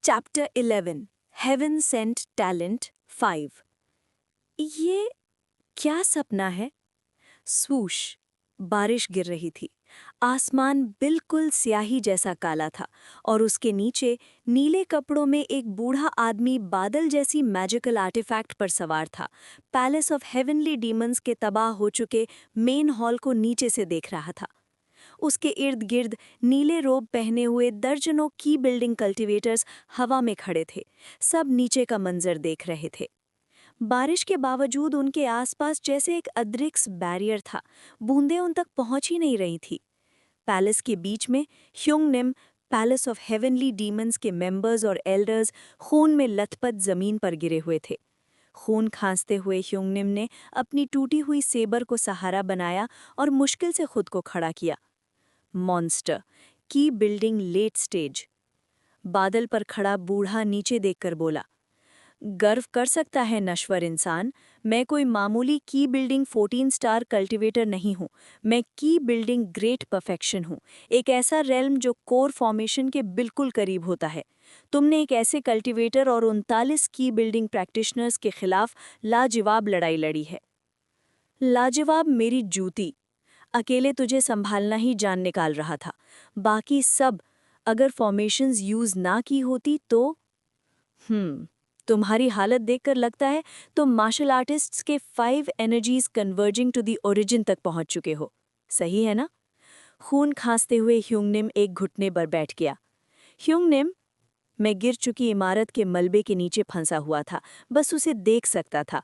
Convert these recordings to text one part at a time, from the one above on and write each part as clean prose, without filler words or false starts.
Chapter 11 haven Saint talent 5। ये क्या सपना है? स्वूश। बारिश गिर रही थी। आसमान बिल्कुल स्याही जैसा काला था और उसके नीचे नीले कपड़ों में एक बूढ़ा आदमी बादल जैसी मैजिकल आर्टिफैक्ट पर सवार था। पैलेस ऑफ हेवनली डीमंस के तबाह हो चुके मेन हॉल को नीचे से देख रहा था। उसके इर्द गिर्द नीले रोब पहने हुए दर्जनों की बिल्डिंग कल्टीवेटर्स हवा में खड़े थे। सब नीचे का मंजर देख रहे थे। बारिश के बावजूद उनके आसपास जैसे एक अदृश्य बैरियर था। बूंदें उन तक पहुंच ही नहीं रही थी। पैलेस के बीच में ह्युंगनिम, पैलेस ऑफ हेवनली डीमंस के मेंबर्स और एल्डर्स खून में लथपथ जमीन पर गिरे हुए थे। खून खांसते हुए ह्युंगनिम ने अपनी टूटी हुई सेबर को सहारा बनाया और मुश्किल से खुद को खड़ा किया। मॉन्स्टर की बिल्डिंग लेट स्टेज। बादल पर खड़ा बूढ़ा नीचे देखकर बोला, गर्व कर सकता है नश्वर इंसान, मैं कोई मामूली की बिल्डिंग 14 स्टार कल्टीवेटर नहीं हूँ। मैं की बिल्डिंग ग्रेट परफेक्शन हूँ। एक ऐसा रेल्म जो कोर फॉर्मेशन के बिल्कुल करीब होता है। तुमने एक ऐसे कल्टीवेटर और 39 की बिल्डिंग प्रैक्टिशनर्स के खिलाफ लाजवाब लड़ाई लड़ी है। लाजवाब मेरी जूती। अकेले तुझे संभालना ही जान निकाल रहा था। बाकी सब, अगर फॉर्मेशंस यूज ना की होती तो तुम्हारी हालत देखकर लगता है तुम मार्शल आर्टिस्ट्स के 5 energies converging to the origin तक पहुंच चुके हो। सही है ना? खून खांसते हुए ह्युंगनिम एक घुटने पर बैठ गया। ह्युंगनिम, मैं गिर चुकी इमारत के मलबे के नीचे फंसा हुआ था, बस उसे देख सकता था।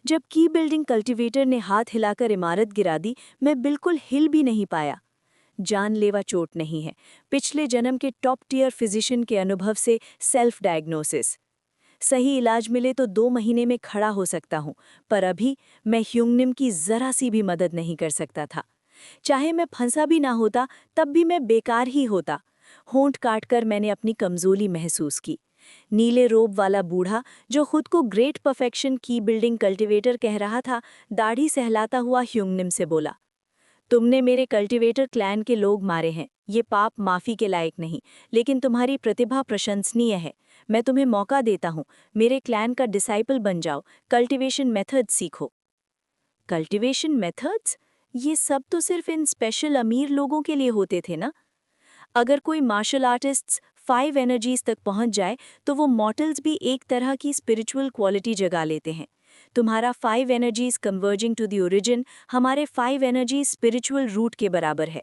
जब की बिल्डिंग कल्टीवेटर ने हाथ हिलाकर इमारत गिरा दी, मैं बिल्कुल हिल भी नहीं पाया। जानलेवा चोट नहीं है, पिछले जन्म के टॉप टियर फिजिशियन के अनुभव से सेल्फ डायग्नोसिस। सही इलाज मिले तो 2 महीने में खड़ा हो सकता हूँ, पर अभी मैं ह्युंगनिम की जरा सी भी मदद नहीं कर सकता था। चाहे मैं फंसा भी ना होता तब भी मैं बेकार ही होता। होंठ काटकर मैंने अपनी कमजोरी महसूस की। नीले रोब वाला बूढ़ा जो खुद को ग्रेट परफेक्शन की बिल्डिंग कल्टीवेटर कह रहा था, दाढ़ी सहलाता हुआ ह्युंगनिम से बोला, तुमने मेरे कल्टीवेटर क्लैन के लोग मारे हैं। ये पाप माफी के लायक नहीं, लेकिन तुम्हारी प्रतिभा प्रशंसनीय है। मैं तुम्हें मौका देता हूँ, मेरे क्लैन का डिसाइपल बन जाओ, कल्टीवेशन मेथड्स सीखो। Cultivation methods? ये सब तो सिर्फ इन स्पेशल अमीर लोगों के लिए होते थे ना? अगर कोई मार्शल आर्टिस्ट्स 5 एनर्जीज तक पहुंच जाए तो वो मॉर्टल्स भी एक तरह की स्पिरिचुअल क्वालिटी जगा लेते हैं। तुम्हारा 5 energies converging to the origin हमारे 5 एनर्जीज स्पिरिचुअल रूट के बराबर है।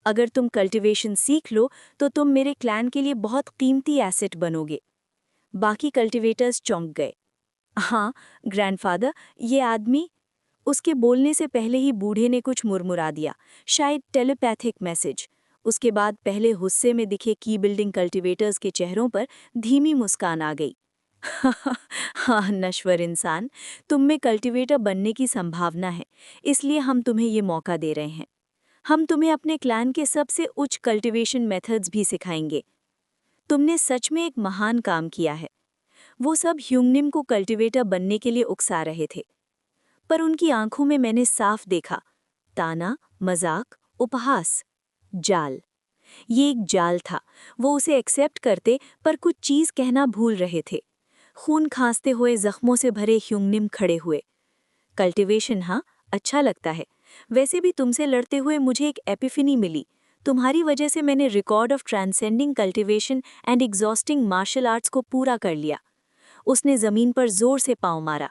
अगर तुम कल्टीवेशन सीख लो तो तुम मेरे क्लैन के लिए बहुत कीमती एसेट बनोगे। बाकी कल्टीवेटर्स चौंक गए। हाँ ग्रैंडफादर, ये आदमी। उसके बोलने से पहले ही बूढ़े ने कुछ मुरमुरा दिया, शायद टेलीपैथिक मैसेज। उसके बाद पहले गुस्से में दिखे की बिल्डिंग कल्टीवेटर्स के चेहरों पर धीमी मुस्कान आ गई। हाँ नश्वर इंसान, तुम में कल्टीवेटर बनने की संभावना है, इसलिए हम तुम्हें ये मौका दे रहे हैं। हम तुम्हें अपने क्लैन के सबसे उच्च कल्टीवेशन मेथड्स भी सिखाएंगे। तुमने सच में एक महान काम किया है। वो सब ह्युंगनिम को कल्टीवेटर बनने के लिए उकसा रहे थे, पर उनकी आंखों में मैंने साफ देखा, ताना, मजाक, उपहास, जाल। ये एक जाल था। वो उसे एक्सेप्ट करते पर कुछ चीज कहना भूल रहे थे। खून खांसते हुए जख्मों से भरे ह्युंगनिम खड़े हुए। कल्टीवेशन, हाँ अच्छा लगता है। वैसे भी तुमसे लड़ते हुए मुझे एक एपिफनी मिली। तुम्हारी वजह से मैंने record of transcending cultivation and exhausting martial arts को पूरा कर लिया। उसने जमीन पर जोर से पांव मारा।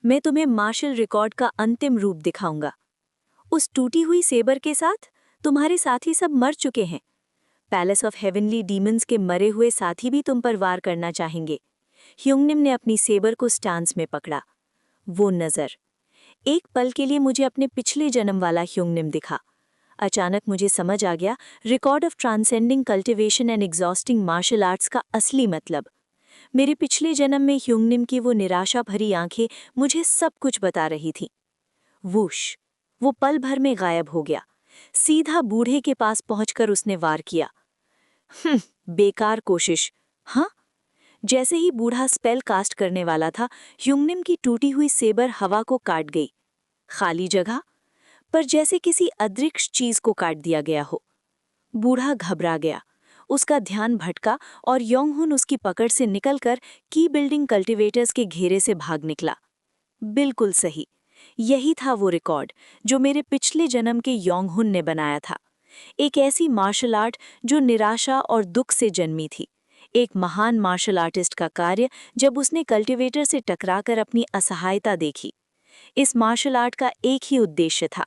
मैं तुम्हें मार्शल रिकॉर्ड का अंतिम रूप दिखाऊंगा। उस टूटी हुई सेबर के साथ तुम्हारे साथी सब मर चुके हैं। पैलेस ऑफ हेवनली डीमंस के मरे हुए साथी भी तुम पर वार करना चाहेंगे। ह्युंगनिम ने अपनी सेबर को स्टांस में पकड़ा। वो नजर, एक पल के लिए मुझे अपने पिछले जन्म वाला ह्युंगनिम दिखा। अचानक मुझे समझ आ गया record of transcending cultivation and exhausting martial arts का असली मतलब। मेरे पिछले जन्म में ह्युंगनिम की वो निराशा भरी आंखें मुझे सब कुछ बता रही थीं। वूश, वो पल भर में गायब हो गया। सीधा बूढ़े के पास पहुंचकर उसने वार किया। बेकार कोशिश। हाँ। जैसे ही बूढ़ा स्पेल कास्ट करने वाला था, ह्युंगनिम की टूटी हुई सेबर हवा को काट गई। खाली जगह, पर जैसे किसी अदृश्य चीज को काट दिया गया हो। बूढ़ा घबरा गया। उसका ध्यान भटका और योंगहुन उसकी पकड़ से निकलकर की बिल्डिंग कल्टीवेटर्स के घेरे से भाग निकला। बिल्कुल सही, यही था वो रिकॉर्ड जो मेरे पिछले जन्म के योंगहुन ने बनाया था। एक ऐसी मार्शल आर्ट जो निराशा और दुख से जन्मी थी। एक महान मार्शल आर्टिस्ट का कार्य जब उसने कल्टीवेटर से टकराकर अपनी असहायता देखी। इस मार्शल आर्ट का एक ही उद्देश्य था,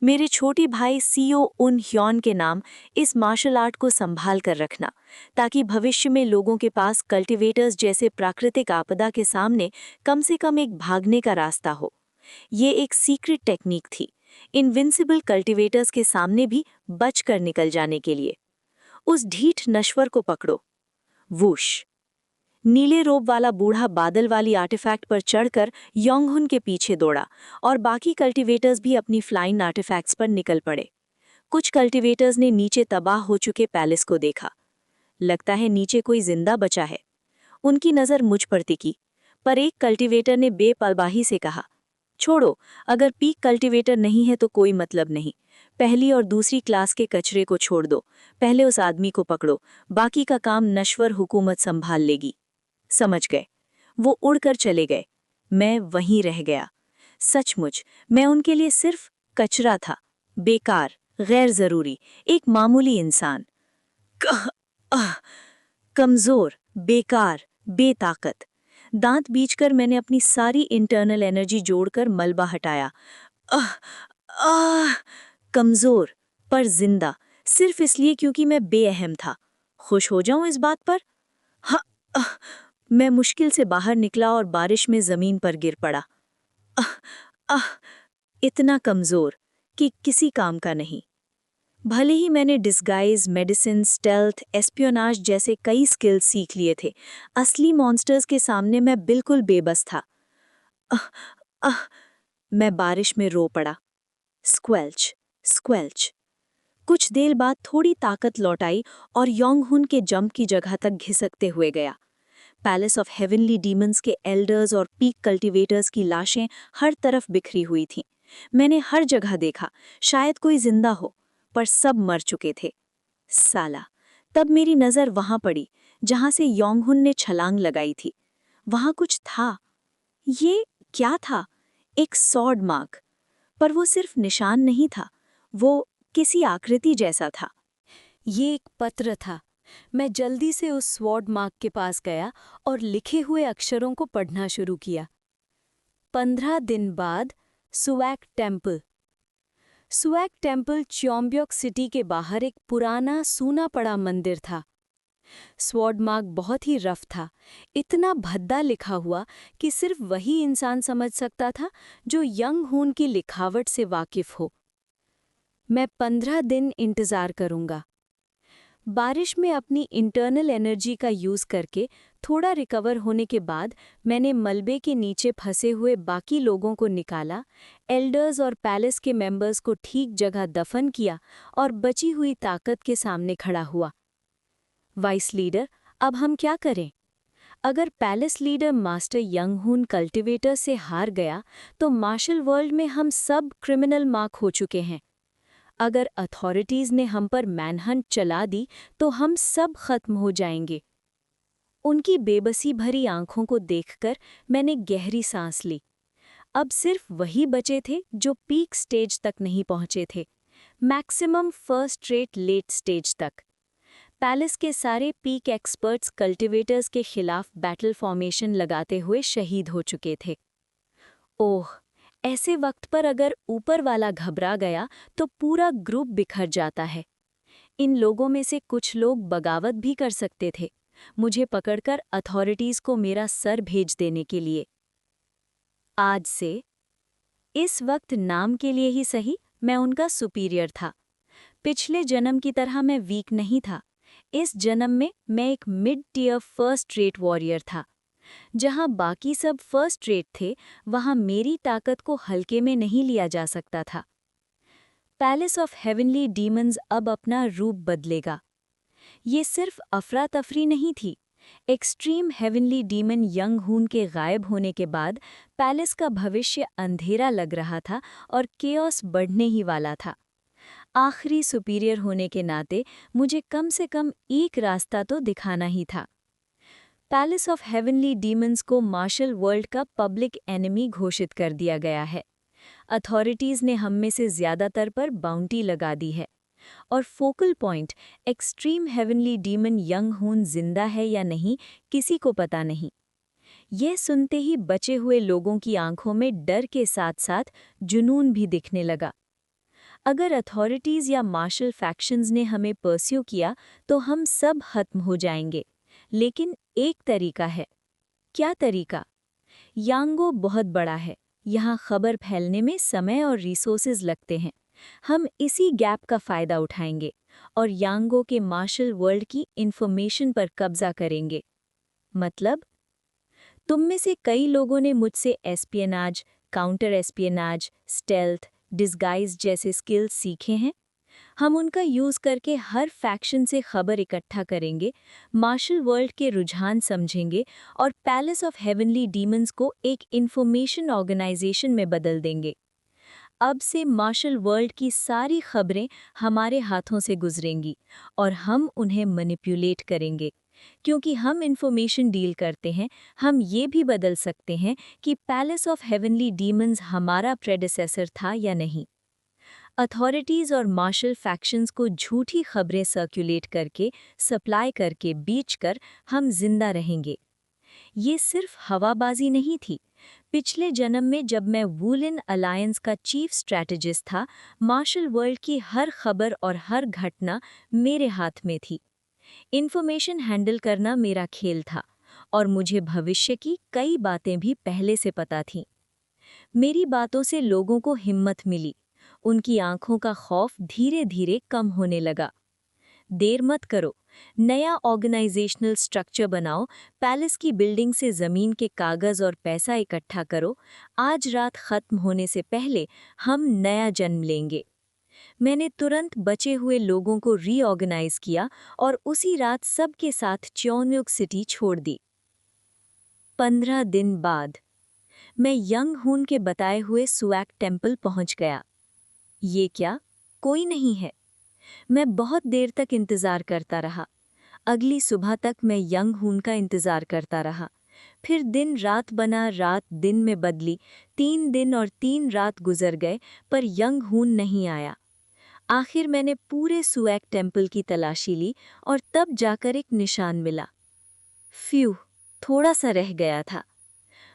मेरे छोटे भाई सीओ उन ह्योन के नाम इस मार्शल आर्ट को संभाल कर रखना, ताकि भविष्य में लोगों के पास कल्टीवेटर्स जैसे प्राकृतिक आपदा के सामने कम से कम एक भागने का रास्ता हो। ये एक सीक्रेट टेक्निक थी, इनविंसिबल कल्टीवेटर्स के सामने भी बचकर निकल जाने के लिए। उस ढीठ नश्वर को पकड़ो। वूश! नीले रोब वाला बूढ़ा बादल वाली आर्टिफैक्ट पर चढ़कर योंगहुन के पीछे दौड़ा और बाकी कल्टीवेटर्स भी अपनी फ्लाइंग आर्टिफैक्ट्स पर निकल पड़े। कुछ कल्टीवेटर्स ने नीचे तबाह हो चुके पैलेस को देखा। लगता है नीचे कोई जिंदा बचा है। उनकी नज़र मुझ पर टिकी, पर एक कल्टीवेटर ने बेपरवाही से कहा, छोड़ो, अगर पीक कल्टीवेटर नहीं है तो कोई मतलब नहीं। पहली और दूसरी क्लास के कचरे को छोड़ दो, पहले उस आदमी को पकड़ो, बाकी का काम नश्वर हुकूमत संभाल लेगी। समझ गए। वो उड़कर चले गए। मैं वहीं रह गया। सचमुच मैं उनके लिए सिर्फ कचरा था, बेकार, गैर जरूरी, एक मामूली इंसान। कमजोर, बेकार, बेताकत। दांत बींचकर मैंने अपनी सारी इंटरनल एनर्जी जोड़कर मलबा हटाया। कमजोर पर जिंदा, सिर्फ इसलिए क्योंकि मैं बेअहम था। खुश हो जाऊं इस बात पर? मैं मुश्किल से बाहर निकला और बारिश में जमीन पर गिर पड़ा। इतना कमजोर कि किसी काम का नहीं। भले ही मैंने डिस्गाइज, मेडिसिन, स्टेल्थ, एस्पियोनाज जैसे कई स्किल्स सीख लिए थे, असली मॉन्स्टर्स के सामने मैं बिल्कुल बेबस था। मैं बारिश में रो पड़ा। स्क्वेल्च, स्क्वेल्च। कुछ देर बाद थोड़ी ताकत लौट आई और योंगहुन के जंप की जगह तक घिसकते हुए गया। पैलेस ऑफ हेवनली डीमंस के एल्डर्स और पीक कल्टीवेटर्स की लाशें हर तरफ बिखरी हुई थीं। मैंने हर जगह देखा, शायद कोई जिंदा हो, पर सब मर चुके थे। साला! तब मेरी नज़र वहां पड़ी जहां से योंगहुन ने छलांग लगाई थी। वहां कुछ था। ये क्या था? एक सॉर्ड मार्क। पर वो सिर्फ निशान नहीं था, वो किसी आकृति जैसा था। ये एक पत्र था। मैं जल्दी से उस स्वॉर्ड मार्क के पास गया और लिखे हुए अक्षरों को पढ़ना शुरू किया। 15 दिन बाद सुवैक टेम्पल। सुवैक टेम्पल च्योम्ब्योक सिटी के बाहर एक पुराना सूना पड़ा मंदिर था। स्वॉर्ड मार्क बहुत ही रफ था, इतना भद्दा लिखा हुआ कि सिर्फ वही इंसान समझ सकता था जो योंगहुन की लिखावट से वाकिफ हो। मैं 15 दिन इंतजार करूंगा। बारिश में अपनी इंटरनल एनर्जी का यूज़ करके थोड़ा रिकवर होने के बाद मैंने मलबे के नीचे फंसे हुए बाकी लोगों को निकाला, एल्डर्स और पैलेस के मेंबर्स को ठीक जगह दफन किया और बची हुई ताकत के सामने खड़ा हुआ। वाइस लीडर, अब हम क्या करें? अगर पैलेस लीडर मास्टर योंगहुन कल्टीवेटर से हार गया तो मार्शल वर्ल्ड में हम सब क्रिमिनल मार्क हो चुके हैं। अगर अथॉरिटीज़ ने हम पर मैनहंट चला दी तो हम सब खत्म हो जाएंगे। उनकी बेबसी भरी आंखों को देखकर मैंने गहरी सांस ली। अब सिर्फ वही बचे थे जो पीक स्टेज तक नहीं पहुंचे थे, maximum first rate late stage तक। पैलेस के सारे पीक एक्सपर्ट्स कल्टीवेटर्स के खिलाफ बैटल फॉर्मेशन लगाते हुए शहीद हो चुके थे। ओह, ऐसे वक्त पर अगर ऊपर वाला घबरा गया तो पूरा ग्रुप बिखर जाता है। इन लोगों में से कुछ लोग बगावत भी कर सकते थे, मुझे पकड़कर अथॉरिटीज़ को मेरा सर भेज देने के लिए। आज से, इस वक्त नाम के लिए ही सही, मैं उनका सुपीरियर था। पिछले जन्म की तरह मैं वीक नहीं था। इस जन्म में मैं एक mid tier first rate warrior था। जहां बाकी सब फर्स्ट रेट थे, वहां मेरी ताकत को हल्के में नहीं लिया जा सकता था। पैलेस ऑफ हेवनली डीमंस अब अपना रूप बदलेगा। ये सिर्फ अफरा तफरी नहीं थी। एक्सट्रीम हेवनली डीमन योंगहुन के गायब होने के बाद पैलेस का भविष्य अंधेरा लग रहा था और केओस बढ़ने ही वाला था। आखिरी सुपीरियर होने के नाते मुझे कम से कम एक रास्ता तो दिखाना ही था। पैलेस ऑफ हेवनली डीमंस को मार्शल वर्ल्ड का पब्लिक एनिमी घोषित कर दिया गया है। अथॉरिटीज़ ने हम में से ज़्यादातर पर बाउंटी लगा दी है और focal point extreme heavenly demon young हून जिंदा है या नहीं किसी को पता नहीं। यह सुनते ही बचे हुए लोगों की आंखों में डर के साथ साथ जुनून भी दिखने लगा। अगर अथॉरिटीज़ या मार्शल फैक्शंस ने हमें परस्यू किया तो हम सब खत्म हो जाएंगे, लेकिन एक तरीका है। क्या तरीका? यांगो बहुत बड़ा है, यहाँ खबर फैलने में समय और रिसोर्सेज लगते हैं। हम इसी गैप का फ़ायदा उठाएंगे और यांगो के मार्शल वर्ल्ड की इंफॉर्मेशन पर कब्जा करेंगे। मतलब, तुम में से कई लोगों ने मुझसे espionage, counter espionage, stealth, disguise जैसे स्किल्स सीखे हैं। हम उनका यूज़ करके हर फैक्शन से खबर इकट्ठा करेंगे, मार्शल वर्ल्ड के रुझान समझेंगे और पैलेस ऑफ हेवनली डीमंस को एक इंफॉर्मेशन ऑर्गेनाइजेशन में बदल देंगे। अब से मार्शल वर्ल्ड की सारी खबरें हमारे हाथों से गुजरेंगी और हम उन्हें मैनिपुलेट करेंगे। क्योंकि हम इंफॉर्मेशन डील करते हैं, हम ये भी बदल सकते हैं कि पैलेस ऑफ हेवनली डीमंस हमारा प्रेडेसेसर था या नहीं। अथॉरिटीज़ और मार्शल फैक्शंस को झूठी खबरें सर्कुलेट करके, सप्लाई करके, बेचकर हम जिंदा रहेंगे। ये सिर्फ हवाबाजी नहीं थी। पिछले जन्म में जब मैं वुलन अलायंस का चीफ स्ट्रैटेजिस्ट था, मार्शल वर्ल्ड की हर खबर और हर घटना मेरे हाथ में थी। इन्फॉर्मेशन हैंडल करना मेरा खेल था और मुझे भविष्य की कई बातें भी पहले से पता थीं। मेरी बातों से लोगों को हिम्मत मिली, उनकी आंखों का खौफ धीरे धीरे कम होने लगा। देर मत करो, नया ऑर्गेनाइजेशनल स्ट्रक्चर बनाओ, पैलेस की बिल्डिंग से ज़मीन के कागज़ और पैसा इकट्ठा करो। आज रात ख़त्म होने से पहले हम नया जन्म लेंगे। मैंने तुरंत बचे हुए लोगों को रीऑर्गेनाइज किया और उसी रात सबके साथ च्योन्युक सिटी छोड़ दी। 15 दिन बाद मैं यंग हून के बताए हुए सुएक टेम्पल पहुंच गया। ये क्या? कोई नहीं है। मैं बहुत देर तक इंतज़ार करता रहा। अगली सुबह तक मैं यंग हून का इंतज़ार करता रहा। फिर दिन रात बना, रात दिन में बदली। 3 दिन और 3 रात गुजर गए पर यंग हून नहीं आया। आखिर मैंने पूरे सुएक टेम्पल की तलाशी ली और तब जाकर एक निशान मिला। फ्यू, थोड़ा सा रह गया था।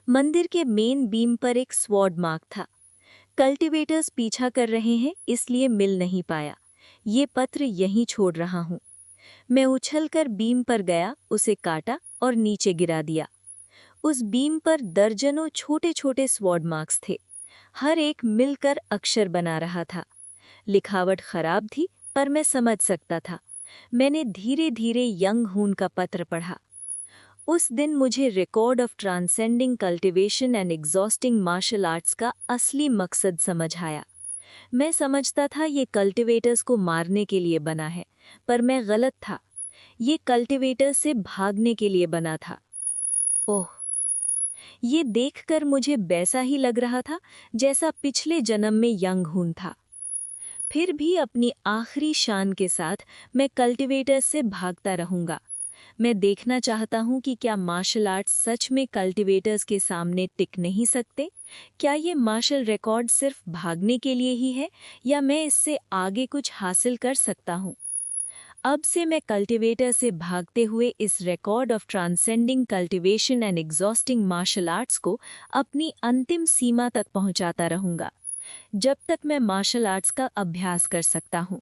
मंदिर के मेन बीम पर एक स्वॉर्ड मार्क था। कल्टीवेटर्स पीछा कर रहे हैं इसलिए मिल नहीं पाया। ये पत्र यहीं छोड़ रहा हूँ। मैं उछलकर बीम पर गया, उसे काटा और नीचे गिरा दिया। उस बीम पर दर्जनों छोटे छोटे स्वॉर्ड मार्क्स थे। हर एक मिलकर अक्षर बना रहा था। लिखावट खराब थी पर मैं समझ सकता था। मैंने धीरे धीरे यंग हून का पत्र पढ़ा। उस दिन मुझे record of transcending cultivation and exhausting martial arts का असली मकसद समझ आया। मैं समझता था ये कल्टिवेटर्स को मारने के लिए बना है, पर मैं गलत था। ये कल्टिवेटर्स से भागने के लिए बना था। ओह, ये देखकर मुझे वैसा ही लग रहा था जैसा पिछले जन्म में यंग हून था। फिर भी अपनी आखिरी शान के साथ मैं कल्टिवेटर्स से भागता रहूंगा। मैं देखना चाहता हूं कि क्या मार्शल आर्ट्स सच में कल्टिवेटर्स के सामने टिक नहीं सकते। क्या ये मार्शल रिकॉर्ड सिर्फ भागने के लिए ही है या मैं इससे आगे कुछ हासिल कर सकता हूं। अब से मैं कल्टिवेटर से भागते हुए इस record of transcending cultivation and exhausting martial arts को अपनी अंतिम सीमा तक पहुंचाता रहूंगा, जब तक मैं मार्शल आर्ट्स का अभ्यास कर सकता हूं।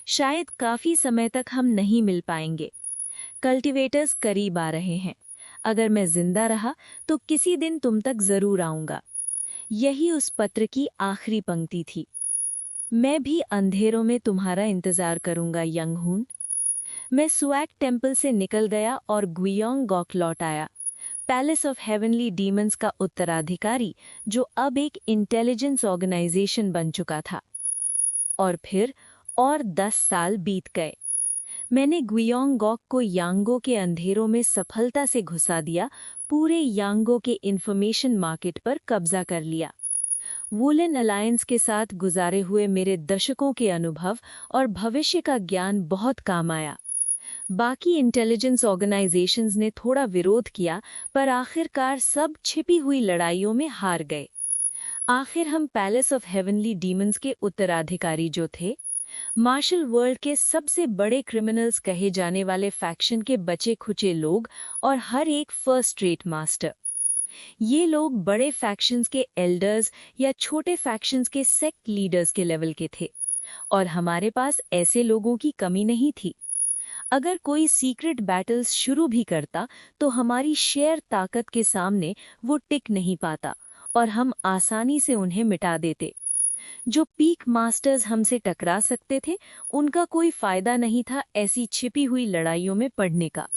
शायद काफ़ी समय तक हम नहीं मिल पाएंगे। कल्टिवेटर्स करीब आ रहे हैं। अगर मैं जिंदा रहा तो किसी दिन तुम तक जरूर आऊंगा। यही उस पत्र की आखिरी पंक्ति थी। मैं भी अंधेरों में तुम्हारा इंतजार करूंगा यंग हून। मैं सुएक टेम्पल से निकल गया और गुइयोंग गॉक लौट आया, पैलेस ऑफ हेवनली डीमंस का उत्तराधिकारी, जो अब एक इंटेलिजेंस ऑर्गेनाइजेशन बन चुका था। और फिर और 10 साल बीत गए। मैंने गुइयोंग गॉक को यांगो के अंधेरों में सफलता से घुसा दिया, पूरे यांगो के इंफॉर्मेशन मार्केट पर कब्जा कर लिया। वुलन अलायंस के साथ गुजारे हुए मेरे दशकों के अनुभव और भविष्य का ज्ञान बहुत काम आया। बाकी इंटेलिजेंस ऑर्गेनाइजेशंस ने थोड़ा विरोध किया, पर आखिरकार सब छिपी हुई लड़ाइयों में हार गए। आखिर हम पैलेस ऑफ हेवनली डीमंस के उत्तराधिकारी जो थे, मार्शल वर्ल्ड के सबसे बड़े क्रिमिनल्स कहे जाने वाले फैक्शन के बचे खुचे लोग और हर एक फर्स्ट रेट मास्टर। ये लोग बड़े फैक्शंस के एल्डर्स या छोटे फैक्शंस के सेक्ट लीडर्स के लेवल के थे, और हमारे पास ऐसे लोगों की कमी नहीं थी। अगर कोई सीक्रेट बैटल्स शुरू भी करता तो हमारी शेयर ताकत के सामने वो टिक नहीं पाता और हम आसानी से उन्हें मिटा देते। जो पीक मास्टर्स हमसे टकरा सकते थे, उनका कोई फायदा नहीं था ऐसी छिपी हुई लड़ाइयों में पड़ने का।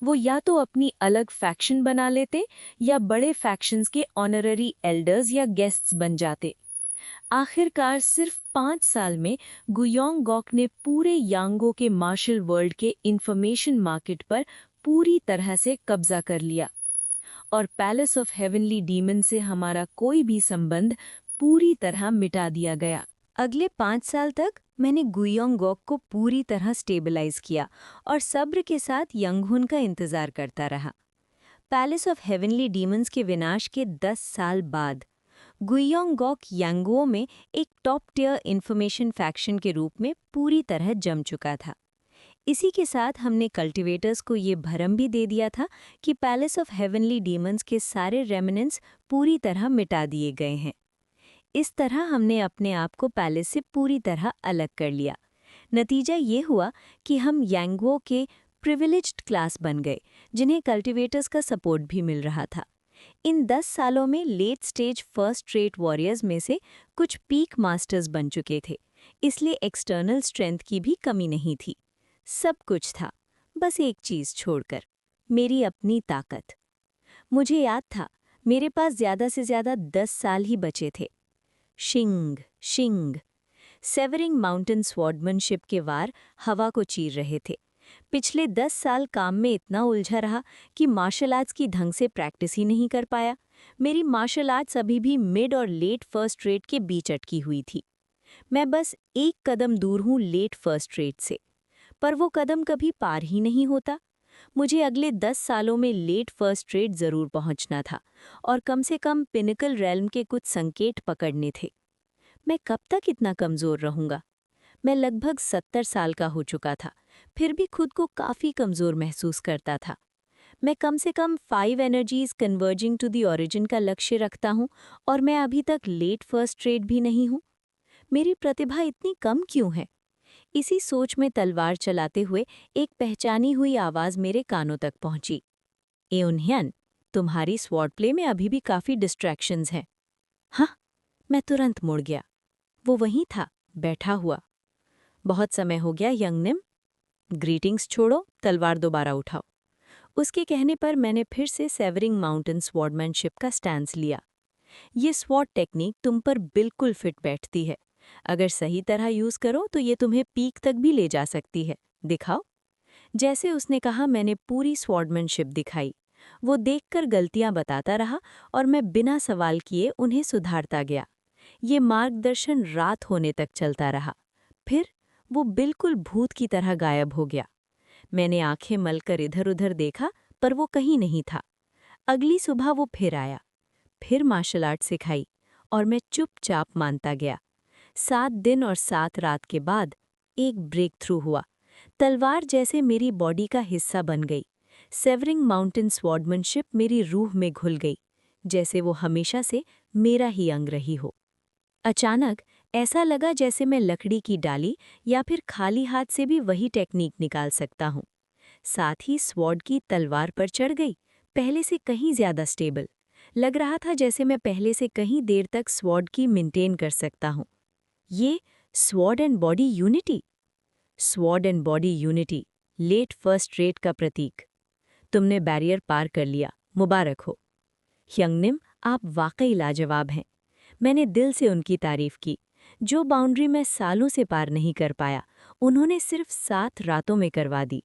वो या तो अपनी अलग फैक्शन बना लेते या बड़े फैक्शंस के ऑनररी एल्डर्स या गेस्ट्स बन जाते। आखिरकार सिर्फ 5 साल में गुयोंग गॉक ने पूरे यांगो के मार्शल वर्ल्ड के इंफॉर्मेशन मार्केट पर पूरी तरह से कब्जा कर लिया, और पैलेस ऑफ हेवनली डीमन से हमारा कोई भी संबंध पूरी तरह मिटा दिया गया। अगले 5 साल तक मैंने गुयोंग गॉक को पूरी तरह स्टेबलाइज किया और सब्र के साथ यंगहुन का इंतजार करता रहा। पैलेस ऑफ हेवनली डीमंस के विनाश के 10 साल बाद गुयोंग गॉक यांगुओ में एक टॉप टियर इंफॉर्मेशन फैक्शन के रूप में पूरी तरह जम चुका था। इसी के साथ हमने कल्टिवेटर्स को ये भरम भी दे दिया था कि पैलेस ऑफ हेवनली डीमंस के सारे रेमिनेंट्स पूरी तरह मिटा दिए गए हैं। इस तरह हमने अपने आप को पैलेस से पूरी तरह अलग कर लिया। नतीजा ये हुआ कि हम यांगुओ के प्रिविलेज्ड क्लास बन गए, जिन्हें कल्टिवेटर्स का सपोर्ट भी मिल रहा था। इन 10 सालों में late stage first rate warriors में से कुछ पीक मास्टर्स बन चुके थे, इसलिए एक्सटर्नल स्ट्रेंथ की भी कमी नहीं थी। सब कुछ था, बस एक चीज़ छोड़कर, मेरी अपनी ताकत। मुझे याद था मेरे पास ज़्यादा से ज़्यादा 10 साल ही बचे थे। शिंग शिंग सेवरिंग माउंटेन स्वॉर्डमैनशिप के वार हवा को चीर रहे थे। पिछले 10 साल काम में इतना उलझा रहा कि मार्शल आर्ट्स की ढंग से प्रैक्टिस ही नहीं कर पाया। मेरी मार्शल आर्ट्स अभी भी मिड और लेट फर्स्ट रेट के बीच अटकी हुई थी। मैं बस एक कदम दूर हूँ लेट फर्स्ट रेट से, पर वो कदम कभी पार ही नहीं होता। मुझे अगले 10 सालों में लेट फर्स्ट रेट ज़रूर पहुंचना था और कम से कम पिनिकल रेल्म के कुछ संकेत पकड़ने थे। मैं कब तक इतना कमज़ोर रहूँगा? मैं लगभग 70 साल का हो चुका था, फिर भी खुद को काफ़ी कमज़ोर महसूस करता था। मैं कम से कम 5 energies converging to the origin का लक्ष्य रखता हूँ, और मैं अभी तक लेट फर्स्ट रेट भी नहीं हूँ। मेरी प्रतिभा इतनी कम क्यों है? इसी सोच में तलवार चलाते हुए एक पहचानी हुई आवाज़ मेरे कानों तक पहुंची। एउन्ह्यन, तुम्हारी स्वॉर्ड प्ले में अभी भी काफ़ी डिस्ट्रैक्शंस हैं। हाँ, मैं तुरंत मुड़ गया। वो वहीं था, बैठा हुआ। बहुत समय हो गया यंगनिम। ग्रीटिंग्स छोड़ो, तलवार दोबारा उठाओ। उसके कहने पर मैंने फिर से सेवरिंग माउंटेन स्वॉर्डमैनशिप का स्टैंस लिया। ये स्वॉर्ड टेक्निक तुम पर बिल्कुल फिट बैठती है। अगर सही तरह यूज़ करो तो ये तुम्हें पीक तक भी ले जा सकती है। दिखाओ। जैसे उसने कहा, मैंने पूरी स्वॉर्डमैनशिप दिखाई। वो देखकर गलतियां बताता रहा और मैं बिना सवाल किए उन्हें सुधारता गया। ये मार्गदर्शन रात होने तक चलता रहा। फिर वो बिल्कुल भूत की तरह गायब हो गया। मैंने आंखें मलकर इधर-उधर देखा, पर वो कहीं नहीं था। अगली सुबह वो फिर आया, फिर मार्शल आर्ट सिखाई, और मैं चुपचाप मानता गया। 7 दिन और 7 रात के बाद एक ब्रेक थ्रू हुआ। तलवार जैसे मेरी बॉडी का हिस्सा बन गई। सेवरिंग माउंटेन स्वॉर्डमैनशिप मेरी रूह में घुल गई, जैसे वो हमेशा से मेरा ही अंग रही हो। अचानक ऐसा लगा जैसे मैं लकड़ी की डाली या फिर खाली हाथ से भी वही टेक्निक निकाल सकता हूँ। साथ ही स्वॉर्ड की तलवार पर चढ़ गई, पहले से कहीं ज्यादा स्टेबल। लग रहा था जैसे मैं पहले से कहीं देर तक स्वॉर्ड की मेंटेन कर सकता हूँ। ये sword and body unity. Sword and body unity, late first rate का प्रतीक। तुमने बैरियर पार कर लिया, मुबारक हो। यंगनिम, आप वाकई लाजवाब हैं। मैंने दिल से उनकी तारीफ की। जो बाउंड्री मैं सालों से पार नहीं कर पाया, उन्होंने सिर्फ 7 रातों में करवा दी।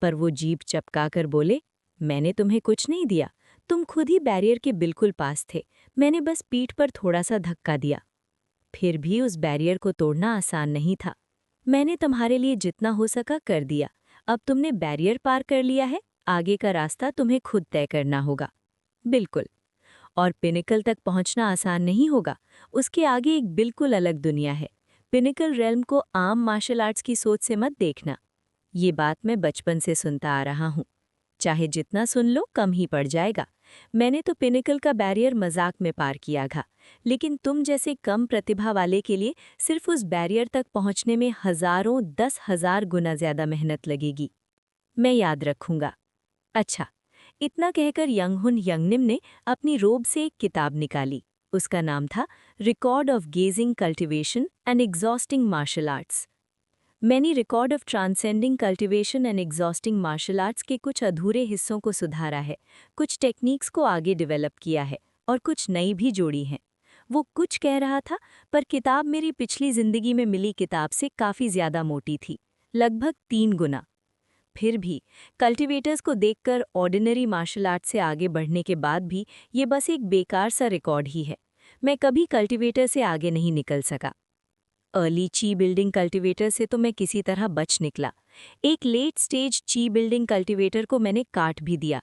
पर वो जीभ चपकाकर बोले, मैंने तुम्हें कुछ नहीं दिया, तुम खुद ही बैरियर के बिल्कुल पास थे, मैंने बस पीठ पर थोड़ा सा धक्का दिया। फिर भी उस बैरियर को तोड़ना आसान नहीं था। मैंने तुम्हारे लिए जितना हो सका कर दिया। अब तुमने बैरियर पार कर लिया है, आगे का रास्ता तुम्हें खुद तय करना होगा। बिल्कुल। और पिनिकल तक पहुंचना आसान नहीं होगा। उसके आगे एक बिल्कुल अलग दुनिया है। पिनिकल रेल्म को आम मार्शल आर्ट्स की सोच से मत देखना। ये बात मैं बचपन से सुनता आ रहा हूँ। चाहे जितना सुन लो कम ही पड़ जाएगा। मैंने तो पिनिकल का बैरियर मजाक में पार किया था, लेकिन तुम जैसे कम प्रतिभा वाले के लिए सिर्फ उस बैरियर तक पहुंचने में हजारों 10,000 गुना ज्यादा मेहनत लगेगी। मैं याद रखूंगा। अच्छा, इतना कहकर यंगहुन यंगनिम ने अपनी रोब से एक किताब निकाली। उसका नाम था record of gazing cultivation and exhausting martial arts. मैंने record of transcending cultivation and exhausting martial arts के कुछ अधूरे हिस्सों को सुधारा है, कुछ टेक्निक्स को आगे डेवलप किया है और कुछ नई भी जोड़ी हैं। वो कुछ कह रहा था, पर किताब मेरी पिछली जिंदगी में मिली किताब से काफ़ी ज़्यादा मोटी थी, लगभग 3 गुना। फिर भी कल्टिवेटर्स को देखकर ऑर्डिनरी मार्शल आर्ट से आगे बढ़ने के बाद भी ये बस एक बेकार सा रिकॉर्ड ही है। मैं कभी कल्टिवेटर से आगे नहीं निकल सका। अर्ली ची बिल्डिंग कल्टिवेटर से तो मैं किसी तरह बच निकला। एक लेट स्टेज ची बिल्डिंग कल्टिवेटर को मैंने काट भी दिया।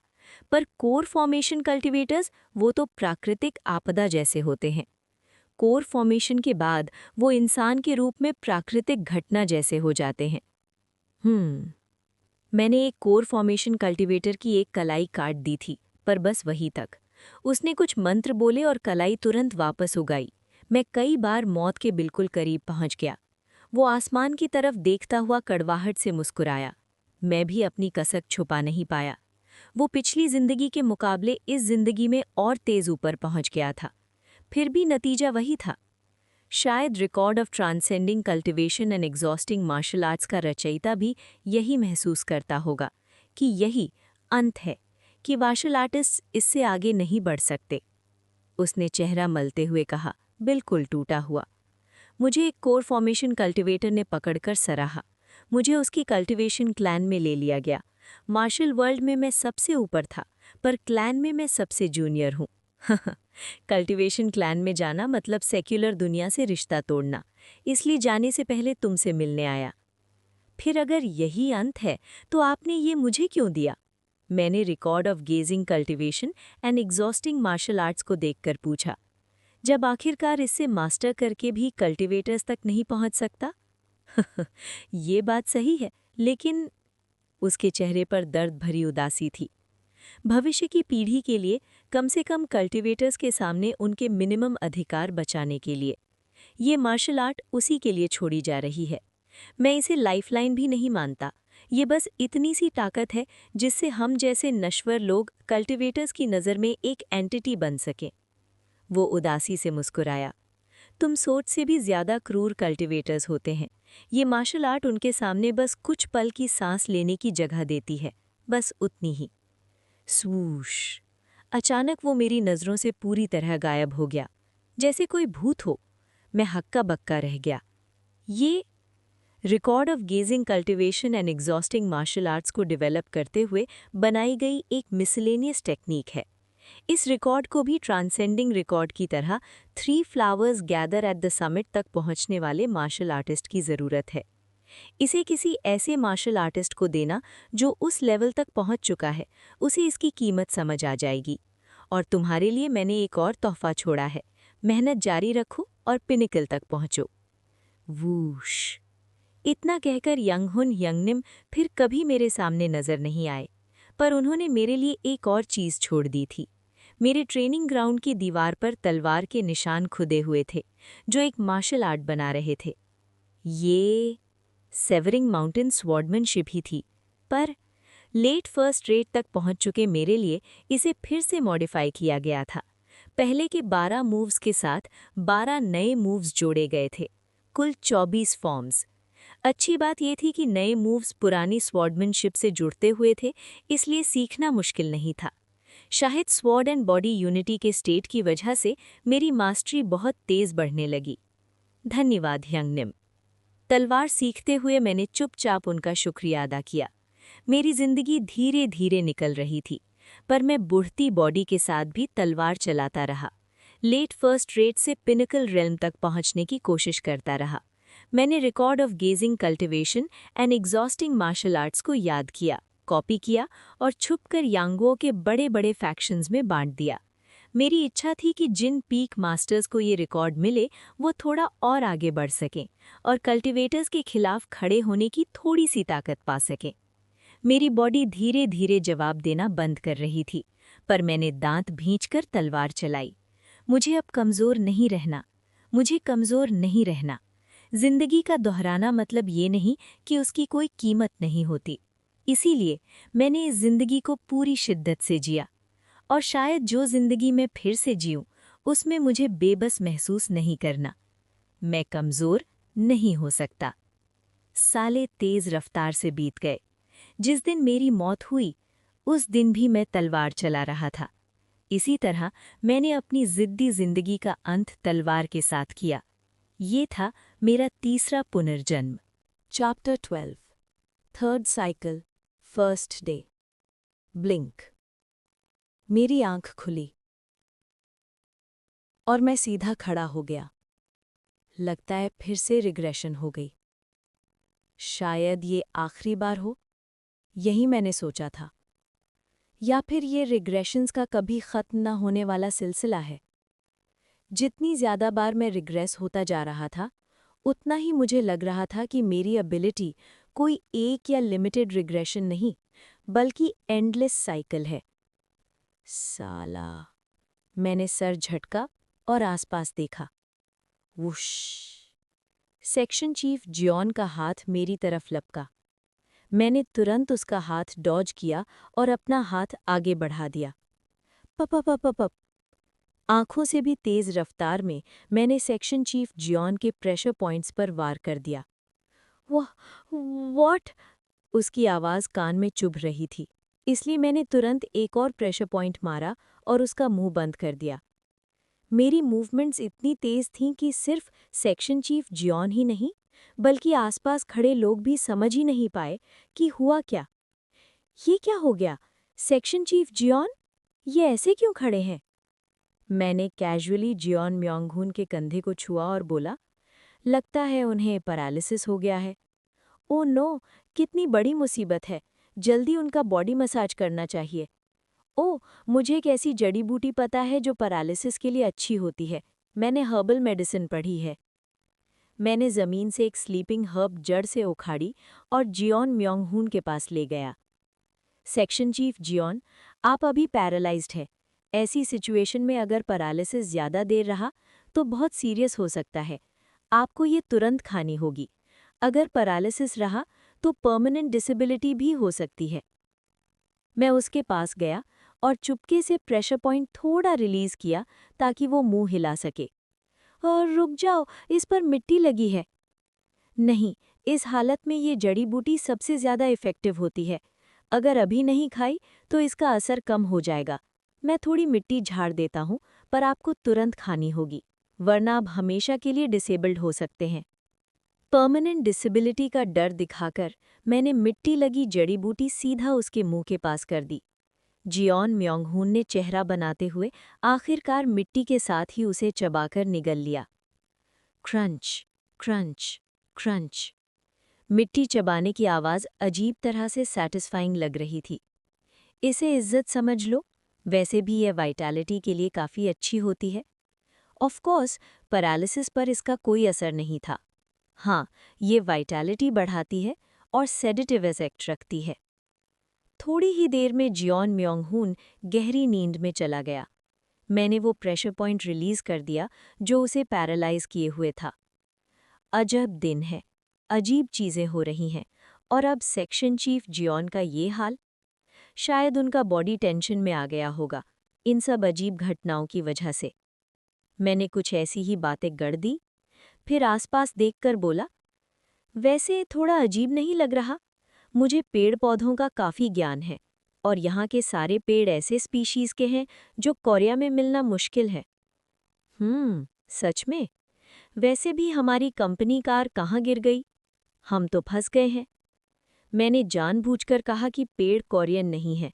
पर कोर फॉर्मेशन कल्टिवेटर्स, वो तो प्राकृतिक आपदा जैसे होते हैं। कोर फॉर्मेशन के बाद वो इंसान के रूप में प्राकृतिक घटना जैसे हो जाते हैं। मैंने एक कोर फॉर्मेशन कल्टिवेटर की एक कलाई काट दी थी, पर बस वही तक। उसने कुछ मंत्र बोले और कलाई तुरंत वापस उगाई। मैं कई बार मौत के बिल्कुल करीब पहुंच गया। वो आसमान की तरफ देखता हुआ कड़वाहट से मुस्कुराया। मैं भी अपनी कसक छुपा नहीं पाया। वो पिछली जिंदगी के मुकाबले इस जिंदगी में और तेज ऊपर पहुंच गया था। फिर भी नतीजा वही था। शायद record of transcending cultivation and exhausting martial arts का रचयिता भी यही महसूस करता होगा कि यही अंत है, कि मार्शल आर्टिस्ट इससे आगे नहीं बढ़ सकते। उसने चेहरा मलते हुए कहा, बिल्कुल टूटा हुआ। मुझे एक कोर फॉर्मेशन कल्टिवेटर ने पकड़कर सराहा। मुझे उसकी कल्टिवेशन क्लैन में ले लिया गया। मार्शल वर्ल्ड में मैं सबसे ऊपर था, पर क्लैन में मैं सबसे जूनियर हूँ। कल्टिवेशन क्लैन में जाना मतलब सेक्युलर दुनिया से रिश्ता तोड़ना, इसलिए जाने से पहले तुमसे मिलने आया। फिर अगर यही अंत है तो आपने ये मुझे क्यों दिया? मैंने record of gazing cultivation and exhausting martial arts को देखकर पूछा। जब आखिरकार इससे मास्टर करके भी कल्टिवेटर्स तक नहीं पहुंच सकता? ये बात सही है, लेकिन उसके चेहरे पर दर्द भरी उदासी थी। भविष्य की पीढ़ी के लिए, कम से कम कल्टिवेटर्स के सामने उनके मिनिमम अधिकार बचाने के लिए। ये मार्शल आर्ट उसी के लिए छोड़ी जा रही है। मैं इसे लाइफलाइन भी नहीं मानता। ये बस इतनी सी ताकत है जिससे हम जैसे नश्वर लोग कल्टिवेटर्स की नज़र में एक एंटिटी बन सकें। वो उदासी से मुस्कुराया। तुम सोच से भी ज्यादा क्रूर कल्टिवेटर्स होते हैं। ये मार्शल आर्ट उनके सामने बस कुछ पल की सांस लेने की जगह देती है, बस उतनी ही। स्वूश! अचानक वो मेरी नज़रों से पूरी तरह गायब हो गया, जैसे कोई भूत हो। मैं हक्का बक्का रह गया। ये record of gazing cultivation and exhausting martial arts को डेवलप करते हुए बनाई गई एक मिसलेनियस टेक्निक है। इस रिकॉर्ड को भी ट्रांसेंडिंग रिकॉर्ड की तरह 3 flowers gather at the summit तक पहुंचने वाले मार्शल आर्टिस्ट की ज़रूरत है। इसे किसी ऐसे मार्शल आर्टिस्ट को देना जो उस लेवल तक पहुंच चुका है, उसे इसकी कीमत समझ आ जाएगी। और तुम्हारे लिए मैंने एक और तोहफा छोड़ा है। मेहनत जारी रखो और पिनिकल तक पहुंचो। वूश! इतना कहकर यंगहुन यंगनिम फिर कभी मेरे सामने नजर नहीं आए, पर उन्होंने मेरे लिए एक और चीज़ छोड़ दी थी। मेरे ट्रेनिंग ग्राउंड की दीवार पर तलवार के निशान खुदे हुए थे, जो एक मार्शल आर्ट बना रहे थे। ये सेवरिंग माउंटेन स्वॉर्डमैनशिप ही थी, पर लेट फर्स्ट रेट तक पहुंच चुके मेरे लिए इसे फिर से मॉडिफाई किया गया था। पहले के 12 मूव्स के साथ 12 नए मूव्स जोड़े गए थे, कुल 24 फॉर्म्स। अच्छी बात यह थी कि नए मूव्स पुरानी स्वॉर्डमैनशिप से जुड़ते हुए थे, इसलिए सीखना मुश्किल नहीं था। शायद स्वॉर्ड एंड बॉडी यूनिटी के स्टेट की वजह से मेरी मास्टरी बहुत तेज बढ़ने लगी। धन्यवाद यंगनिम। तलवार सीखते हुए मैंने चुपचाप उनका शुक्रिया अदा किया। मेरी जिंदगी धीरे धीरे निकल रही थी, पर मैं बुढ़ती बॉडी के साथ भी तलवार चलाता रहा। लेट फर्स्ट रेट से पिनकल रेल्म तक पहुंचने की कोशिश करता रहा। मैंने record of gazing cultivation and exhausting martial arts को याद किया, कॉपी किया और छुपकर यांगुओ के बड़े बड़े फैक्शंस में बांट दिया। मेरी इच्छा थी कि जिन पीक मास्टर्स को ये रिकॉर्ड मिले वो थोड़ा और आगे बढ़ सकें और कल्टिवेटर्स के खिलाफ खड़े होने की थोड़ी सी ताकत पा सकें। मेरी बॉडी धीरे धीरे जवाब देना बंद कर रही थी, पर मैंने दांत भींचकर तलवार चलाई। मुझे अब कमज़ोर नहीं रहना, मुझे कमज़ोर नहीं रहना। जिंदगी का दोहराना मतलब ये नहीं कि उसकी कोई कीमत नहीं होती। इसीलिए मैंने इस जिंदगी को पूरी शिद्दत से जिया, और शायद जो जिंदगी मैं फिर से जीऊं उसमें मुझे बेबस महसूस नहीं करना। मैं कमज़ोर नहीं हो सकता। साले तेज रफ्तार से बीत गए। जिस दिन मेरी मौत हुई उस दिन भी मैं तलवार चला रहा था। इसी तरह मैंने अपनी जिद्दी जिंदगी का अंत तलवार के साथ किया। ये था मेरा तीसरा पुनर्जन्म। Chapter 12 third cycle first day blink. मेरी आंख खुली और मैं सीधा खड़ा हो गया। लगता है फिर से रिग्रेशन हो गई। शायद ये आखिरी बार हो, यही मैंने सोचा था। या फिर ये रिग्रेशंस का कभी खत्म न होने वाला सिलसिला है। जितनी ज्यादा बार मैं रिग्रेस होता जा रहा था, उतना ही मुझे लग रहा था कि मेरी एबिलिटी कोई एक या लिमिटेड रिग्रेशन नहीं, बल्कि एंडलेस साइकिल है। साला, मैंने सर झटका और आसपास देखा। वुश! सेक्शन चीफ जियोन का हाथ मेरी तरफ लपका। मैंने तुरंत उसका हाथ डॉज किया और अपना हाथ आगे बढ़ा दिया। पप। आंखों से भी तेज रफ्तार में मैंने सेक्शन चीफ जियोन के प्रेशर पॉइंट्स पर वार कर दिया। व्हाट? उसकी आवाज़ कान में चुभ रही थी, इसलिए मैंने तुरंत एक और प्रेशर पॉइंट मारा और उसका मुंह बंद कर दिया। मेरी मूवमेंट्स इतनी तेज थीं कि सिर्फ सेक्शन चीफ जियोन ही नहीं, बल्कि आसपास खड़े लोग भी समझ ही नहीं पाए कि हुआ क्या। ये क्या हो गया? सेक्शन चीफ जियोन, ये ऐसे क्यों खड़े हैं? मैंने कैजुअली जियोन म्योंगहून के कंधे को छुआ और बोला, लगता है उन्हें पैरालिसिस हो गया है। ओह नो, कितनी बड़ी मुसीबत है। जल्दी उनका बॉडी मसाज करना चाहिए। ओह, मुझे एक ऐसी जड़ी बूटी पता है जो पैरालिसिस के लिए अच्छी होती है। मैंने हर्बल मेडिसिन पढ़ी है। मैंने ज़मीन से एक स्लीपिंग हर्ब जड़ से उखाड़ी और जियोन म्योंगहून के पास ले गया। सेक्शन चीफ जियोन, आप अभी पैरालाइज्ड है। ऐसी सिचुएशन में अगर पैरालिसिस ज़्यादा देर रहा तो बहुत सीरियस हो सकता है। आपको ये तुरंत खानी होगी। अगर पैरालिसिस रहा तो परमानेंट डिसेबिलिटी भी हो सकती है। मैं उसके पास गया और चुपके से प्रेशर पॉइंट थोड़ा रिलीज किया ताकि वो मुंह हिला सके। और रुक जाओ, इस पर मिट्टी लगी है। नहीं, इस हालत में ये जड़ी बूटी सबसे ज़्यादा इफ़ेक्टिव होती है। अगर अभी नहीं खाई तो इसका असर कम हो जाएगा। मैं थोड़ी मिट्टी झाड़ देता हूँ, पर आपको तुरंत खानी होगी, वरना आप हमेशा के लिए डिसेबल्ड हो सकते हैं। परमानेंट डिसेबिलिटी का डर दिखाकर मैंने मिट्टी लगी जड़ी बूटी सीधा उसके मुंह के पास कर दी। जियोन म्योंगहून ने चेहरा बनाते हुए आखिरकार मिट्टी के साथ ही उसे चबाकर निगल लिया। Crunch, crunch, crunch. मिट्टी चबाने की आवाज़ अजीब तरह से सैटिस्फाइंग लग रही थी। इसे इज्जत समझ लो, वैसे भी यह वाइटैलिटी के लिए काफ़ी अच्छी होती है। ऑफ कोर्स, पैरालिसिस पर इसका कोई असर नहीं था। हाँ, ये वाइटैलिटी बढ़ाती है और सेडेटिव इफेक्ट रखती है। थोड़ी ही देर में जियोन म्योंगहून गहरी नींद में चला गया। मैंने वो प्रेशर पॉइंट रिलीज कर दिया जो उसे पैरालाइज किए हुए था। अजब दिन है, अजीब चीज़ें हो रही हैं, और अब सेक्शन चीफ जियोन का ये हाल। शायद उनका बॉडी टेंशन में आ गया होगा, इन सब अजीब घटनाओं की वजह से। मैंने कुछ ऐसी ही बातें गढ़ दी, फिर आसपास देखकर बोला, वैसे थोड़ा अजीब नहीं लग रहा? मुझे पेड़ पौधों का काफ़ी ज्ञान है, और यहाँ के सारे पेड़ ऐसे स्पीशीज़ के हैं जो कोरिया में मिलना मुश्किल है। सच में? वैसे भी हमारी कंपनी कार कहाँ गिर गई? हम तो फंस गए हैं। मैंने जानबूझकर कहा कि पेड़ कोरियन नहीं है,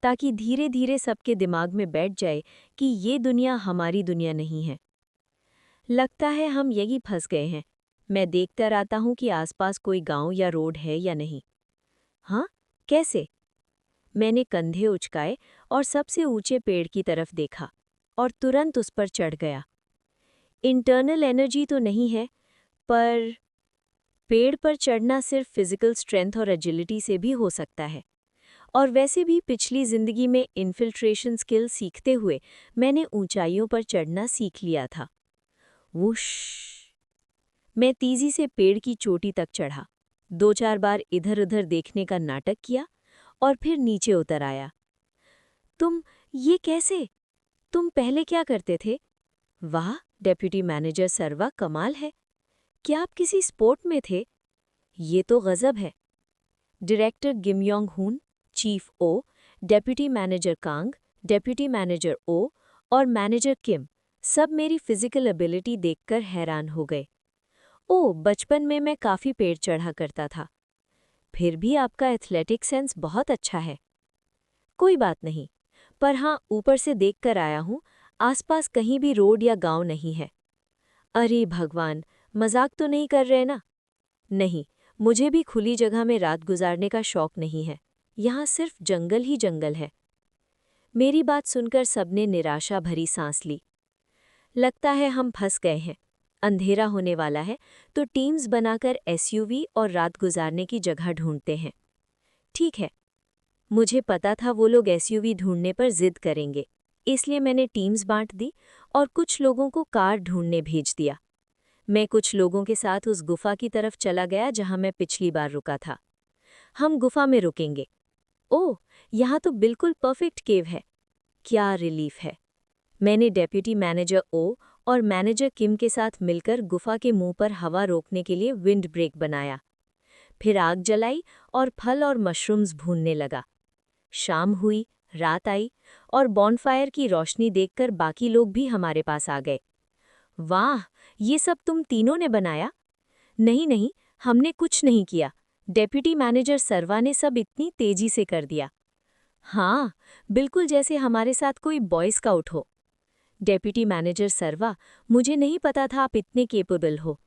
ताकि धीरे धीरे सबके दिमाग में बैठ जाए कि ये दुनिया हमारी दुनिया नहीं है। लगता है हम यही फंस गए हैं। मैं देखता रहता हूँ कि आसपास कोई गांव या रोड है या नहीं। हाँ, कैसे? मैंने कंधे उचकाए और सबसे ऊंचे पेड़ की तरफ देखा और तुरंत उस पर चढ़ गया। इंटरनल एनर्जी तो नहीं है, पर पेड़ पर चढ़ना सिर्फ फिजिकल स्ट्रेंथ और एजिलिटी से भी हो सकता है। और वैसे भी पिछली जिंदगी में इन्फिल्ट्रेशन स्किल सीखते हुए मैंने ऊंचाइयों पर चढ़ना सीख लिया था। वुश! मैं तेजी से पेड़ की चोटी तक चढ़ा, 2-4 बार इधर-उधर देखने का नाटक किया और फिर नीचे उतर आया। ये कैसे? तुम पहले क्या करते थे? वाह, डेप्यूटी मैनेजर सर्वा, कमाल है। क्या आप किसी स्पोर्ट में थे? ये तो गजब है। Director Kim Yong Hun, chief Oh, deputy manager Kang, deputy manager Oh और मैनेजर किम सब मेरी फिजिकल एबिलिटी देखकर हैरान हो गए। बचपन में मैं काफ़ी पेड़ चढ़ा करता था। फिर भी आपका एथलेटिक सेंस बहुत अच्छा है। कोई बात नहीं, पर हाँ, ऊपर से देखकर आया हूँ, आसपास कहीं भी रोड या गांव नहीं है। अरे भगवान, मजाक तो नहीं कर रहे ना? नहीं, मुझे भी खुली जगह में रात गुजारने का शौक नहीं है। यहाँ सिर्फ जंगल ही जंगल है। मेरी बात सुनकर सबने निराशा भरी सांस ली। लगता है हम फंस गए हैं। अंधेरा होने वाला है तो टीम्स बनाकर एसयूवी और रात गुजारने की जगह ढूंढते हैं। ठीक है, मुझे पता था वो लोग एसयूवी ढूंढने पर जिद करेंगे, इसलिए मैंने टीम्स बांट दी और कुछ लोगों को कार ढूंढने भेज दिया। मैं कुछ लोगों के साथ उस गुफा की तरफ चला गया जहां मैं पिछली बार रुका था। हम गुफा में रुकेंगे। ओह, यहाँ तो बिल्कुल परफेक्ट केव है। क्या रिलीफ है। मैंने डेप्यूटी मैनेजर ओ और मैनेजर किम के साथ मिलकर गुफा के मुंह पर हवा रोकने के लिए विंड ब्रेक बनाया। फिर आग जलाई और फल और मशरूम्स भूनने लगा। शाम हुई, रात आई और बॉनफायर की रोशनी देखकर बाकी लोग भी हमारे पास आ गए। वाह, ये सब तुम तीनों ने बनाया? नहीं नहीं, हमने कुछ नहीं किया। डेप्यूटी मैनेजर सर्वा ने सब इतनी तेजी से कर दिया। हाँ, बिल्कुल जैसे हमारे साथ कोई बॉय स्काउट हो। डेप्यूटी मैनेजर सर्वा, मुझे नहीं पता था आप इतने केपेबल हो।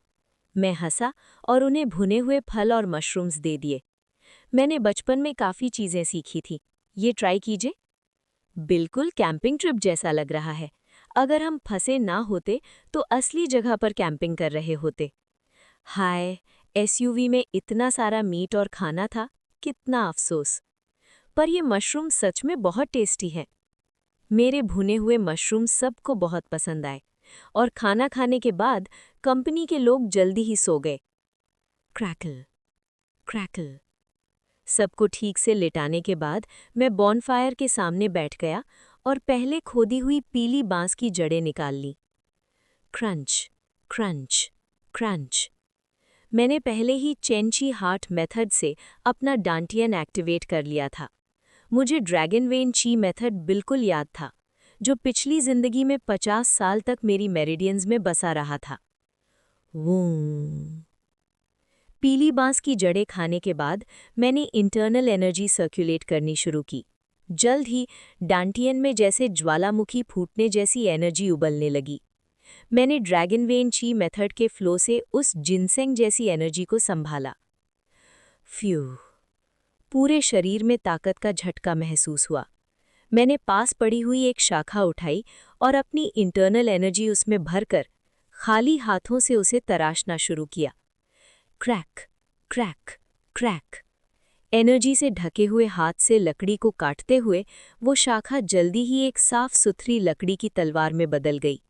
मैं हंसा और उन्हें भुने हुए फल और मशरूम्स दे दिए। मैंने बचपन में काफ़ी चीज़ें सीखी थी, ये ट्राई कीजिए। बिल्कुल कैंपिंग ट्रिप जैसा लग रहा है। अगर हम फंसे ना होते तो असली जगह पर कैंपिंग कर रहे होते। हाय, एसयूवी में इतना सारा मीट और खाना था, कितना अफसोस। पर ये मशरूम सच में बहुत टेस्टी है। मेरे भुने हुए मशरूम सबको बहुत पसंद आए और खाना खाने के बाद कंपनी के लोग जल्दी ही सो गए। Crackle, crackle. सबको ठीक से लिटाने के बाद मैं बॉनफायर के सामने बैठ गया और पहले खोदी हुई पीली बांस की जड़ें निकाल ली। Crunch, crunch, crunch. मैंने पहले ही चेंची हार्ट मेथड से अपना डांटियन एक्टिवेट कर लिया था। मुझे ड्रैगन वेन ची मेथड बिल्कुल याद था, जो पिछली जिंदगी में 50 साल तक मेरी मेरिडियंस में बसा रहा था। वूं। पीली बांस की जड़ें खाने के बाद मैंने इंटरनल एनर्जी सर्कुलेट करनी शुरू की। जल्द ही डांटियन में जैसे ज्वालामुखी फूटने जैसी एनर्जी उबलने लगी। मैंने ड्रैगन वेन ची मेथड के फ्लो से उस जिनसेंग जैसी एनर्जी को संभाला। फ्यू। पूरे शरीर में ताकत का झटका महसूस हुआ। मैंने पास पड़ी हुई एक शाखा उठाई और अपनी इंटरनल एनर्जी उसमें भरकर खाली हाथों से उसे तराशना शुरू किया। Crack, crack, crack. एनर्जी से ढके हुए हाथ से लकड़ी को काटते हुए वो शाखा जल्दी ही एक साफ सुथरी लकड़ी की तलवार में बदल गई।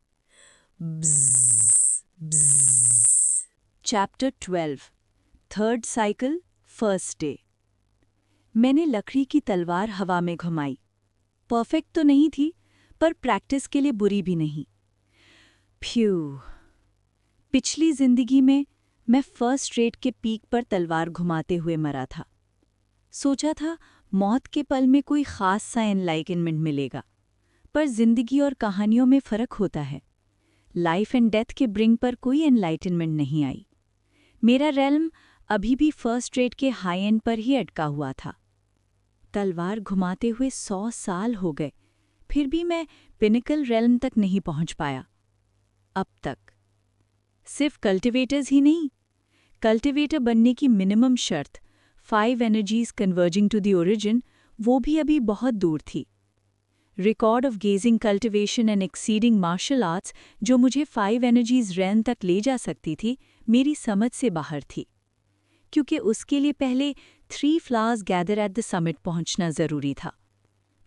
ब्ज़, ब्ज़। Chapter 12 third cycle first day. मैंने लकड़ी की तलवार हवा में घुमाई। परफेक्ट तो नहीं थी, पर प्रैक्टिस के लिए बुरी भी नहीं। फ्यू। पिछली जिंदगी में मैं फर्स्ट रेट के पीक पर तलवार घुमाते हुए मरा था। सोचा था मौत के पल में कोई खास सा एनलाइटनमेंट मिलेगा, पर जिंदगी और कहानियों में फ़र्क होता है। लाइफ एंड डेथ के ब्रिंग पर कोई एनलाइटनमेंट नहीं आई। मेरा रेल्म अभी भी फर्स्ट रेट के हाई एंड पर ही अटका हुआ था। तलवार घुमाते हुए 100 साल हो गए, फिर भी मैं पिनिकल रेल्म तक नहीं पहुंच पाया। अब तक। सिर्फ कल्टिवेटर्स ही नहीं, कल्टिवेटर बनने की मिनिमम शर्त 5 energies converging to the origin, वो भी अभी बहुत दूर थी। Record of gazing cultivation and exceeding martial arts जो मुझे 5 एनर्जीज रेल्म तक ले जा सकती थी, मेरी समझ से बाहर थी, क्योंकि उसके लिए पहले 3 flowers gather at the summit पहुंचना जरूरी था।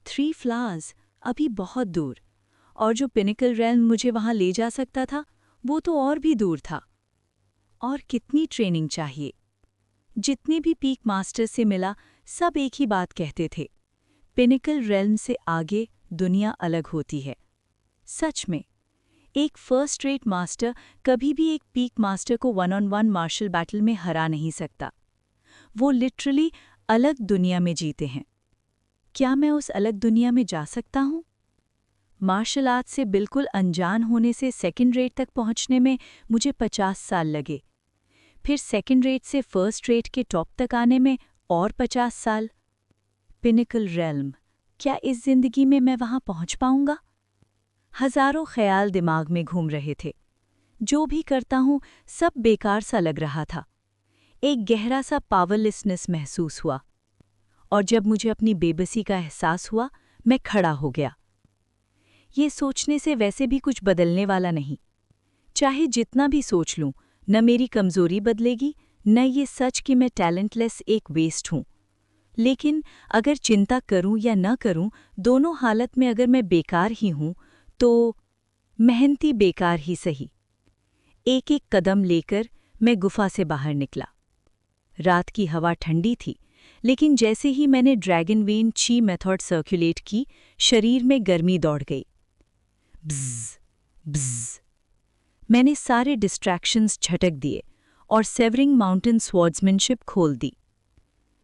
3 फ्लावर्स अभी बहुत दूर, और जो पिनिकल रेल्म मुझे वहां ले जा सकता था वो तो और भी दूर था। और कितनी ट्रेनिंग चाहिए। जितने भी पीक मास्टर्स से मिला, सब एक ही बात कहते थे, पिनिकल रेल्म से आगे दुनिया अलग होती है। सच में, एक फर्स्ट रेट मास्टर कभी भी एक पीक मास्टर को 1-on-1 मार्शल बैटल में हरा नहीं सकता। वो लिटरली अलग दुनिया में जीते हैं। क्या मैं उस अलग दुनिया में जा सकता हूँ? मार्शल आर्ट से बिल्कुल अनजान होने से सेकंड रेट तक पहुंचने में मुझे 50 साल लगे, फिर सेकंड रेट से फर्स्ट रेट के टॉप तक आने में और 50 साल। पिनिकल रेल्म, क्या इस जिंदगी में मैं वहां पहुंच पाऊंगा? हजारों ख्याल दिमाग में घूम रहे थे। जो भी करता हूं सब बेकार सा लग रहा था। एक गहरा सा पावरलेसनेस महसूस हुआ, और जब मुझे अपनी बेबसी का एहसास हुआ, मैं खड़ा हो गया। ये सोचने से वैसे भी कुछ बदलने वाला नहीं। चाहे जितना भी सोच लूं, न मेरी कमजोरी बदलेगी, न ये सच कि मैं टैलेंटलेस एक वेस्ट हूं। लेकिन अगर चिंता करूं या न करूं, दोनों हालत में अगर मैं बेकार ही हूं, तो मेहनती बेकार ही सही। एक एक कदम लेकर मैं गुफा से बाहर निकला। रात की हवा ठंडी थी, लेकिन जैसे ही मैंने ड्रैगन वेन ची मेथड सर्कुलेट की, शरीर में गर्मी दौड़ गई। ब्ज़, ब्ज़। मैंने सारे डिस्ट्रैक्शंस झटक दिए और सेवरिंग माउंटेन स्वॉर्ड्समैनशिप खोल दी।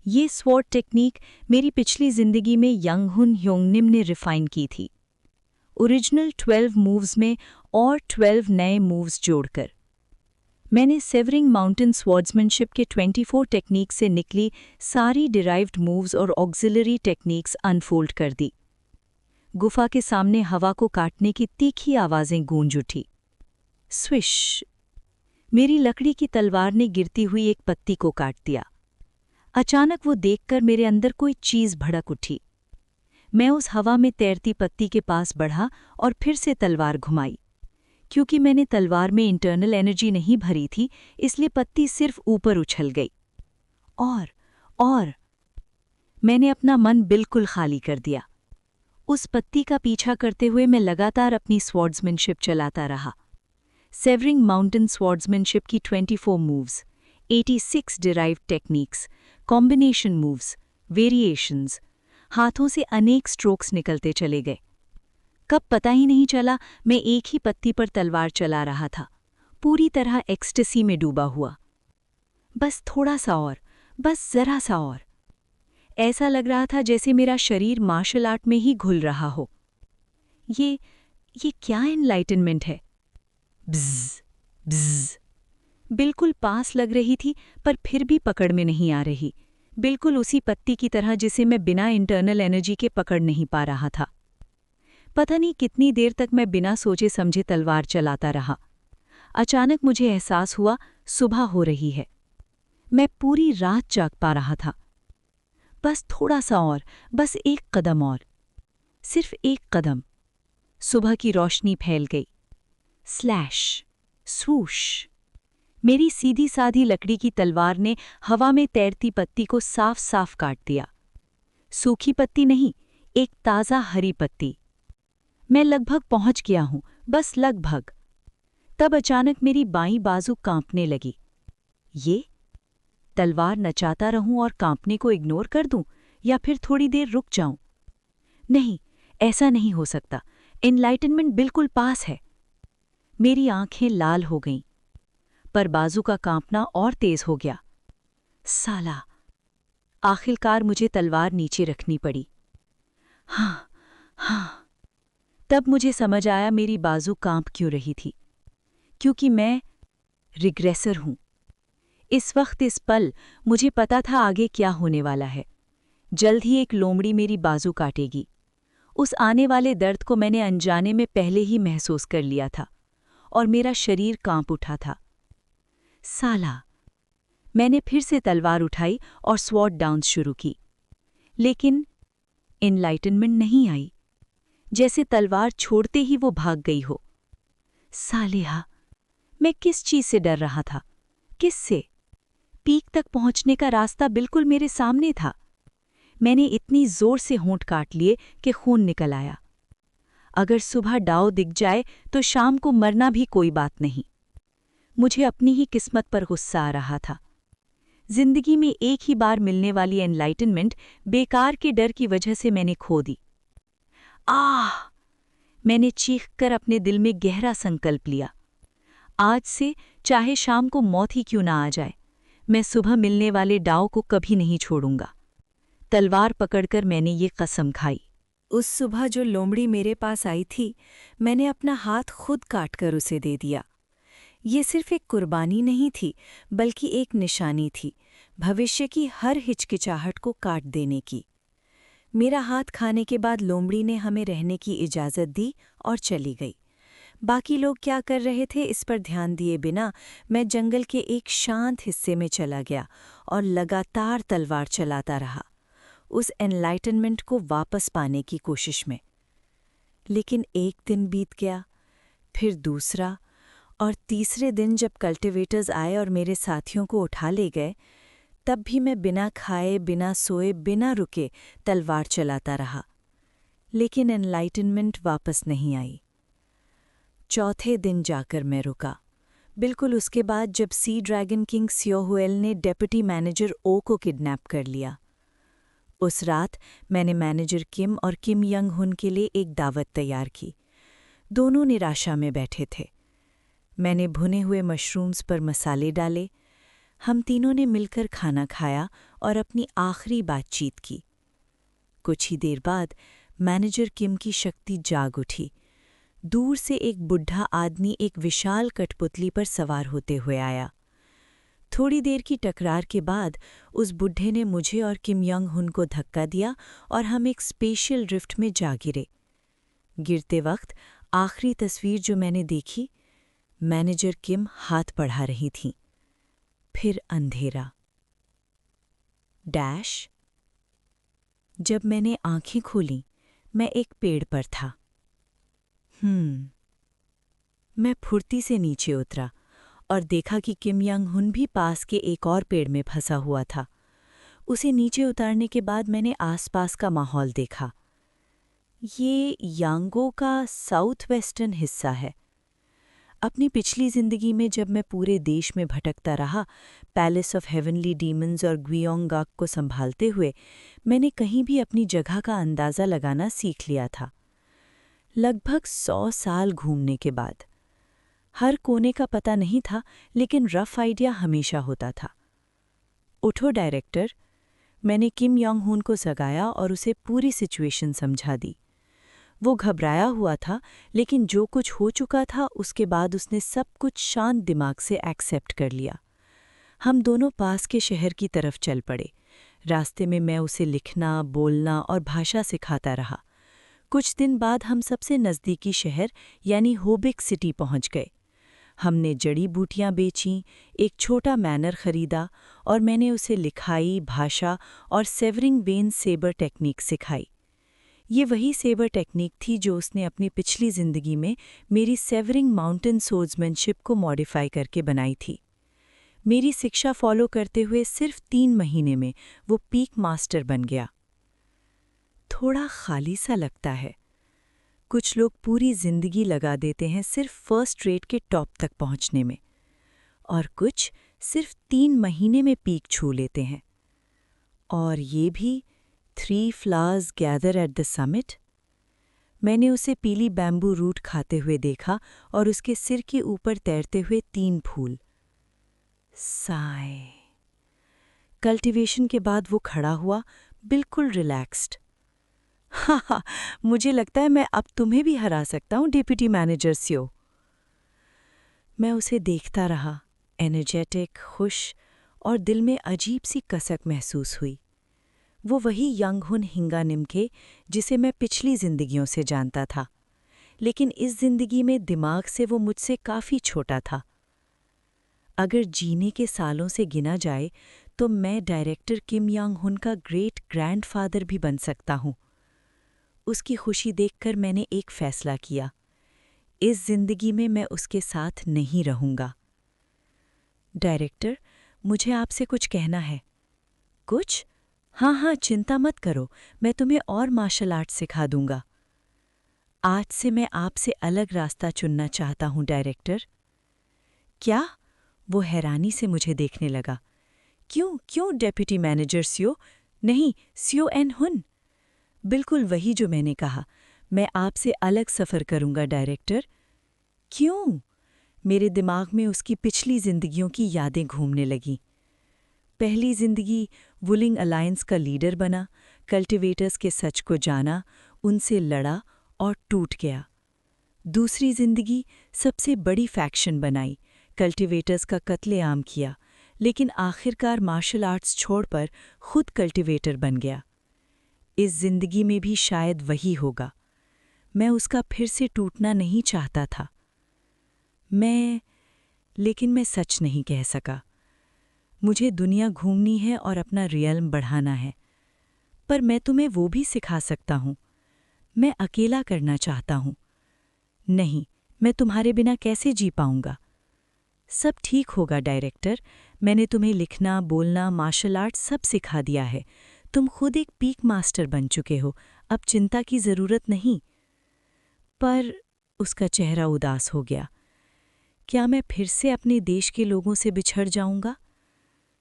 ये स्वॉर्ड टेक्निक मेरी पिछली जिंदगी में यंगहुन ह्योंगनिम ने रिफाइन की थी, ओरिजिनल 12 मूव्स में और 12 नए मूव्स जोड़कर। मैंने सेवरिंग माउंटेन स्वॉर्ड्समैनशिप के 24 टेक्निक से निकली सारी डिराइव्ड मूव्स और ऑक्सिलरी टेक्निक्स अनफोल्ड कर दी। गुफा के सामने हवा को काटने की तीखी आवाजें गूंज उठी। स्विश! मेरी लकड़ी की तलवार ने गिरती हुई एक पत्ती को काट दिया। अचानक वो देखकर मेरे अंदर कोई चीज भड़क उठी। मैं उस हवा में तैरती पत्ती के पास बढ़ा और फिर से तलवार घुमाई। क्योंकि मैंने तलवार में इंटरनल एनर्जी नहीं भरी थी, इसलिए पत्ती सिर्फ ऊपर उछल गई। और मैंने अपना मन बिल्कुल खाली कर दिया। उस पत्ती का पीछा करते हुए मैं लगातार अपनी स्वॉर्ड्समैनशिप चलाता रहा। सेवरिंग माउंटेन स्वॉर्ड्समैनशिप की 24 moves, 86 derived techniques, combination moves, variations, हाथों से अनेक स्ट्रोक्स निकलते चले गए। कब पता ही नहीं चला, मैं एक ही पत्ती पर तलवार चला रहा था, पूरी तरह एक्सटेसी में डूबा हुआ। बस थोड़ा सा और, बस जरा सा और। ऐसा लग रहा था जैसे मेरा शरीर मार्शल आर्ट में ही घुल रहा हो। ये क्या एनलाइटनमेंट है? ब्ज़, ब्ज़। बिल्कुल पास लग रही थी, पर फिर भी पकड़ में नहीं आ रही। बिल्कुल उसी पत्ती की तरह जिसे मैं बिना इंटरनल एनर्जी के पकड़ नहीं पा रहा था। पता नहीं कितनी देर तक मैं बिना सोचे समझे तलवार चलाता रहा। अचानक मुझे एहसास हुआ सुबह हो रही है। मैं पूरी रात जाग पा रहा था। बस थोड़ा सा और, बस एक कदम और, सिर्फ एक कदम। सुबह की रोशनी फैल गई। स्लैश, स्वूश। मेरी सीधी साधी लकड़ी की तलवार ने हवा में तैरती पत्ती को साफ साफ काट दिया। सूखी पत्ती नहीं, एक ताज़ा हरी पत्ती। मैं लगभग पहुंच गया हूं, बस लगभग। तब अचानक मेरी बाईं बाजू कांपने लगी। ये तलवार नचाता रहूं और कांपने को इग्नोर कर दूं, या फिर थोड़ी देर रुक जाऊं? नहीं, ऐसा नहीं हो सकता। एनलाइटनमेंट बिल्कुल पास है। मेरी आंखें लाल हो गईं, पर बाजू का कांपना और तेज हो गया। साला! आखिरकार मुझे तलवार नीचे रखनी पड़ी। हाँ। तब मुझे समझ आया मेरी बाजू कांप क्यों रही थी। क्योंकि मैं रिग्रेसर हूं। इस वक्त, इस पल, मुझे पता था आगे क्या होने वाला है। जल्द ही एक लोमड़ी मेरी बाजू काटेगी। उस आने वाले दर्द को मैंने अनजाने में पहले ही महसूस कर लिया था और मेरा शरीर कांप उठा था। साला! मैंने फिर से तलवार उठाई और स्वॉर्ड डाउन्स शुरू की, लेकिन एनलाइटनमेंट नहीं आई। जैसे तलवार छोड़ते ही वो भाग गई हो। सालेहा! मैं किस चीज से डर रहा था? किससे? पीक तक पहुंचने का रास्ता बिल्कुल मेरे सामने था। मैंने इतनी जोर से होंठ काट लिए कि खून निकल आया। अगर सुबह डाव दिख जाए तो शाम को मरना भी कोई बात नहीं। मुझे अपनी ही किस्मत पर गुस्सा आ रहा था। जिंदगी में एक ही बार मिलने वाली एनलाइटनमेंट बेकार के डर की वजह से मैंने खो दी। आह! मैंने चीखकर अपने दिल में गहरा संकल्प लिया। आज से चाहे शाम को मौत ही क्यों ना आ जाए, मैं सुबह मिलने वाले डाव को कभी नहीं छोड़ूंगा। तलवार पकड़कर मैंने ये कसम खाई। उस सुबह जो लोमड़ी मेरे पास आई थी, मैंने अपना हाथ खुद काटकर उसे दे दिया। ये सिर्फ एक कुर्बानी नहीं थी, बल्कि एक निशानी थी, भविष्य की हर हिचकिचाहट को काट देने की। मेरा हाथ खाने के बाद लोमड़ी ने हमें रहने की इजाज़त दी और चली गई। बाकी लोग क्या कर रहे थे इस पर ध्यान दिए बिना मैं जंगल के एक शांत हिस्से में चला गया और लगातार तलवार चलाता रहा, उस एनलाइटनमेंट को वापस पाने की कोशिश में। लेकिन एक दिन बीत गया, फिर दूसरा, और तीसरे दिन जब कल्टीवेटर्स आए और मेरे साथियों को उठा ले गए, तब भी मैं बिना खाए, बिना सोए, बिना रुके तलवार चलाता रहा। लेकिन एनलाइटनमेंट वापस नहीं आई। चौथे दिन जाकर मैं रुका, बिल्कुल उसके बाद जब सी ड्रैगन किंग स्योहुएल ने डेप्यूटी मैनेजर ओ को किडनैप कर लिया। उस रात मैंने मैनेजर किम और किम यंग हुन के लिए एक दावत तैयार की। दोनों निराशा में बैठे थे। मैंने भुने हुए मशरूम्स पर मसाले डाले। हम तीनों ने मिलकर खाना खाया और अपनी आखिरी बातचीत की। कुछ ही देर बाद मैनेजर किम की शक्ति जाग उठी। दूर से एक बुढ़ा आदमी एक विशाल कठपुतली पर सवार होते हुए आया। थोड़ी देर की टकरार के बाद उस बुढ़े ने मुझे और किम यंग हुन को धक्का दिया और हम एक स्पेशल ड्रिफ्ट में जा गिरे। गिरते वक्त आखिरी तस्वीर जो मैंने देखी, मैनेजर किम हाथ बढ़ा रही थीं। फिर अंधेरा। डैश। जब मैंने आंखें खोलीं, मैं एक पेड़ पर था। मैं फुर्ती से नीचे उतरा और देखा कि किम यंग हुन भी पास के एक और पेड़ में फंसा हुआ था। उसे नीचे उतारने के बाद मैंने आसपास का माहौल देखा। ये यांगो का साउथ वेस्टर्न हिस्सा है। अपनी पिछली जिंदगी में जब मैं पूरे देश में भटकता रहा, पैलेस ऑफ हेवनली डीमंस और ग्वियोंग को संभालते हुए, मैंने कहीं भी अपनी जगह का अंदाज़ा लगाना सीख लिया था। लगभग 100 साल घूमने के बाद हर कोने का पता नहीं था, लेकिन रफ आइडिया हमेशा होता था। उठो डायरेक्टर, मैंने किम योंग हुन को जगाया और उसे पूरी सिचुएशन समझा दी। वो घबराया हुआ था, लेकिन जो कुछ हो चुका था उसके बाद उसने सब कुछ शांत दिमाग से एक्सेप्ट कर लिया। हम दोनों पास के शहर की तरफ चल पड़े। रास्ते में मैं उसे लिखना, बोलना और भाषा सिखाता रहा। कुछ दिन बाद हम सबसे नज़दीकी शहर यानी होबिक सिटी पहुंच गए। हमने जड़ी बूटियां बेचीं, एक छोटा मैनर खरीदा और मैंने उसे लिखाई, भाषा और सेवरिंग वेन सेबर टेक्निक सिखाई। ये वही सेबर टेक्निक थी जो उसने अपनी पिछली ज़िंदगी में मेरी सेवरिंग माउंटेन सोर्ड्समैनशिप को मॉडिफाई करके बनाई थी। मेरी शिक्षा फॉलो करते हुए सिर्फ 3 महीने में वो पीक मास्टर बन गया। थोड़ा खाली सा लगता है। कुछ लोग पूरी जिंदगी लगा देते हैं सिर्फ फर्स्ट रेट के टॉप तक पहुंचने में, और कुछ सिर्फ 3 महीने में पीक छू लेते हैं। और ये भी 3 flowers gather at the summit. मैंने उसे पीली बैम्बू रूट खाते हुए देखा और उसके सिर के ऊपर तैरते हुए 3 फूल। साय। कल्टीवेशन के बाद वो खड़ा हुआ, बिल्कुल रिलैक्स्ड। हाँ, मुझे लगता है मैं अब तुम्हें भी हरा सकता हूँ डिप्टी मैनेजर स्यो। मैं उसे देखता रहा, एनर्जेटिक, खुश, और दिल में अजीब सी कसक महसूस हुई। वो वही यांगहुन हिंगा निमखे जिसे मैं पिछली जिंदगियों से जानता था, लेकिन इस जिंदगी में दिमाग से वो मुझसे काफ़ी छोटा था। अगर जीने के सालों से गिना जाए तो मैं डायरेक्टर किम यांग-हुन का ग्रेट ग्रैंडफादर भी बन सकता हूँ। उसकी खुशी देखकर मैंने एक फैसला किया, इस जिंदगी में मैं उसके साथ नहीं रहूँगा। डायरेक्टर, मुझे आपसे कुछ कहना है। कुछ? हाँ, चिंता मत करो, मैं तुम्हें और मार्शल आर्ट सिखा दूंगा। आज से मैं आपसे अलग रास्ता चुनना चाहता हूँ डायरेक्टर। क्या? वो हैरानी से मुझे देखने लगा। क्यों डेप्यूटी मैनेजर सियो? नहीं, सियो एन हुन। बिल्कुल वही जो मैंने कहा, मैं आपसे अलग सफ़र करूंगा डायरेक्टर। क्यों? मेरे दिमाग में उसकी पिछली जिंदगियों की यादें घूमने लगीं। पहली जिंदगी वुलिंग अलायंस का लीडर बना, कल्टिवेटर्स के सच को जाना, उनसे लड़ा और टूट गया। दूसरी जिंदगी सबसे बड़ी फैक्शन बनाई, कल्टिवेटर्स का कत्लेआम किया, लेकिन आखिरकार मार्शल आर्ट्स छोड़कर खुद कल्टिवेटर बन गया। इस जिंदगी में भी शायद वही होगा। मैं उसका फिर से टूटना नहीं चाहता था। लेकिन मैं सच नहीं कह सका। मुझे दुनिया घूमनी है और अपना रियल्म बढ़ाना है। पर मैं तुम्हें वो भी सिखा सकता हूँ। मैं अकेला करना चाहता हूँ। नहीं, मैं तुम्हारे बिना कैसे जी पाऊंगा? सब ठीक होगा डायरेक्टर, मैंने तुम्हें लिखना, बोलना, मार्शल आर्ट सब सिखा दिया है। तुम खुद एक पीक मास्टर बन चुके हो, अब चिंता की ज़रूरत नहीं। पर उसका चेहरा उदास हो गया। क्या मैं फिर से अपने देश के लोगों से बिछड़ जाऊंगा?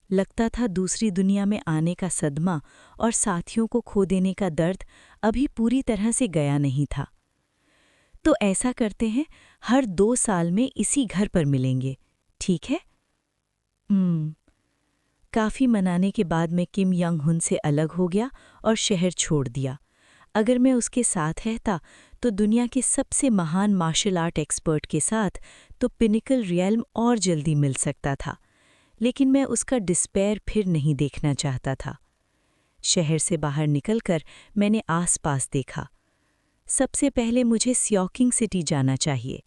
लगता था दूसरी दुनिया में आने का सदमा और साथियों को खो देने का दर्द अभी पूरी तरह से गया नहीं था। तो ऐसा करते हैं, हर 2 साल में इसी घर पर मिलेंगे, ठीक है? काफ़ी मनाने के बाद मैं किम यांग-हुन से अलग हो गया और शहर छोड़ दिया। अगर मैं उसके साथ रहता तो दुनिया के सबसे महान मार्शल आर्ट एक्सपर्ट के साथ तो पिनिकल रियल्म और जल्दी मिल सकता था, लेकिन मैं उसका डिस्पेयर फिर नहीं देखना चाहता था। शहर से बाहर निकलकर मैंने आसपास देखा। सबसे पहले मुझे स्योकिंग सिटी जाना चाहिए।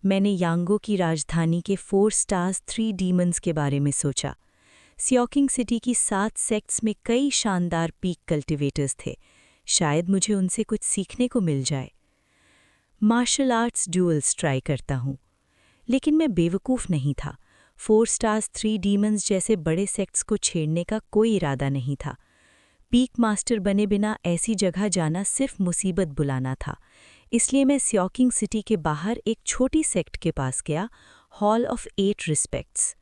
मैंने यांगो की राजधानी के 4 स्टार्स 3 डीमंस के बारे में सोचा। स्योकिंग सिटी की 7 सेक्ट्स में कई शानदार पीक कल्टिवेटर्स थे। शायद मुझे उनसे कुछ सीखने को मिल जाए। मार्शल आर्ट्स ड्यूल्स ट्राई करता हूँ। लेकिन मैं बेवकूफ़ नहीं था। 4 स्टार्स 3 डीमंस जैसे बड़े सेक्ट्स को छेड़ने का कोई इरादा नहीं था। पीक मास्टर बने बिना ऐसी जगह जाना सिर्फ मुसीबत बुलाना था। इसलिए मैं स्योकिंग सिटी के बाहर एक छोटी सेक्ट के पास गया, हॉल ऑफ 8 रिस्पेक्ट्स।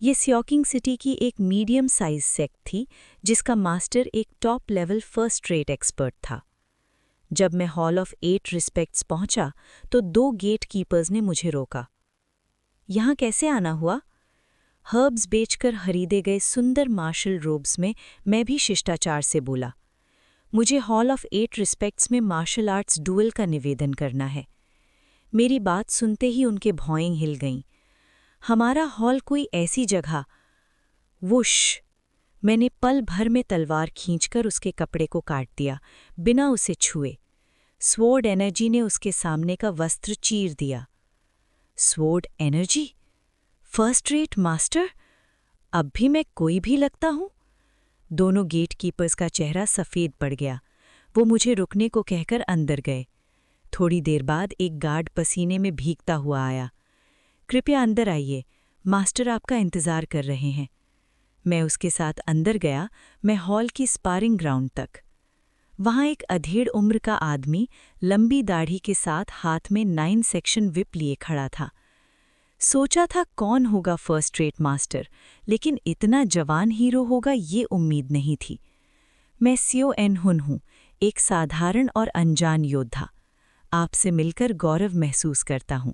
ये स्योकिंग सिटी की एक मीडियम साइज सेक्ट थी जिसका मास्टर एक top level first rate expert था। जब मैं हॉल ऑफ 8 रिस्पेक्ट्स पहुंचा तो 2 गेट कीपर्स ने मुझे रोका। यहाँ कैसे आना हुआ? हर्ब्स बेचकर खरीदे गए सुंदर मार्शल रोब्स में मैं भी शिष्टाचार से बोला, मुझे हॉल ऑफ 8 रिस्पेक्ट्स में मार्शल आर्ट्स डुएल का निवेदन करना है। मेरी बात सुनते ही उनके भौएं हिल गईं। हमारा हॉल कोई ऐसी जगह। वुश! मैंने पल भर में तलवार खींचकर उसके कपड़े को काट दिया, बिना उसे छुए। स्वॉर्ड एनर्जी ने उसके सामने का वस्त्र चीर दिया। Sword energy? First rate master? अब भी मैं कोई भी लगता हूँ? दोनों गेट कीपर्स का चेहरा सफ़ेद पड़ गया। वो मुझे रुकने को कहकर अंदर गए। थोड़ी देर बाद एक गार्ड पसीने में भीगता हुआ आया। कृपया अंदर आइए, मास्टर आपका इंतज़ार कर रहे हैं। मैं उसके साथ अंदर गया, मैं हॉल की स्पारिंग ग्राउंड तक। वहाँ एक अधेड़ उम्र का आदमी लंबी दाढ़ी के साथ हाथ में 9 सेक्शन विप लिए खड़ा था। सोचा था कौन होगा फर्स्ट रेट मास्टर, लेकिन इतना जवान हीरो होगा ये उम्मीद नहीं थी। मैं सियो एन हुन हूँ, एक साधारण और अनजान योद्धा। आपसे मिलकर गौरव महसूस करता हूँ।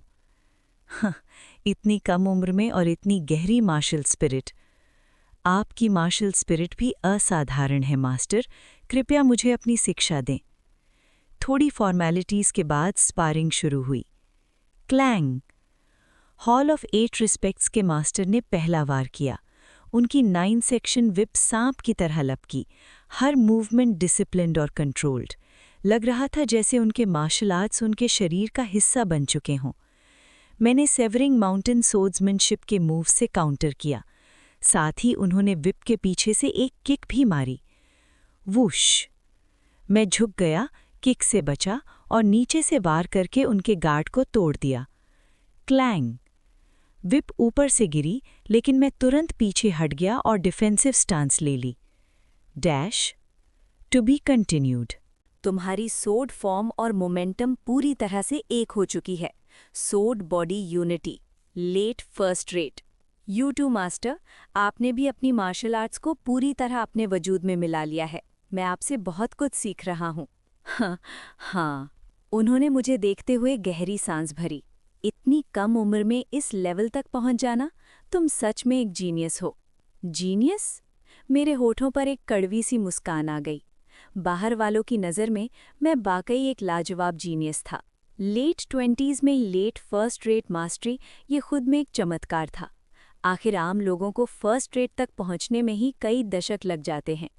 इतनी कम उम्र में और इतनी गहरी मार्शल स्पिरिट। आपकी मार्शल स्पिरिट भी असाधारण है मास्टर, कृपया मुझे अपनी शिक्षा दें। थोड़ी फॉर्मेलिटीज़ के बाद स्पारिंग शुरू हुई। क्लैंग! हॉल ऑफ 8 रिस्पेक्ट्स के मास्टर ने पहला वार किया। उनकी 9 सेक्शन विप सांप की तरह लपकी, हर मूवमेंट डिसिप्लिन्ड और कंट्रोल्ड। लग रहा था जैसे उनके मार्शल आर्ट्स उनके शरीर का हिस्सा बन चुके हों। मैंने सेवरिंग माउंटेन सोर्ड्समैनशिप के मूव से काउंटर किया, साथ ही उन्होंने विप के पीछे से एक किक भी मारी। वूश! मैं झुक गया, किक से बचा और नीचे से वार करके उनके गार्ड को तोड़ दिया। क्लैंग! विप ऊपर से गिरी, लेकिन मैं तुरंत पीछे हट गया और डिफेंसिव स्टांस ले ली। Dash to be continued. तुम्हारी सोड फॉर्म और मोमेंटम पूरी तरह से एक हो चुकी है। Sword body unity, late first rate. You too master, आपने भी अपनी मार्शल आर्ट्स को पूरी तरह अपने वजूद में मिला लिया है। मैं आपसे बहुत कुछ सीख रहा हूँ। हाँ। उन्होंने मुझे देखते हुए गहरी सांस भरी। इतनी कम उम्र में इस लेवल तक पहुंच जाना, तुम सच में एक जीनियस हो। जीनियस? मेरे होठों पर एक कड़वी सी मुस्कान आ गई। बाहर वालों की नज़र में मैं वाकई एक लाजवाब जीनियस था। लेट 20s में लेट फर्स्ट रेट मास्टरी, ये खुद में एक चमत्कार था। आखिर आम लोगों को फर्स्ट रेट तक पहुंचने में ही कई दशक लग जाते हैं।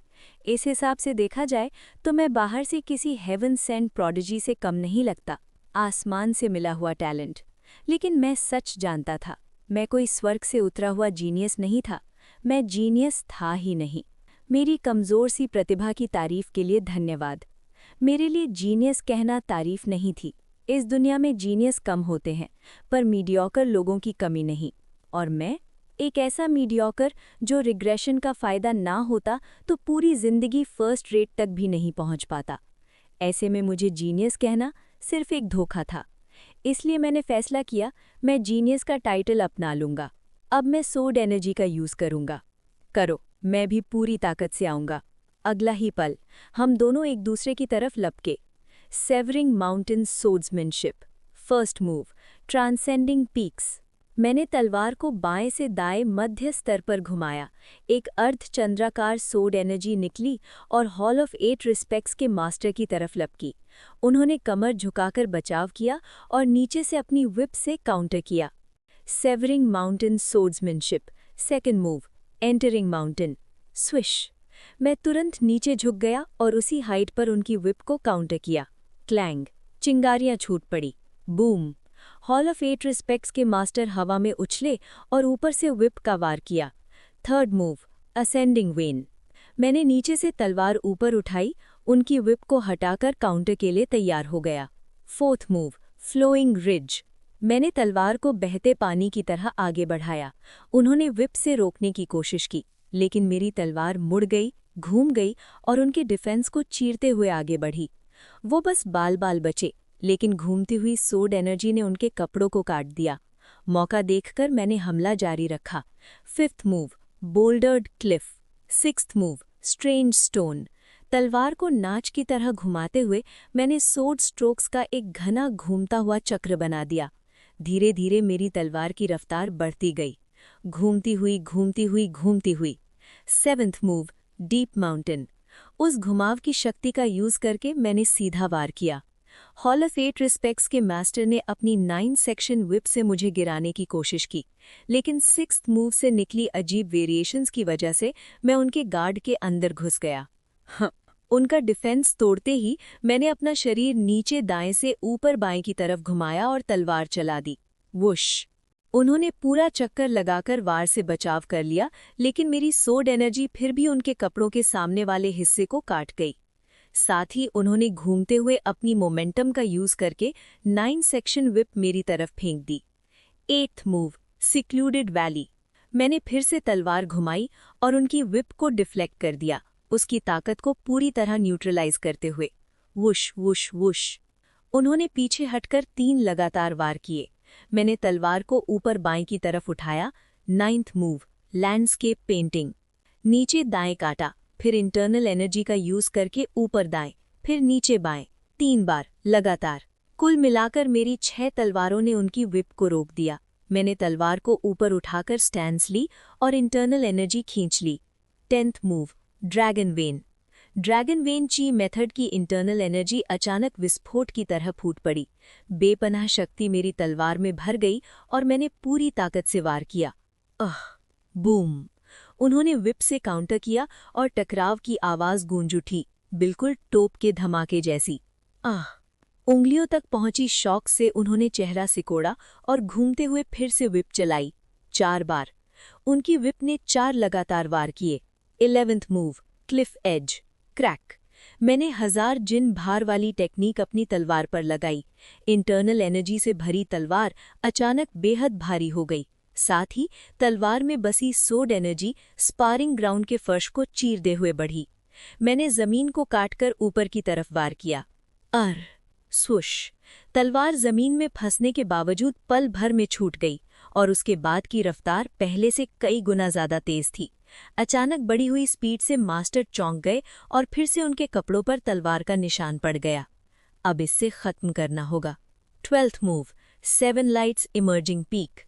इस हिसाब से देखा जाए तो मैं बाहर से किसी हेवन सेंट प्रोडिजी से कम नहीं लगता, आसमान से मिला हुआ टैलेंट। लेकिन मैं सच जानता था, मैं कोई स्वर्ग से उतरा हुआ जीनियस नहीं था। मैं जीनियस था ही नहीं। मेरी कमज़ोर सी प्रतिभा की तारीफ के लिए धन्यवाद। मेरे लिए जीनियस कहना तारीफ नहीं थी। इस दुनिया में जीनियस कम होते हैं, पर मीडियोकर लोगों की कमी नहीं। और मैं एक ऐसा मीडियोकर जो रिग्रेशन का फ़ायदा ना होता तो पूरी ज़िंदगी फर्स्ट रेट तक भी नहीं पहुंच पाता। ऐसे में मुझे जीनियस कहना सिर्फ एक धोखा था। इसलिए मैंने फैसला किया, मैं जीनियस का टाइटल अपना लूँगा। अब मैं सोड एनर्जी का यूज़ करूँगा। करो, मैं भी पूरी ताकत से आऊँगा। अगला ही पल हम दोनों एक दूसरे की तरफ लपके। Severing mountain swordsmanship. First move, transcending peaks. मैंने तलवार को बाएं से दाएं मध्य स्तर पर घुमाया। एक अर्धचंद्राकार सोड एनर्जी निकली और हॉल ऑफ 8 रिस्पेक्ट्स के मास्टर की तरफ लपकी। उन्होंने कमर झुकाकर बचाव किया और नीचे से अपनी विप से काउंटर किया। Severing mountain swordsmanship. Second move, entering mountain. Swish! मैं तुरंत नीचे झुक गया और उसी हाइट पर उनकी विप को काउंटर किया। क्लैंग! चिंगारियां छूट पड़ी। बूम! हॉल ऑफ 8 रिस्पेक्ट्स के मास्टर हवा में उछले और ऊपर से विप का वार किया। Third move, ascending when. मैंने नीचे से तलवार ऊपर उठाई, उनकी विप को हटाकर काउंटर के लिए तैयार हो गया। Fourth move, flowing ridge. मैंने तलवार को बहते पानी की तरह आगे बढ़ाया। उन्होंने विप से रोकने की कोशिश की, लेकिन मेरी तलवार मुड़ गई, घूम गई और उनके डिफेंस को चीरते हुए आगे बढ़ी। वो बस बाल बाल बचे, लेकिन घूमती हुई सोड एनर्जी ने उनके कपड़ों को काट दिया। मौका देखकर मैंने हमला जारी रखा। Fifth move, bouldered cliff. Sixth move, strange stone. तलवार को नाच की तरह घुमाते हुए मैंने सोड स्ट्रोक्स का एक घना घूमता हुआ चक्र बना दिया। धीरे धीरे मेरी तलवार की रफ्तार बढ़ती गई, घूमती हुई घूमती हुई घूमती हुई। Seventh move, deep mountain. उस घुमाव की शक्ति का यूज करके मैंने सीधा वार किया। हॉल ऑफ 8 रिस्पेक्ट्स के मास्टर ने अपनी 9 सेक्शन विप से मुझे गिराने की कोशिश की, लेकिन 6th मूव से निकली अजीब वेरिएशंस की वजह से मैं उनके गार्ड के अंदर घुस गया। उनका डिफेंस तोड़ते ही मैंने अपना शरीर नीचे दाएं से ऊपर बाएं की तरफ घुमाया और तलवार चला दी। वुश! उन्होंने पूरा चक्कर लगाकर वार से बचाव कर लिया, लेकिन मेरी सोड एनर्जी फिर भी उनके कपड़ों के सामने वाले हिस्से को काट गई। साथ ही उन्होंने घूमते हुए अपनी मोमेंटम का यूज करके 9 सेक्शन विप मेरी तरफ फेंक दी। 8th move, secluded valley. मैंने फिर से तलवार घुमाई और उनकी विप को डिफ्लेक्ट कर दिया, उसकी ताकत को पूरी तरह न्यूट्रलाइज करते हुए। Whoosh whoosh whoosh! उन्होंने पीछे हटकर 3 लगातार वार किए। मैंने तलवार को ऊपर बाएं की तरफ उठाया। 9th move, landscape painting. नीचे दाएं काटा, फिर इंटरनल एनर्जी का यूज करके ऊपर दाएं, फिर नीचे बाएं, 3 बार लगातार। कुल मिलाकर मेरी 6 तलवारों ने उनकी विप को रोक दिया। मैंने तलवार को ऊपर उठाकर स्टैंस ली और इंटरनल एनर्जी खींच ली। 10th move, dragon when. Dragon when ची मेथड की इंटरनल एनर्जी अचानक विस्फोट की तरह फूट पड़ी। बेपनाह शक्ति मेरी तलवार में भर गई और मैंने पूरी ताकत से वार किया। बूम! उन्होंने विप से काउंटर किया और टकराव की आवाज गूंज उठी, बिल्कुल टोप के धमाके जैसी। आह! उंगलियों तक पहुंची शौक से उन्होंने चेहरा सिकोड़ा और घूमते हुए फिर से विप चलाई, 4 बार। उनकी विप ने 4 लगातार वार किए। 11th move, Cliff as, crack. मैंने 1000 जिन भार वाली टेक्निक अपनी तलवार पर लगाई। इंटरनल एनर्जी से भरी तलवार अचानक बेहद भारी हो गई। साथ ही तलवार में बसी सोड एनर्जी स्पारिंग ग्राउंड के फर्श को चीरते हुए बढ़ी। मैंने जमीन को काटकर ऊपर की तरफ वार किया। स्वुश! तलवार जमीन में फंसने के बावजूद पल भर में छूट गई और उसके बाद की रफ्तार पहले से कई गुना ज्यादा तेज थी। अचानक बढ़ी हुई स्पीड से मास्टर चौंक गए और फिर से उनके कपड़ों पर तलवार का निशान पड़ गया। अब इससे खत्म करना होगा। 12th move, 7 lights emerging peak.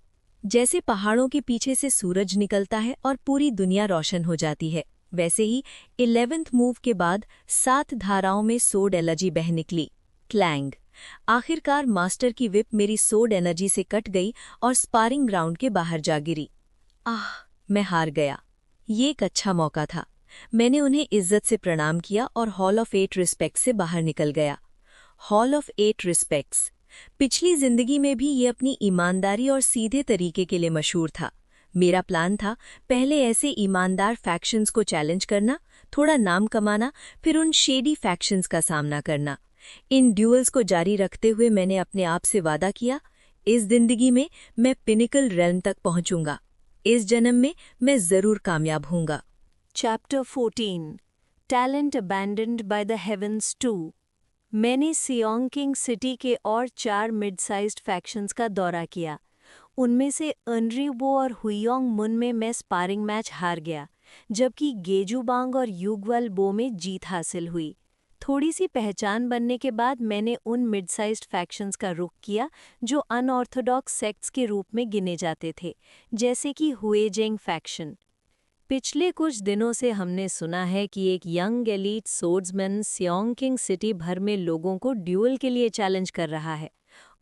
जैसे पहाड़ों के पीछे से सूरज निकलता है और पूरी दुनिया रोशन हो जाती है, वैसे ही 11th मूव के बाद 7 धाराओं में सोड एनर्जी बह निकली। क्लैंग! आखिरकार मास्टर की विप मेरी सोड एनर्जी से कट गई और स्पारिंग ग्राउंड के बाहर जा गिरी। मैं हार गया। ये एक अच्छा मौका था। मैंने उन्हें इज्जत से प्रणाम किया और हॉल ऑफ 8 रिस्पेक्ट्स से बाहर निकल गया। Hall of 8 respects. पिछली जिंदगी में भी ये अपनी ईमानदारी और सीधे तरीके के लिए मशहूर था। मेरा प्लान था पहले ऐसे ईमानदार फैक्शंस को चैलेंज करना, थोड़ा नाम कमाना, फिर उन शेडी फैक्शंस का सामना करना। इन ड्यूअल्स को जारी रखते हुए मैंने अपने आप से वादा किया, इस जिंदगी में मैं पिनिकल रेल्म तक पहुंचूंगा। इस जन्म में मैं जरूर कामयाब होऊंगा। Chapter 14 talent abandoned by the heavens 2। मैंने सियोंग किंग सिटी के और 4 मिड साइज्ड फैक्शंस का दौरा किया। उनमें से अनरीबो और हुइयोंग मुन में मैं स्पारिंग मैच हार गया, जबकि गेजुबांग और यूग्वल बो में जीत हासिल हुई। थोड़ी सी पहचान बनने के बाद मैंने उन मिड साइज्ड फैक्शंस का रुख किया जो अनऑर्थोडॉक्स सेक्ट्स के रूप में गिने जाते थे, जैसे कि हुएजेंग फैक्शन। पिछले कुछ दिनों से हमने सुना है कि एक young elite swordsman सियोंग king city भर में लोगों को ड्यूअल के लिए चैलेंज कर रहा है,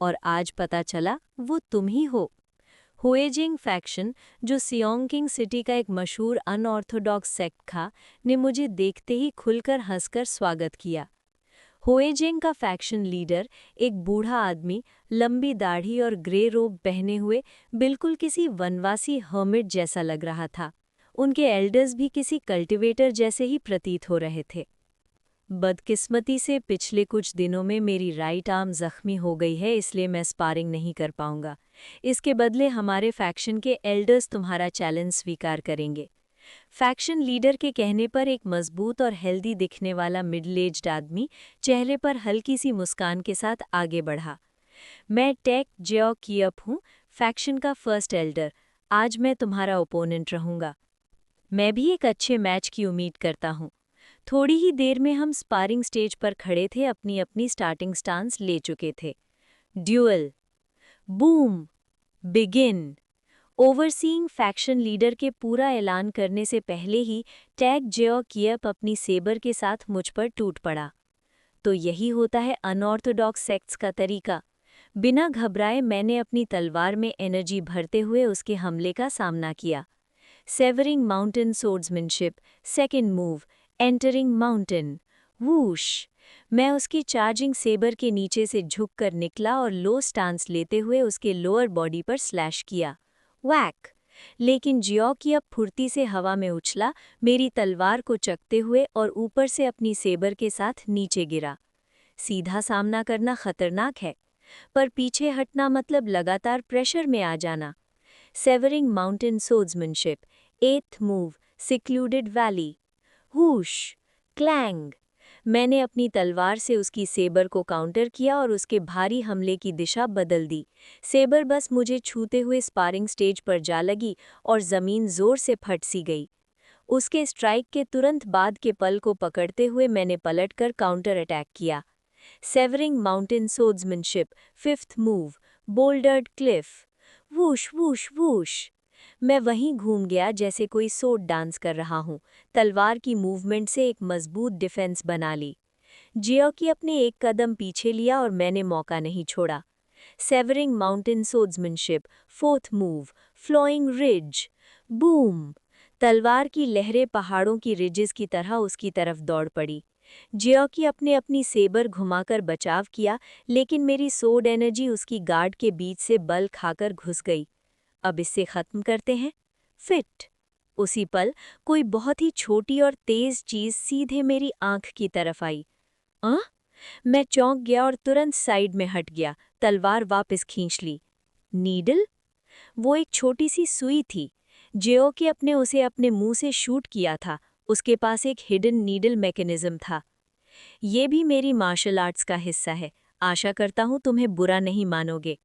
और आज पता चला वो तुम ही हो। हुएजिंग फैक्शन, जो सियोंग किंग सिटी का एक मशहूर अनऑर्थोडॉक्स सेक्ट था, ने मुझे देखते ही खुलकर हंसकर स्वागत किया। हुएजिंग का फैक्शन लीडर एक बूढ़ा आदमी, लंबी दाढ़ी और ग्रे रोब पहने हुए, बिल्कुल किसी वनवासी हर्मिट जैसा लग रहा था। उनके एल्डर्स भी किसी कल्टिवेटर जैसे ही प्रतीत हो रहे थे। बदकिस्मती से पिछले कुछ दिनों में मेरी राइट आर्म जख्मी हो गई है, इसलिए मैं स्पारिंग नहीं कर पाऊंगा। इसके बदले हमारे फैक्शन के एल्डर्स तुम्हारा चैलेंज स्वीकार करेंगे। फैक्शन लीडर के कहने पर एक मजबूत और हेल्दी दिखने वाला मिडिल एज्ड आदमी चेहरे पर हल्की सी मुस्कान के साथ आगे बढ़ा। मैं टेक जेओ कियप हूँ, फैक्शन का फर्स्ट एल्डर। आज मैं तुम्हारा ओपोनेंट रहूंगा। मैं भी एक अच्छे मैच की उम्मीद करता हूँ। थोड़ी ही देर में हम स्पारिंग स्टेज पर खड़े थे, अपनी अपनी स्टार्टिंग स्टांस ले चुके थे। Duel, boom, begin. Overseeing faction leader के पूरा ऐलान करने से पहले ही टैग जेओ कियप अपनी सेबर के साथ मुझ पर टूट पड़ा। तो यही होता है अनऑर्थोडॉक्स सेक्ट्स का तरीका। बिना घबराए मैंने अपनी तलवार में एनर्जी भरते हुए उसके हमले का सामना किया। Severing mountain swordsmanship, second move, entering mountain. Whoosh! मैं उसकी चार्जिंग सेबर के नीचे से झुककर निकला और लो स्टांस लेते हुए उसके लोअर बॉडी पर स्लैश किया। वैक! लेकिन जियो की अब फुर्ती से हवा में उछला, मेरी तलवार को चकते हुए और ऊपर से अपनी सेबर के साथ नीचे गिरा। सीधा सामना करना खतरनाक है, पर पीछे हटना मतलब लगातार प्रेशर में आ जाना। Severing mountain swordsmanship, 8th move, secluded valley. Hush! Clang! मैंने अपनी तलवार से उसकी सेबर को काउंटर किया और उसके भारी हमले की दिशा बदल दी। सेबर बस मुझे छूते हुए स्पारिंग स्टेज पर जा लगी और जमीन जोर से फट सी गई। उसके स्ट्राइक के तुरंत बाद के पल को पकड़ते हुए मैंने पलटकर काउंटर अटैक किया। Severing mountain swordsmanship, 5th move, bouldered cliff. Whoosh whoosh whoosh! मैं वहीं घूम गया जैसे कोई सोड डांस कर रहा हूँ, तलवार की मूवमेंट से एक मजबूत डिफेंस बना ली। जियो की अपने एक कदम पीछे लिया और मैंने मौका नहीं छोड़ा। Severing mountain swordsmanship, 4th move, flowing ridge. Boom! तलवार की लहरें पहाड़ों की रिजेस की तरह उसकी तरफ दौड़ पड़ी। जियोकी अपने अपनी सेबर घुमाकर बचाव किया, लेकिन मेरी सोड एनर्जी उसकी गार्ड के बीच से बल खाकर घुस गई। अब इससे खत्म करते हैं। फिट। उसी पल कोई बहुत ही छोटी और तेज चीज सीधे मेरी आंख की तरफ आई। मैं चौंक गया और तुरंत साइड में हट गया, तलवार वापस खींच ली। नीडल? वो एक छोटी सी सुई थी। जियोकी अपने उसे अपने मुंह से शूट किया था। उसके पास एक हिडन नीडल मैकेनिज्म था। ये भी मेरी मार्शल आर्ट्स का हिस्सा है। आशा करता हूँ तुम्हें बुरा नहीं मानोगे।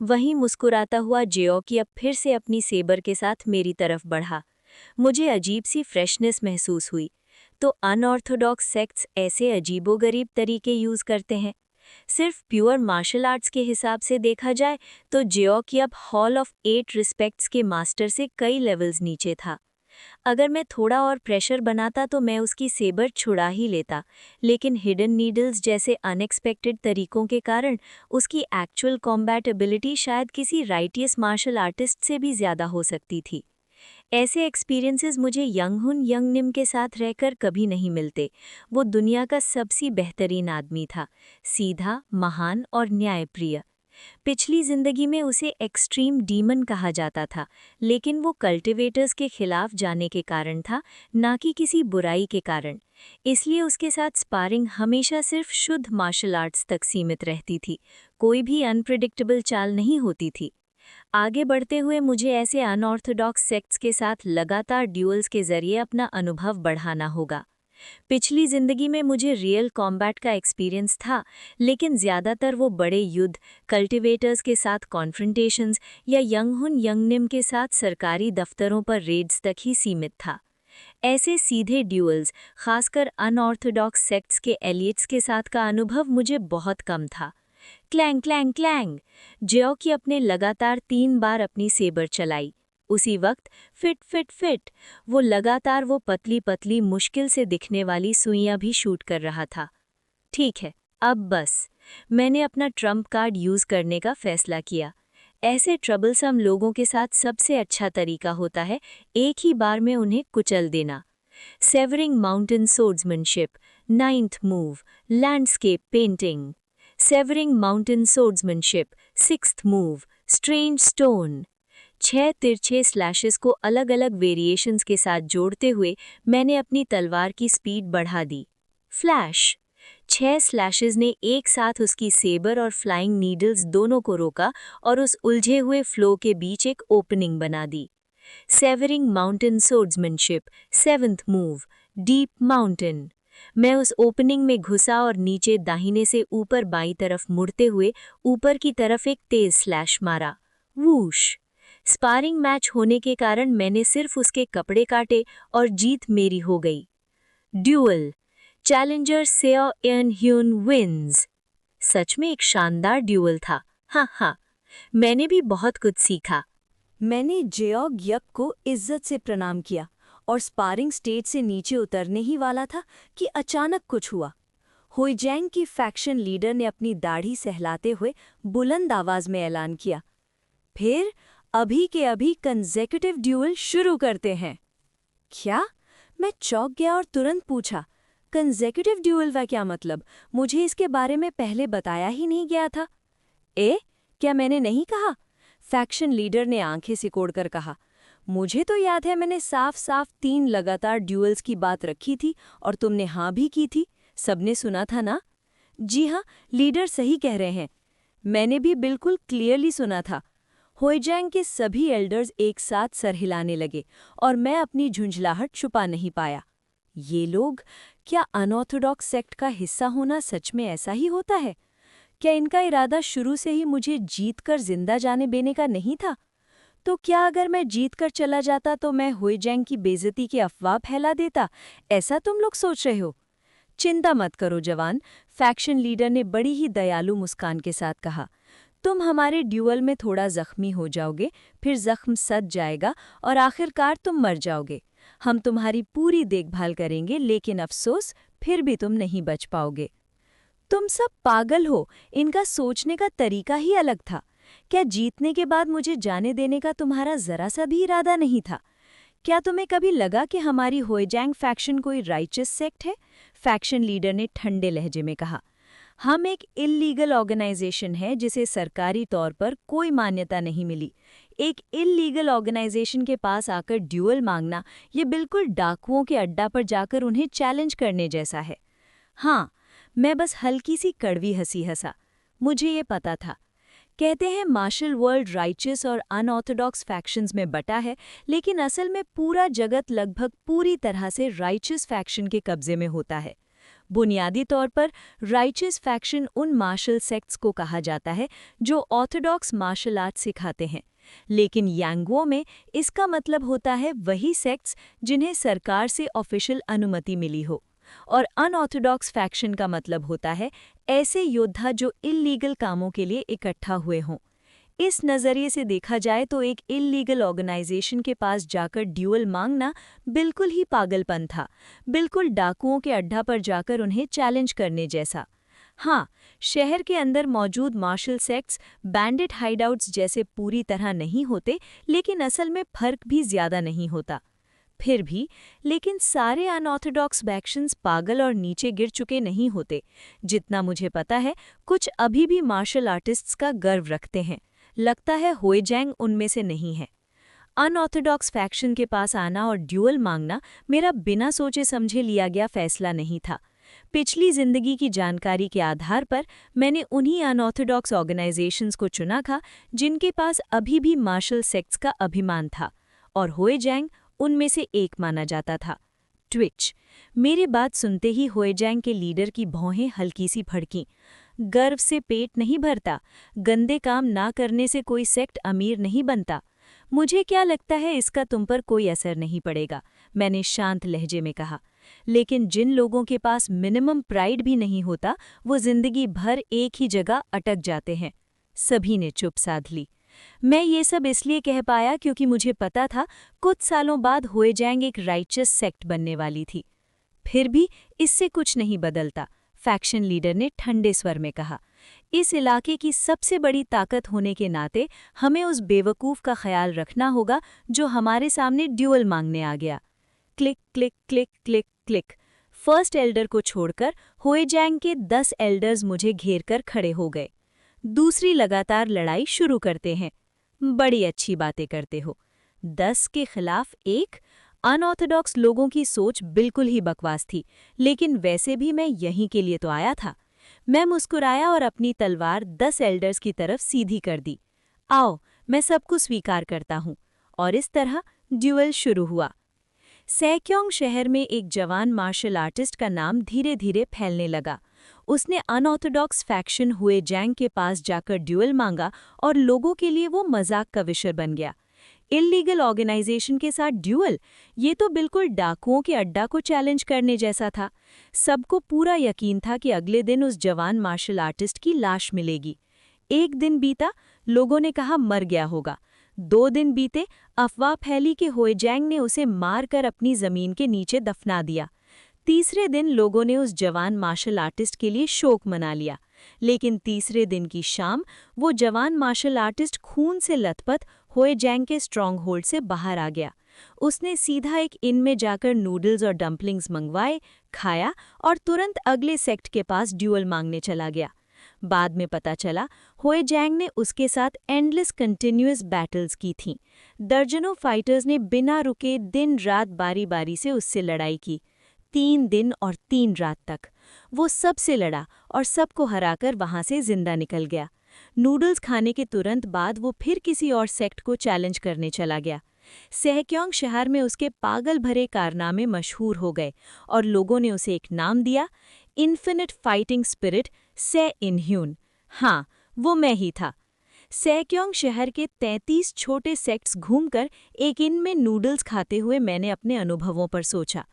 वहीं मुस्कुराता हुआ जियोकी अब फिर से अपनी सेबर के साथ मेरी तरफ बढ़ा। मुझे अजीब सी फ्रेशनेस महसूस हुई। तो अनऑर्थोडॉक्स सेक्ट्स ऐसे अजीबोगरीब तरीके यूज करते हैं। सिर्फ प्योर मार्शल आर्ट्स के हिसाब से देखा जाए तो जियोकी अब हॉल ऑफ 8 रिस्पेक्ट्स के मास्टर से कई लेवल्स नीचे था। अगर मैं थोड़ा और प्रेशर बनाता तो मैं उसकी सेबर छुड़ा ही लेता, लेकिन हिडन नीडल्स जैसे अनएक्सपेक्टेड तरीकों के कारण उसकी एक्चुअल कॉम्बैट एबिलिटी शायद किसी राइटियस मार्शल आर्टिस्ट से भी ज़्यादा हो सकती थी। ऐसे एक्सपीरियंसेस मुझे यंगहुन यंगनिम के साथ रहकर कभी नहीं मिलते। वो दुनिया का सबसे बेहतरीन आदमी था, सीधा, महान और न्यायप्रिय। पिछली जिंदगी में उसे एक्सट्रीम डीमन कहा जाता था, लेकिन वो कल्टिवेटर्स के खिलाफ जाने के कारण था, ना कि किसी बुराई के कारण। इसलिए उसके साथ स्पारिंग हमेशा सिर्फ शुद्ध मार्शल आर्ट्स तक सीमित रहती थी, कोई भी अनप्रिडिक्टेबल चाल नहीं होती थी। आगे बढ़ते हुए मुझे ऐसे अनऑर्थोडॉक्स सेक्ट्स के साथ लगातार ड्यूअल्स के जरिए अपना अनुभव बढ़ाना होगा। पिछली जिंदगी में मुझे रियल कॉम्बैट का एक्सपीरियंस था, लेकिन ज़्यादातर वो बड़े युद्ध, कल्टिवेटर्स के साथ कॉन्फ्रंटेशंस या यंगहुन यंगनिम के साथ सरकारी दफ्तरों पर रेड्स तक ही सीमित था। ऐसे सीधे ड्यूअल्स, खासकर अनऑर्थोडॉक्स सेक्ट्स के एलिट्स के साथ का अनुभव मुझे बहुत कम था। Clang clang clang. जियोकी अपने लगातार 3 बार अपनी सेबर चलाई। उसी वक्त फिट फिट फिट वो लगातार वो पतली पतली मुश्किल से दिखने वाली सुइयां भी शूट कर रहा था। ठीक है, अब बस। मैंने अपना ट्रम्प कार्ड यूज करने का फैसला किया। ऐसे ट्रबलसम लोगों के साथ सबसे अच्छा तरीका होता है एक ही बार में उन्हें कुचल देना। Severing mountain swordsmanship, 9th move, landscape painting. Severing mountain swordsmanship, 6th move, strange stone. 6 तिरछे स्लैशेस को अलग अलग वेरिएशंस के साथ जोड़ते हुए मैंने अपनी तलवार की स्पीड बढ़ा दी। फ्लैश। 6 स्लैशेस ने एक साथ उसकी सेबर और फ्लाइंग नीडल्स दोनों को रोका और उस उलझे हुए फ्लो के बीच एक ओपनिंग बना दी। Severing mountain swordsmanship, 7th move, deep mountain. मैं उस ओपनिंग में घुसा और नीचे दाहिने से ऊपर बाईं तरफ मुड़ते हुए ऊपर की तरफ एक तेज स्लैश मारा। वूश। स्पारिंग मैच होने के कारण मैंने सिर्फ उसके कपड़े काटे और जीत मेरी हो गई। Duel. Challenger Seo An Hyun wins. सच में एक शानदार ड्यूअल था। हाँ, मैंने भी बहुत कुछ सीखा। मैंने जेओग यक को इज्जत से प्रणाम किया और स्पारिंग स्टेज से नीचे उतरने ही वाला था कि अचानक कुछ हुआ। हुईजैंग की फैक्शन लीडर ने अपनी दाढ़ी सहलाते हुए बुलंद आवाज में ऐलान किया, फिर अभी के अभी कंसेक्यूटिव ड्यूअल शुरू करते हैं। क्या? मैं चौंक गया और तुरंत पूछा, कंसेक्यूटिव ड्यूअल का क्या मतलब? मुझे इसके बारे में पहले बताया ही नहीं गया था। क्या मैंने नहीं कहा? फैक्शन लीडर ने आंखें सिकोड़कर कहा, मुझे तो याद है मैंने साफ साफ 3 लगातार ड्यूअल्स की बात रखी थी और तुमने हाँ भी की थी। सबने सुना था ना? जी हाँ, लीडर सही कह रहे हैं। मैंने भी बिल्कुल क्लियरली सुना था। हुईजैंग के सभी एल्डर्स एक साथ सर हिलाने लगे और मैं अपनी झुंझलाहट छुपा नहीं पाया। ये लोग, क्या अनऑर्थोडॉक्स सेक्ट का हिस्सा होना सच में ऐसा ही होता है? क्या इनका इरादा शुरू से ही मुझे जीतकर जिंदा जाने देने का नहीं था? तो क्या अगर मैं जीतकर चला जाता तो मैं हुईजैंग की बेइज्जती की अफवाह फैला देता? ऐसा तुम लोग सोच रहे हो? चिंता मत करो जवान, फैक्शन लीडर ने बड़ी ही दयालु मुस्कान के साथ कहा। तुम हमारे ड्यूअल में थोड़ा जख्मी हो जाओगे, फिर जख्म सज जाएगा और आखिरकार तुम मर जाओगे। हम तुम्हारी पूरी देखभाल करेंगे, लेकिन अफसोस फिर भी तुम नहीं बच पाओगे। तुम सब पागल हो, इनका सोचने का तरीका ही अलग था। क्या जीतने के बाद मुझे जाने देने का तुम्हारा जरा सा भी इरादा नहीं था? क्या तुम्हें कभी लगा कि हमारी होएजैंग फैक्शन कोई राइचस सेक्ट है? फैक्शन लीडर ने ठंडे लहजे में कहा। हम एक इल्लीगल ऑर्गेनाइजेशन है जिसे सरकारी तौर पर कोई मान्यता नहीं मिली। एक इल्लीगल ऑर्गेनाइजेशन के पास आकर ड्यूअल मांगना ये बिल्कुल डाकुओं के अड्डा पर जाकर उन्हें चैलेंज करने जैसा है। हाँ, मैं बस हल्की सी कड़वी हंसी हंसा। मुझे ये पता था। कहते हैं मार्शल वर्ल्ड राइचस और अनऑर्थोडॉक्स फैक्शंस में बटा है, लेकिन असल में पूरा जगत लगभग पूरी तरह से राइचस फैक्शन के कब्जे में होता है। बुनियादी तौर पर राइचस फैक्शन उन मार्शल सेक्ट्स को कहा जाता है जो ऑर्थोडॉक्स मार्शल आर्ट सिखाते हैं, लेकिन यांगुओ में इसका मतलब होता है वही सेक्ट्स जिन्हें सरकार से ऑफिशियल अनुमति मिली हो, और अनऑर्थोडॉक्स फैक्शन का मतलब होता है ऐसे योद्धा जो इल्लीगल कामों के लिए इकट्ठा हुए हों। इस नज़रिए से देखा जाए तो एक इल्लीगल ऑर्गेनाइजेशन के पास जाकर ड्यूअल मांगना बिल्कुल ही पागलपन था, बिल्कुल डाकुओं के अड्डा पर जाकर उन्हें चैलेंज करने जैसा। हाँ, शहर के अंदर मौजूद मार्शल सेक्ट्स बैंडिट हाइडआउट्स जैसे पूरी तरह नहीं होते, लेकिन असल में फर्क भी ज़्यादा नहीं होता। फिर भी लेकिन सारे अनऑर्थोडॉक्स फैक्शंस पागल और नीचे गिर चुके नहीं होते। जितना मुझे पता है, कुछ अभी भी मार्शल आर्टिस्ट्स का गर्व रखते हैं। लगता है होएजैंग उनमें से नहीं है। अनऑर्थोडॉक्स फैक्शन के पास आना और ड्यूअल मांगना मेरा बिना सोचे समझे लिया गया फैसला नहीं था। पिछली जिंदगी की जानकारी के आधार पर मैंने उन्हीं अनऑर्थोडॉक्स ऑर्गेनाइजेशंस को चुना था जिनके पास अभी भी मार्शल सेक्ट्स का अभिमान था, और होएजैंग उनमें से एक माना जाता था। ट्विच। मेरी बात सुनते ही होएजैंग के लीडर की भौहें हल्की सी फड़कीं। गर्व से पेट नहीं भरता, गंदे काम ना करने से कोई सेक्ट अमीर नहीं बनता। मुझे क्या लगता है इसका तुम पर कोई असर नहीं पड़ेगा, मैंने शांत लहजे में कहा। लेकिन जिन लोगों के पास मिनिमम प्राइड भी नहीं होता, वो जिंदगी भर एक ही जगह अटक जाते हैं। सभी ने चुप साध ली। मैं ये सब इसलिए कह पाया क्योंकि मुझे पता था कुछ सालों बाद होएजैंग एक राइचस सेक्ट बनने वाली थी। फिर भी इससे कुछ नहीं बदलता, फैक्शन लीडर ने ठंडे स्वर में कहा। इस इलाके की सबसे बड़ी ताकत होने के नाते हमें उस बेवकूफ़ का ख्याल रखना होगा जो हमारे सामने ड्यूअल मांगने आ गया। Click click click click click. First Elder को छोड़कर होएजैंग के 10 एल्डर्स मुझे घेर कर खड़े हो गए। दूसरी लगातार लड़ाई शुरू करते हैं। बड़ी अच्छी बातें करते हो। 10 के खिलाफ 1। अनऑर्थोडॉक्स लोगों की सोच बिल्कुल ही बकवास थी, लेकिन वैसे भी मैं यहीं के लिए तो आया था। मैं मुस्कुराया और अपनी तलवार 10 एल्डर्स की तरफ सीधी कर दी। आओ, मैं सबको स्वीकार करता हूँ। और इस तरह ड्यूअल शुरू हुआ। सैक्योंग शहर में एक जवान मार्शल आर्टिस्ट का नाम धीरे धीरे फैलने लगा। उसने अनऑर्थोडॉक्स फैक्शन होएजैंग के पास जाकर ड्यूअल मांगा और लोगों के लिए वो मजाक का विषय बन गया। इल्लीगल ऑर्गेनाइजेशन के साथ ड्यूअल, ये तो बिल्कुल डाकुओं के अड्डा को चैलेंज करने जैसा था। सबको पूरा यकीन था कि अगले दिन उस जवान मार्शल आर्टिस्ट की लाश मिलेगी। एक दिन बीता, लोगों ने कहा मर गया होगा। 2 दिन बीते, अफवाह फैली कि होएजैंग ने उसे मारकर अपनी जमीन के नीचे दफना दिया। तीसरे दिन लोगों ने उस जवान मार्शल आर्टिस्ट के लिए शोक मना लिया, लेकिन तीसरे दिन की शाम वो जवान मार्शल आर्टिस्ट खून से लथपथ होएजैंग के स्ट्रॉन्ग होल्ड से बाहर आ गया। उसने सीधा एक इन में जाकर नूडल्स और डम्पलिंग्स मंगवाए, खाया और तुरंत अगले सेक्ट के पास ड्यूअल मांगने चला गया। बाद में पता चला होएजैंग ने उसके साथ एंडलेस कंटिन्यूअस बैटल्स की थीं। दर्जनों फाइटर्स ने बिना रुके दिन रात बारी बारी से उससे लड़ाई की। 3 दिन और 3 रात तक वो सबसे लड़ा और सबको हराकर वहां से जिंदा निकल गया। नूडल्स खाने के तुरंत बाद वो फिर किसी और सेक्ट को चैलेंज करने चला गया। सैक्योंग शहर में उसके पागल भरे कारनामे मशहूर हो गए और लोगों ने उसे एक नाम दिया, इन्फिनिट फाइटिंग स्पिरिट से इनह्यून। हाँ, वो मैं ही था। सैक्योंग शहर के 33 छोटे सेक्ट्स घूमकर एक इन में नूडल्स खाते हुए मैंने अपने अनुभवों पर सोचा।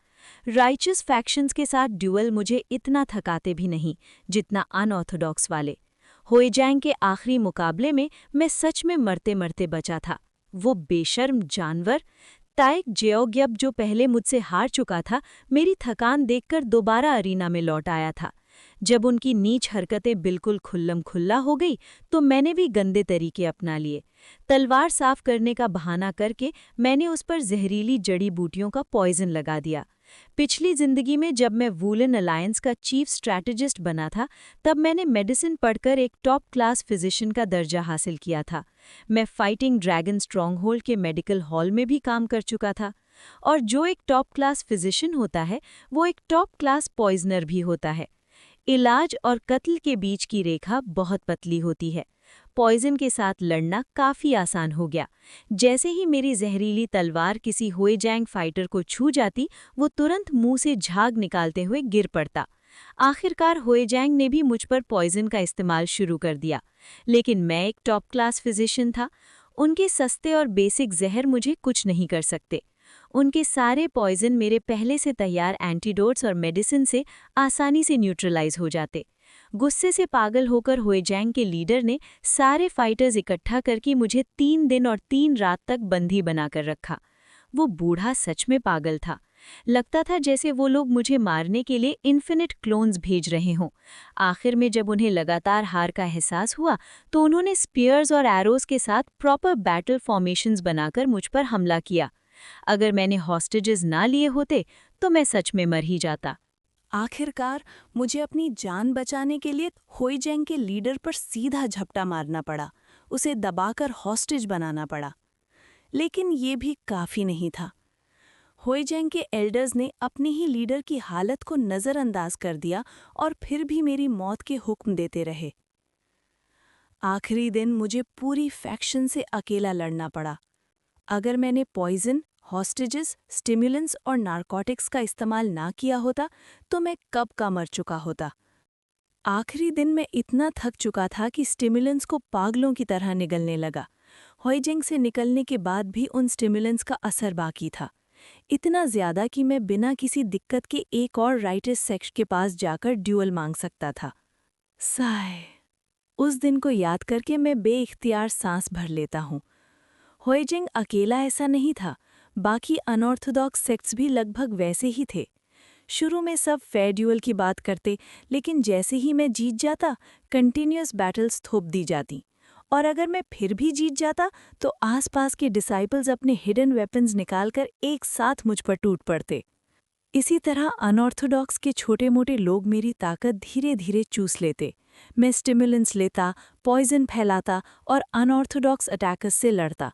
राइचस फैक्शंस के साथ ड्यूअल मुझे इतना थकाते भी नहीं जितना अनऑर्थोडॉक्स वाले। होएजैंग के आखिरी मुकाबले में मैं सच में मरते मरते बचा था। वो बेशर्म जानवर ताइक जेओग्यब जो पहले मुझसे हार चुका था, मेरी थकान देखकर दोबारा अरीना में लौट आया था। जब उनकी नीच हरकतें बिल्कुल खुल्लम खुल्ला हो गई तो मैंने भी गंदे तरीके अपना लिए। तलवार साफ करने का बहाना करके मैंने उस पर जहरीली जड़ी बूटियों का पॉइजन लगा दिया। पिछली जिंदगी में जब मैं वुलन अलायंस का चीफ स्ट्रैटेजिस्ट बना था, तब मैंने मेडिसिन पढ़कर एक टॉप क्लास फिजिशियन का दर्जा हासिल किया था। मैं फाइटिंग ड्रैगन स्ट्रॉन्गहोल्ड के मेडिकल हॉल में भी काम कर चुका था। और जो एक टॉप क्लास फिजिशियन होता है, वो एक टॉप क्लास पॉइजनर भी होता है। इलाज और कत्ल के बीच की रेखा बहुत पतली होती है। पॉइजन के साथ लड़ना काफी आसान हो गया। जैसे ही मेरी जहरीली तलवार किसी होएजैंग फाइटर को छू जाती, वो तुरंत मुंह से झाग निकालते हुए गिर पड़ता। आखिरकार होएजैंग ने भी मुझ पर पॉइजन का इस्तेमाल शुरू कर दिया। लेकिन मैं एक टॉप क्लास फिजिशियन था। उनके सस्ते और बेसिक जहर मुझे कुछ नहीं कर सकते। उनके सारे पॉइजन मेरे पहले से तैयार एंटीडोट्स और मेडिसिन से आसानी से न्यूट्रलाइज हो जाते। गुस्से से पागल होकर होएजैंग के लीडर ने सारे फाइटर्स इकट्ठा करके मुझे 3 दिन और 3 रात तक बंदी बनाकर रखा। वो बूढ़ा सच में पागल था। लगता था जैसे वो लोग मुझे मारने के लिए इन्फिनिट क्लोन्स भेज रहे हों। आखिर में जब उन्हें लगातार हार का एहसास हुआ तो उन्होंने स्पीयर्स और एरोज के साथ प्रॉपर बैटल फॉर्मेशंस बनाकर मुझ पर हमला किया। अगर मैंने हॉस्टेजेस ना लिए होते तो मैं सच में मर ही जाता। आखिरकार मुझे अपनी जान बचाने के लिए होइजेंग के लीडर पर सीधा झपटा मारना पड़ा, उसे दबाकर हॉस्टेज बनाना पड़ा। लेकिन ये भी काफी नहीं था। होइजेंग के एल्डर्स ने अपने ही लीडर की हालत को नजरअंदाज कर दिया और फिर भी मेरी मौत के हुक्म देते रहे। आखिरी दिन मुझे पूरी फैक्शन से अकेला लड़ना पड़ा। अगर मैंने पॉइजन, हॉस्टेजेस, स्टिमुलेंट्स और नारकोटिक्स का इस्तेमाल ना किया होता तो मैं कब का मर चुका होता। आखिरी दिन मैं इतना थक चुका था कि स्टिमुलेंट्स को पागलों की तरह निगलने लगा। होइजेंग से निकलने के बाद भी उन स्टिमुलेंट्स का असर बाकी था। इतना ज्यादा कि मैं बिना किसी दिक्कत के एक और राइटिस सेक्स के पास जाकर ड्यूअल मांग सकता था। साय, उस दिन को याद करके मैं बेइख्तियार सांस भर लेता हूँ। होइजेंग अकेला ऐसा नहीं था, बाकी अनऑर्थोडॉक्स सेक्ट्स भी लगभग वैसे ही थे। शुरू में सब फेयर ड्यूअल की बात करते, लेकिन जैसे ही मैं जीत जाता, कंटिन्यूअस बैटल्स थोप दी जाती। और अगर मैं फिर भी जीत जाता तो आसपास के डिसाइपल्स अपने हिडन वेपन्स निकालकर एक साथ मुझ पर टूट पड़ते। इसी तरह अनऑर्थोडॉक्स के छोटे-मोटे लोग मेरी ताकत धीरे-धीरे चूस लेते। मैं स्टिमुलेंट्स लेता, पॉइजन फैलाता और अनऑर्थोडॉक्स अटैकर्स से लड़ता।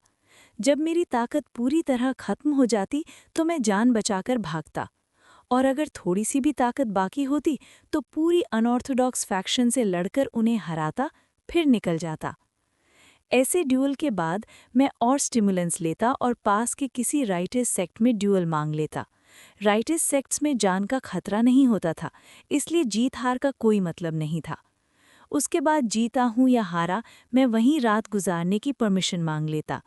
जब मेरी ताकत पूरी तरह खत्म हो जाती तो मैं जान बचाकर भागता, और अगर थोड़ी सी भी ताकत बाकी होती तो पूरी अनऑर्थोडॉक्स फैक्शन से लड़कर उन्हें हराता, फिर निकल जाता। ऐसे ड्यूअल के बाद मैं और स्टिमुलेंट्स लेता और पास के किसी राइटिस सेक्ट में ड्यूअल मांग लेता। राइटिस सेक्ट्स में जान का खतरा नहीं होता था, इसलिए जीत हार का कोई मतलब नहीं था। उसके बाद जीता हूँ या हारा, मैं वहीं रात गुजारने की परमिशन मांग लेता।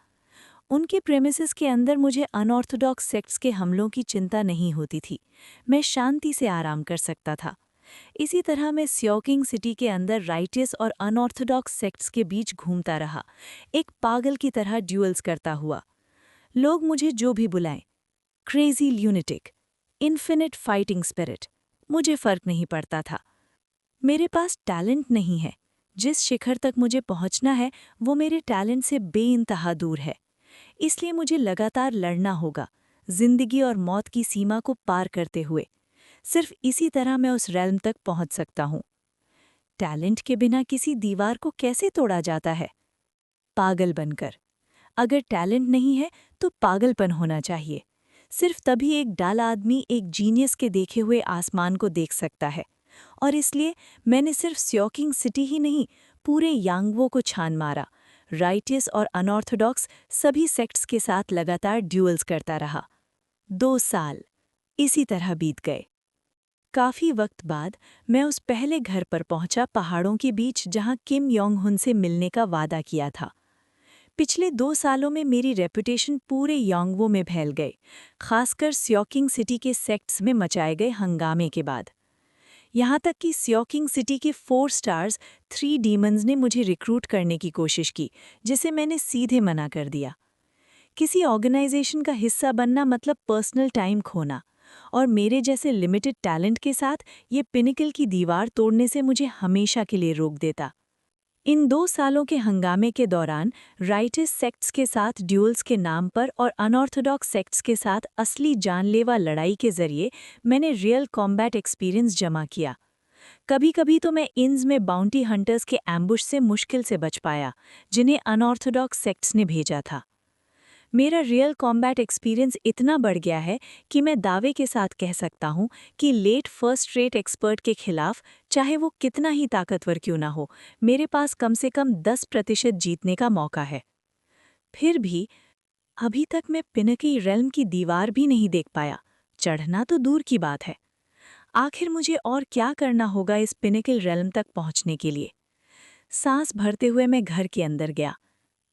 उनके प्रेमिसेस के अंदर मुझे अनऑर्थोडॉक्स सेक्ट्स के हमलों की चिंता नहीं होती थी। मैं शांति से आराम कर सकता था। इसी तरह मैं स्योकिंग सिटी के अंदर राइटियस और अनऑर्थोडॉक्स सेक्ट्स के बीच घूमता रहा, एक पागल की तरह ड्यूअल्स करता हुआ। लोग मुझे जो भी बुलाएं, crazy lunatic, infinite fighting spirit, मुझे फर्क नहीं पड़ता था। मेरे पास टैलेंट नहीं है। जिस शिखर तक मुझे पहुंचना है वो मेरे टैलेंट से बेइंतहा दूर है। इसलिए मुझे लगातार लड़ना होगा, जिंदगी और मौत की सीमा को पार करते हुए। सिर्फ इसी तरह मैं उस रेल्म तक पहुंच सकता हूं। टैलेंट के बिना किसी दीवार को कैसे तोड़ा जाता है? पागल बनकर। अगर टैलेंट नहीं है तो पागलपन होना चाहिए। सिर्फ तभी एक डाला आदमी एक जीनियस के देखे हुए आसमान को देख सकता है। और इसलिए मैंने सिर्फ स्योकिंग सिटी ही नहीं, पूरे यांगवो को छान मारा। राइटियस और अनऑर्थोडॉक्स सभी सेक्ट्स के साथ लगातार ड्यूअल्स करता रहा। 2 साल इसी तरह बीत गए। काफी वक्त बाद मैं उस पहले घर पर पहुंचा पहाड़ों के बीच जहां किम योंग हुन से मिलने का वादा किया था। पिछले 2 सालों में मेरी रेपुटेशन पूरे यांगवो में फैल गई, खासकर स्योकिंग सिटी के सेक्ट्स में मचाए गए हंगामे के बाद। यहाँ तक कि स्योकिंग सिटी के 4 स्टार्स 3 डीमंस ने मुझे रिक्रूट करने की कोशिश की, जिसे मैंने सीधे मना कर दिया। किसी ऑर्गेनाइजेशन का हिस्सा बनना मतलब पर्सनल टाइम खोना, और मेरे जैसे लिमिटेड टैलेंट के साथ ये पिनिकल की दीवार तोड़ने से मुझे हमेशा के लिए रोक देता। इन 2 सालों के हंगामे के दौरान राइटिस्ट सेक्ट्स के साथ ड्यूल्स के नाम पर और अनऑर्थोडॉक्स सेक्ट्स के साथ असली जानलेवा लड़ाई के जरिए मैंने रियल कॉम्बैट एक्सपीरियंस जमा किया। कभी-कभी तो मैं इन्स में बाउंटी हंटर्स के एम्बुश से मुश्किल से बच पाया, जिन्हें अनऑर्थोडॉक्स सेक्ट्स ने भेजा था। मेरा रियल कॉम्बैट एक्सपीरियंस इतना बढ़ गया है कि मैं दावे के साथ कह सकता हूँ कि लेट फर्स्ट रेट एक्सपर्ट के खिलाफ, चाहे वो कितना ही ताकतवर क्यों ना हो, मेरे पास कम से कम 10% जीतने का मौका है। फिर भी अभी तक मैं पिनकी रेल्म की दीवार भी नहीं देख पाया, चढ़ना तो दूर की बात है। आखिर मुझे और क्या करना होगा इस पिनिकल रेल्म तक पहुंचने के लिए? सांस भरते हुए मैं घर के अंदर गया,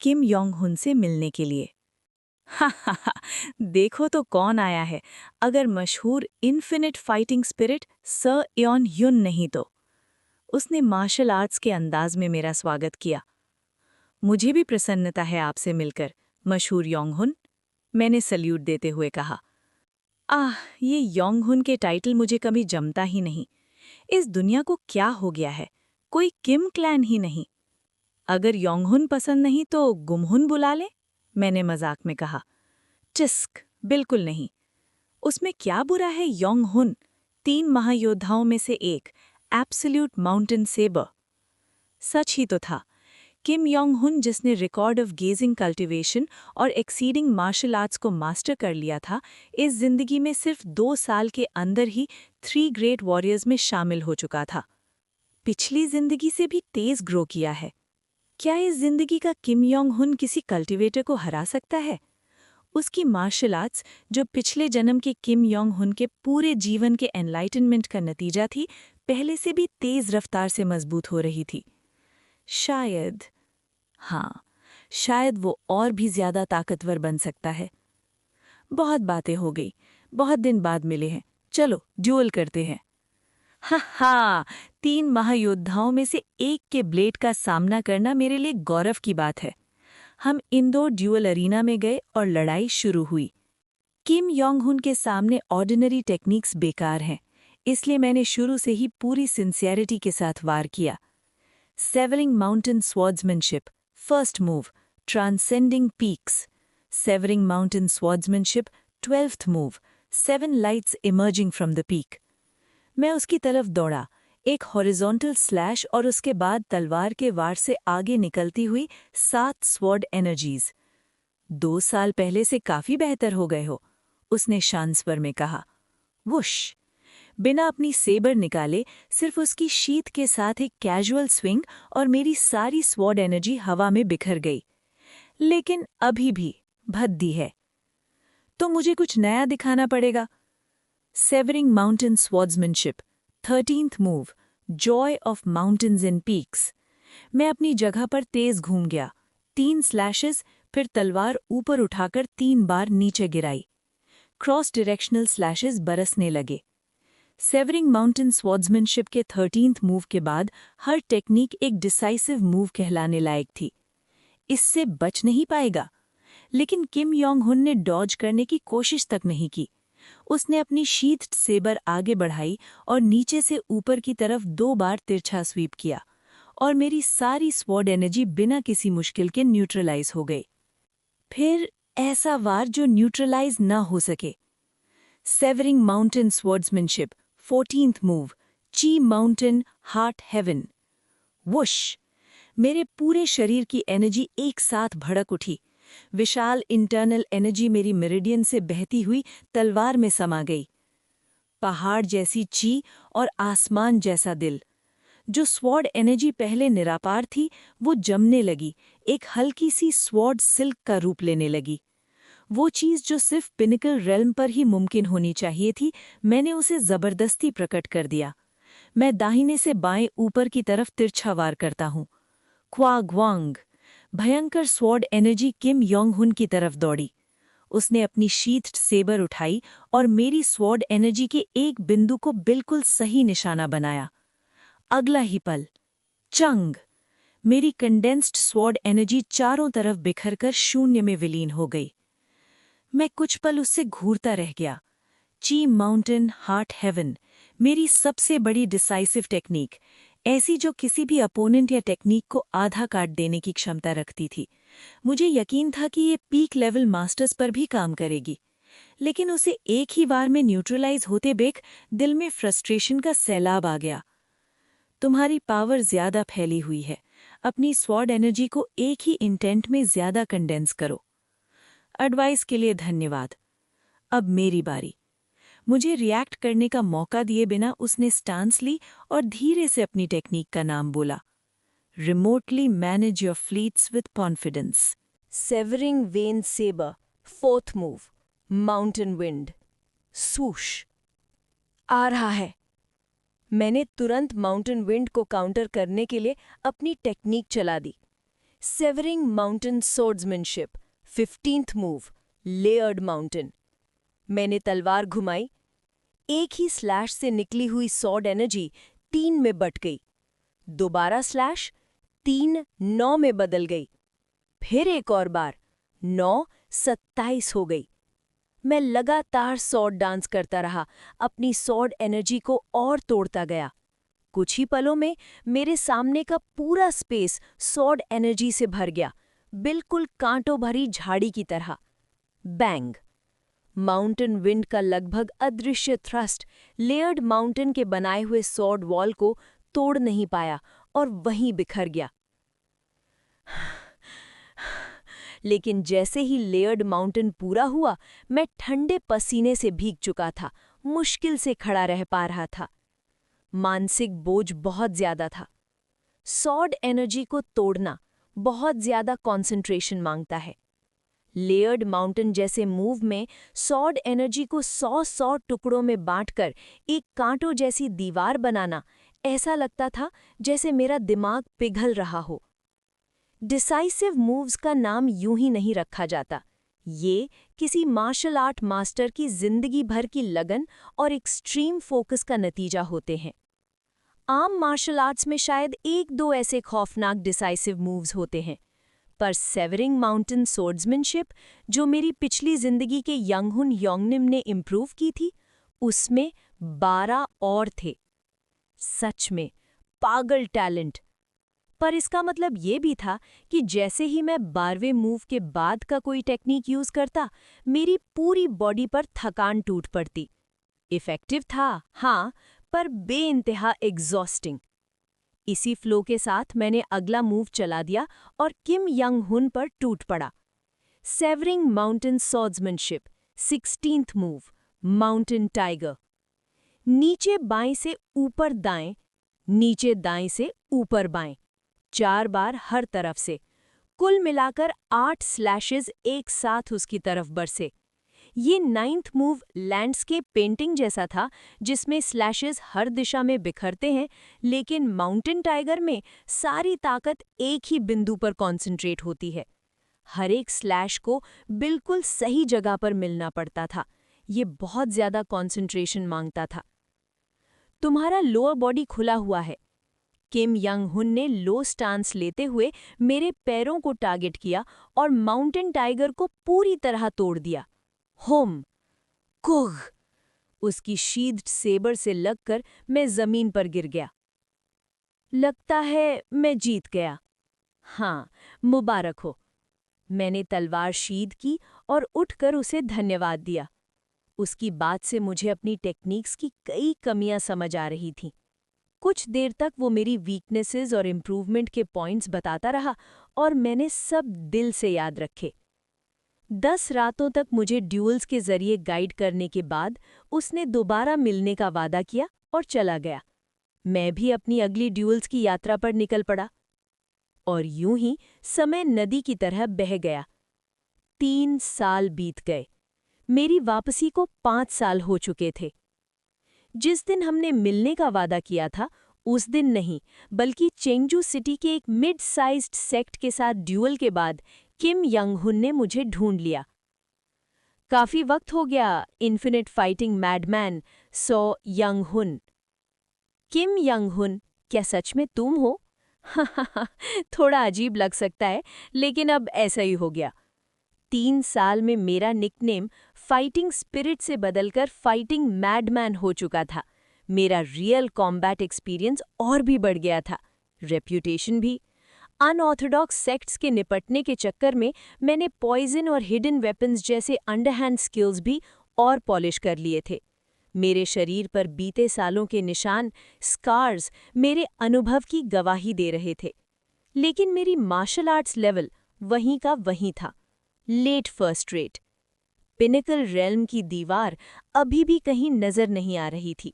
किम योंग हुन से मिलने के लिए। हा हा हा, देखो तो कौन आया है, अगर मशहूर इन्फिनिट फाइटिंग स्पिरिट सर योन युन नहीं तो। उसने मार्शल आर्ट्स के अंदाज में मेरा स्वागत किया। मुझे भी प्रसन्नता है आपसे मिलकर, मशहूर योंगहुन, मैंने सल्यूट देते हुए कहा। ये योंगहुन के टाइटल मुझे कभी जमता ही नहीं। इस दुनिया को क्या हो गया है, कोई किम क्लैन ही नहीं। अगर योंगहुन पसंद नहीं तो गुमहुन बुला ले, मैंने मजाक में कहा। चिस्क, बिल्कुल नहीं। उसमें क्या बुरा है योंगहुन, 3 महायोद्धाओं में से एक, एब्सोल्यूट माउंटेन सेबर। सच ही तो था। किम योंग-हुन, जिसने रिकॉर्ड ऑफ गेजिंग कल्टीवेशन और एक्सीडिंग मार्शल आर्ट्स को मास्टर कर लिया था, इस जिंदगी में सिर्फ 2 साल के अंदर ही 3 ग्रेट वॉरियर्स में शामिल हो चुका था। पिछली जिंदगी से भी तेज ग्रो किया है। क्या इस जिंदगी का किम योंग-हुन किसी कल्टीवेटर को हरा सकता है? उसकी मार्शल आर्ट्स, जो पिछले जन्म के किम योंग-हुन के पूरे जीवन के एनलाइटनमेंट का नतीजा थी, पहले से भी तेज रफ्तार से मजबूत हो रही थी। शायद, हाँ, शायद वो और भी ज्यादा ताकतवर बन सकता है। बहुत बातें हो गई, बहुत दिन बाद मिले हैं, चलो ड्यूल करते हैं। हा, 3 महायोद्धाओं में से एक के ब्लेड का सामना करना मेरे लिए गौरव की बात है। हम इंदौर ड्यूअल अरीना में गए और लड़ाई शुरू हुई। किम योंग-हुन के सामने ऑर्डिनरी टेक्निक्स बेकार हैं, इसलिए मैंने शुरू से ही पूरी सिंसियरिटी के साथ वार किया। Severing mountain swordsmanship, first move, transcending peaks. Severing mountain swordsmanship, 12th move, 7 lights emerging from the peak. मैं उसकी तरफ दौड़ा, एक हॉरिजॉन्टल स्लैश और उसके बाद तलवार के वार से आगे निकलती हुई 7 स्वॉर्ड एनर्जीज। 2 साल पहले से काफी बेहतर हो गए हो, उसने शांत स्वर में कहा। वुश! बिना अपनी सेबर निकाले, सिर्फ उसकी शीत के साथ एक कैजुअल स्विंग और मेरी सारी स्वॉर्ड एनर्जी हवा में बिखर गई। लेकिन अभी भी भद्दी है, तो मुझे कुछ नया दिखाना पड़ेगा। Severing mountain swordsmanship, 13th move, joy of mountains in peaks. मैं अपनी जगह पर तेज घूम गया, 3 स्लैशेस, फिर तलवार ऊपर उठाकर 3 बार नीचे गिराई। क्रॉस डायरेक्शनल स्लैशेस बरसने लगे। सेवरिंग माउंटेन स्वॉर्ड्समैनशिप के 13th मूव के बाद हर टेक्निक एक डिसाइसिव मूव कहलाने लायक थी। इससे बच नहीं पाएगा। लेकिन किम योंग-हुन ने डॉज करने की कोशिश तक नहीं की। उसने अपनी शीथ सेबर आगे बढ़ाई और नीचे से ऊपर की तरफ 2 बार तिरछा स्वीप किया, और मेरी सारी स्वॉर्ड एनर्जी बिना किसी मुश्किल के न्यूट्रलाइज हो गई। फिर ऐसा वार जो न्यूट्रलाइज न हो सके। सेवरिंग माउंटेन स्वॉर्ड्समैनशिप, 14th मूव, ची माउंटेन हार्ट हेवन। वुश! मेरे पूरे शरीर की एनर्जी एक साथ भड़क उठी। विशाल इंटरनल एनर्जी मेरी मेरिडियन से बहती हुई तलवार में समा गई। पहाड़ जैसी ची और आसमान जैसा दिल। जो स्वॉर्ड एनर्जी पहले निरापार थी, वो जमने लगी, एक हल्की सी स्वॉर्ड सिल्क का रूप लेने लगी। वो चीज़ जो सिर्फ पिनिकल रेल्म पर ही मुमकिन होनी चाहिए थी, मैंने उसे जबरदस्ती प्रकट कर दिया। मैं दाहिने से बाएं ऊपर की तरफ तिरछा वार करता हूँ। क्वा ग्वांग! भयंकर स्वॉर्ड एनर्जी किम योंग-हुन की तरफ दौड़ी। उसने अपनी शीथ सेबर उठाई और मेरी स्वॉर्ड एनर्जी के एक बिंदु को बिल्कुल सही निशाना बनाया। अगला ही पल, चंग! मेरी कंडेंस्ड स्वॉर्ड एनर्जी चारों तरफ बिखरकर शून्य में विलीन हो गई। मैं कुछ पल उससे घूरता रह गया। ची माउंटेन हार्ट हेवन मेरी सबसे बड़ी डिसाइसिव टेक्निक, ऐसी जो किसी भी अपोनेंट या टेक्निक को आधा काट देने की क्षमता रखती थी। मुझे यकीन था कि ये पीक लेवल मास्टर्स पर भी काम करेगी, लेकिन उसे एक ही बार में न्यूट्रलाइज होते देख दिल में फ्रस्ट्रेशन का सैलाब आ गया। तुम्हारी पावर ज्यादा फैली हुई है, अपनी स्वॉर्ड एनर्जी को एक ही इंटेंट में ज्यादा कंडेंस करो। एडवाइस के लिए धन्यवाद। अब मेरी बारी। मुझे रिएक्ट करने का मौका दिए बिना उसने स्टांस ली और धीरे से अपनी टेक्निक का नाम बोला। Remotely manage your fleets with confidence. Severing vein saber, fourth move, mountain wind, सूश। आ रहा है। मैंने तुरंत माउंटेन विंड को काउंटर करने के लिए अपनी टेक्निक चला दी। Severing mountain swordsmanship, 15th move, layered mountain. मैंने तलवार घुमाई, एक ही स्लैश से निकली हुई सॉर्ड एनर्जी 3 में बट गई। दोबारा स्लैश, 3 9 में बदल गई। फिर एक और बार, 9 27 हो गई। मैं लगातार सॉर्ड डांस करता रहा, अपनी सॉर्ड एनर्जी को और तोड़ता गया। कुछ ही पलों में मेरे सामने का पूरा स्पेस सॉर्ड एनर्जी से भर गया, बिल्कुल कांटों भरी झाड़ी की तरह। बैंग! माउंटेन विंड का लगभग अदृश्य थ्रस्ट लेयर्ड माउंटेन के बनाए हुए सॉर्ड वॉल को तोड़ नहीं पाया और वहीं बिखर गया। लेकिन जैसे ही लेयर्ड माउंटेन पूरा हुआ, मैं ठंडे पसीने से भीग चुका था, मुश्किल से खड़ा रह पा रहा था। मानसिक बोझ बहुत ज्यादा था। सॉर्ड एनर्जी को तोड़ना बहुत ज्यादा कंसंट्रेशन मांगता है। लेयर्ड माउंटेन जैसे मूव में सॉर्ड एनर्जी को 100 टुकड़ों में बांटकर एक कांटों जैसी दीवार बनाना, ऐसा लगता था जैसे मेरा दिमाग पिघल रहा हो। डिसाइसिव मूव्स का नाम यूं ही नहीं रखा जाता। ये किसी मार्शल आर्ट मास्टर की जिंदगी भर की लगन और एक्सट्रीम फोकस का नतीजा होते हैं। आम मार्शल आर्ट्स में शायद 1-2 ऐसे खौफनाक डिसाइसिव मूव्स होते हैं, पर सेवरिंग माउंटेन सोर्ड्समैनशिप, जो मेरी पिछली जिंदगी के यंगहुन योंगनिम ने इम्प्रूव की थी, उसमें 12 और थे। सच में पागल टैलेंट। पर इसका मतलब ये भी था कि जैसे ही मैं 12वें मूव के बाद का कोई टेक्निक यूज करता, मेरी पूरी बॉडी पर थकान टूट पड़ती। इफेक्टिव था, हाँ, पर बेइंतहा एग्जॉस्टिंग। इसी फ्लो के साथ मैंने अगला मूव चला दिया और किम यंग हुन पर टूट पड़ा। Severing mountain swordsmanship, 16th move, mountain tiger. नीचे बाएं से ऊपर दाएं, नीचे दाएं से ऊपर बाएं, 4 बार हर तरफ से। कुल मिलाकर 8 स्लैशेस एक साथ उसकी तरफ बरसे। ये 9th मूव लैंडस्केप पेंटिंग जैसा था, जिसमें स्लैशेस हर दिशा में बिखरते हैं, लेकिन माउंटेन टाइगर में सारी ताकत एक ही बिंदु पर कॉन्सेंट्रेट होती है। हर एक स्लैश को बिल्कुल सही जगह पर मिलना पड़ता था। ये बहुत ज्यादा कॉन्सेंट्रेशन मांगता था। तुम्हारा लोअर बॉडी खुला हुआ है। किम यंग हुन ने लो स्टांस लेते हुए मेरे पैरों को टारगेट किया और माउंटेन टाइगर को पूरी तरह तोड़ दिया। होम! कुग! उसकी शीथ्ड सेबर से लगकर मैं जमीन पर गिर गया। लगता है मैं जीत गया। हाँ, मुबारक हो। मैंने तलवार शीध की और उठकर उसे धन्यवाद दिया। उसकी बात से मुझे अपनी टेक्निक्स की कई कमियां समझ आ रही थीं। कुछ देर तक वो मेरी वीकनेसेस और इम्प्रूवमेंट के पॉइंट्स बताता रहा और मैंने सब दिल से याद रखे। 10 रातों तक मुझे ड्यूल्स के जरिए गाइड करने के बाद उसने दोबारा मिलने का वादा किया और चला गया। मैं भी अपनी अगली ड्यूल्स की यात्रा पर निकल पड़ा। और यूं ही समय नदी की तरह बह गया। 3 साल बीत गए। मेरी वापसी को 5 साल हो चुके थे। जिस दिन हमने मिलने का वादा किया था, उस दिन नहीं, बल्कि चेंगजू सिटी के एक मिड साइज्ड सेक्ट के साथ ड्यूअल के बाद किम यंग हुन ने मुझे ढूंढ लिया। काफी वक्त हो गया, infinite fighting madman So Young Hun. Kim young हुन, क्या सच में तुम हो? थोड़ा अजीब लग सकता है, लेकिन अब ऐसा ही हो गया। 3 साल में मेरा निकनेम फाइटिंग स्पिरिट से बदलकर फाइटिंग मैडमैन हो चुका था। मेरा रियल कॉम्बैट एक्सपीरियंस और भी बढ़ गया था, रेप्यूटेशन भी। अनऑर्थोडॉक्स सेक्ट्स के निपटने के चक्कर में मैंने पॉइजन और हिडन वेपन्स जैसे अंडरहैंड स्किल्स भी और पॉलिश कर लिए थे। मेरे शरीर पर बीते सालों के निशान, स्कार्स, मेरे अनुभव की गवाही दे रहे थे। लेकिन मेरी मार्शल आर्ट्स लेवल वहीं का वहीं था, late first rate. Pinnacle realm की दीवार अभी भी कहीं नजर नहीं आ रही थी।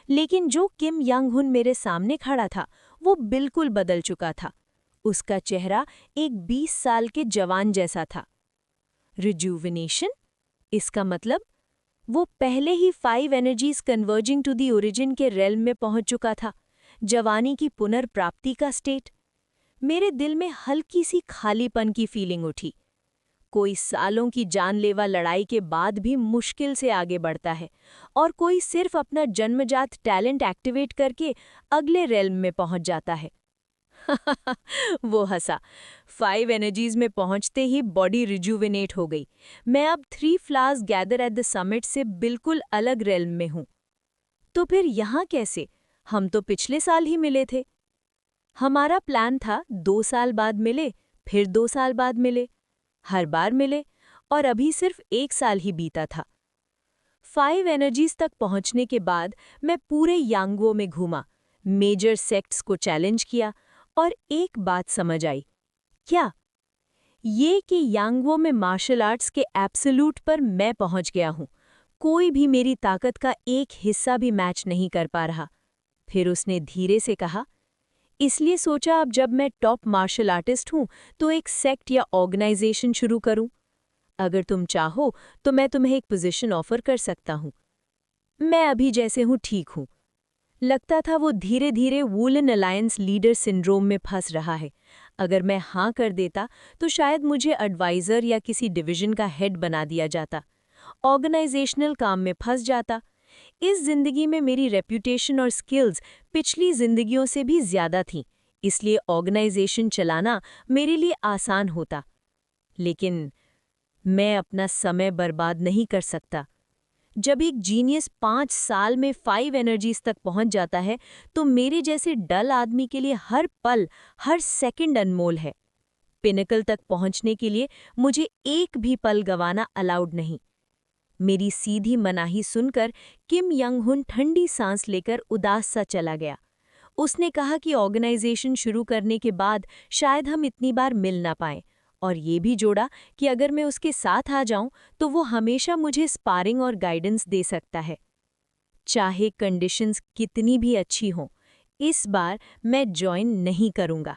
लेकिन जो किम यांग हुन मेरे सामने खड़ा था, वो बिल्कुल बदल चुका था। उसका चेहरा एक 20 साल के जवान जैसा था। रिजुविनेशन? इसका मतलब वो पहले ही 5 energies converging to the origin के रेल्म में पहुंच चुका था, जवानी की पुनर्प्राप्ति का स्टेट। मेरे दिल में हल्की सी खालीपन की फीलिंग उठी। कोई सालों की जानलेवा लड़ाई के बाद भी मुश्किल से आगे बढ़ता है, और कोई सिर्फ अपना जन्मजात टैलेंट एक्टिवेट करके अगले रेल्म में पहुंच जाता है। वो हंसा। 5 एनर्जीज में पहुंचते ही बॉडी रिजुविनेट हो गई। मैं अब 3 flowers gather at the summit से बिल्कुल अलग रेल्म में हूं। तो फिर यहाँ कैसे? हम तो पिछले साल ही मिले थे। हमारा प्लान था 2 साल बाद मिले, फिर 2 साल बाद मिले, हर बार मिले, और अभी सिर्फ 1 साल ही बीता था। 5 एनर्जीज तक पहुंचने के बाद मैं पूरे यांगवो में घूमा, मेजर सेक्ट्स को चैलेंज किया, और एक बात समझ आई। क्या? ये कि यांगवो में मार्शल आर्ट्स के एब्सोल्यूट पर मैं पहुंच गया हूं। कोई भी मेरी ताकत का एक हिस्सा भी मैच नहीं कर पा रहा। फिर उसने धीरे से कहा, इसलिए सोचा अब जब मैं टॉप मार्शल आर्टिस्ट हूं तो एक सेक्ट या ऑर्गेनाइजेशन शुरू करूं। अगर तुम चाहो तो मैं तुम्हें एक पोजीशन ऑफर कर सकता हूं। मैं अभी जैसे हूं ठीक हूं। लगता था वो धीरे धीरे वुलन अलायंस लीडर सिंड्रोम में फंस रहा है। अगर मैं हाँ कर देता तो शायद मुझे एडवाइजर या किसी डिवीजन का हेड बना दिया जाता, ऑर्गेनाइजेशनल काम में फंस जाता। इस जिंदगी में मेरी रेप्यूटेशन और स्किल्स पिछली जिंदगियों से भी ज्यादा थीं, इसलिए ऑर्गेनाइजेशन चलाना मेरे लिए आसान होता। लेकिन मैं अपना समय बर्बाद नहीं कर सकता। जब एक जीनियस 5 साल में 5 एनर्जीज तक पहुंच जाता है तो मेरे जैसे डल आदमी के लिए हर पल, हर सेकंड अनमोल है। पिनकल तक पहुंचने के लिए मुझे एक भी पल गंवाना अलाउड नहीं। मेरी सीधी मनाही सुनकर किम यंग हुन ठंडी सांस लेकर उदास सा चला गया। उसने कहा कि ऑर्गेनाइजेशन शुरू करने के बाद शायद हम इतनी बार मिल ना पाएं, और ये भी जोड़ा कि अगर मैं उसके साथ आ जाऊं तो वो हमेशा मुझे स्पारिंग और गाइडेंस दे सकता है। चाहे कंडीशंस कितनी भी अच्छी हों, इस बार मैं ज्वाइन नहीं करूंगा।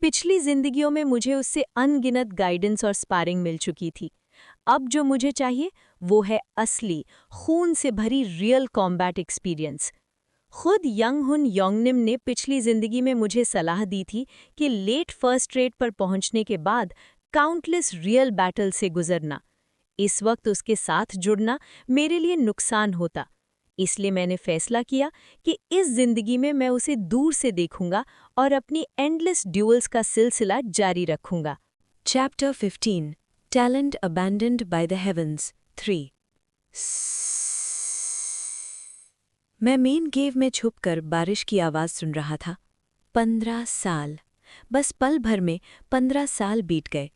पिछली जिंदगियों में मुझे उससे अनगिनत गाइडेंस और स्पारिंग मिल चुकी थी। अब जो मुझे चाहिए वो है असली, खून से भरी रियल कॉम्बैट एक्सपीरियंस। खुद यंग हुन योंगनिम ने पिछली जिंदगी में मुझे सलाह दी थी कि लेट फर्स्ट रेट पर पहुंचने के बाद काउंटलेस रियल बैटल से गुजरना। इस वक्त उसके साथ जुड़ना मेरे लिए नुकसान होता, इसलिए मैंने फैसला किया कि इस जिंदगी में मैं उसे दूर से देखूंगा और अपनी एंडलेस ड्यूअल्स का सिलसिला जारी रखूंगा। Chapter 15 Talent Abandoned by the Heavens 3 मैं मेन केव में छुपकर बारिश की आवाज़ सुन रहा था। 15 साल, बस पल भर में 15 साल बीत गए।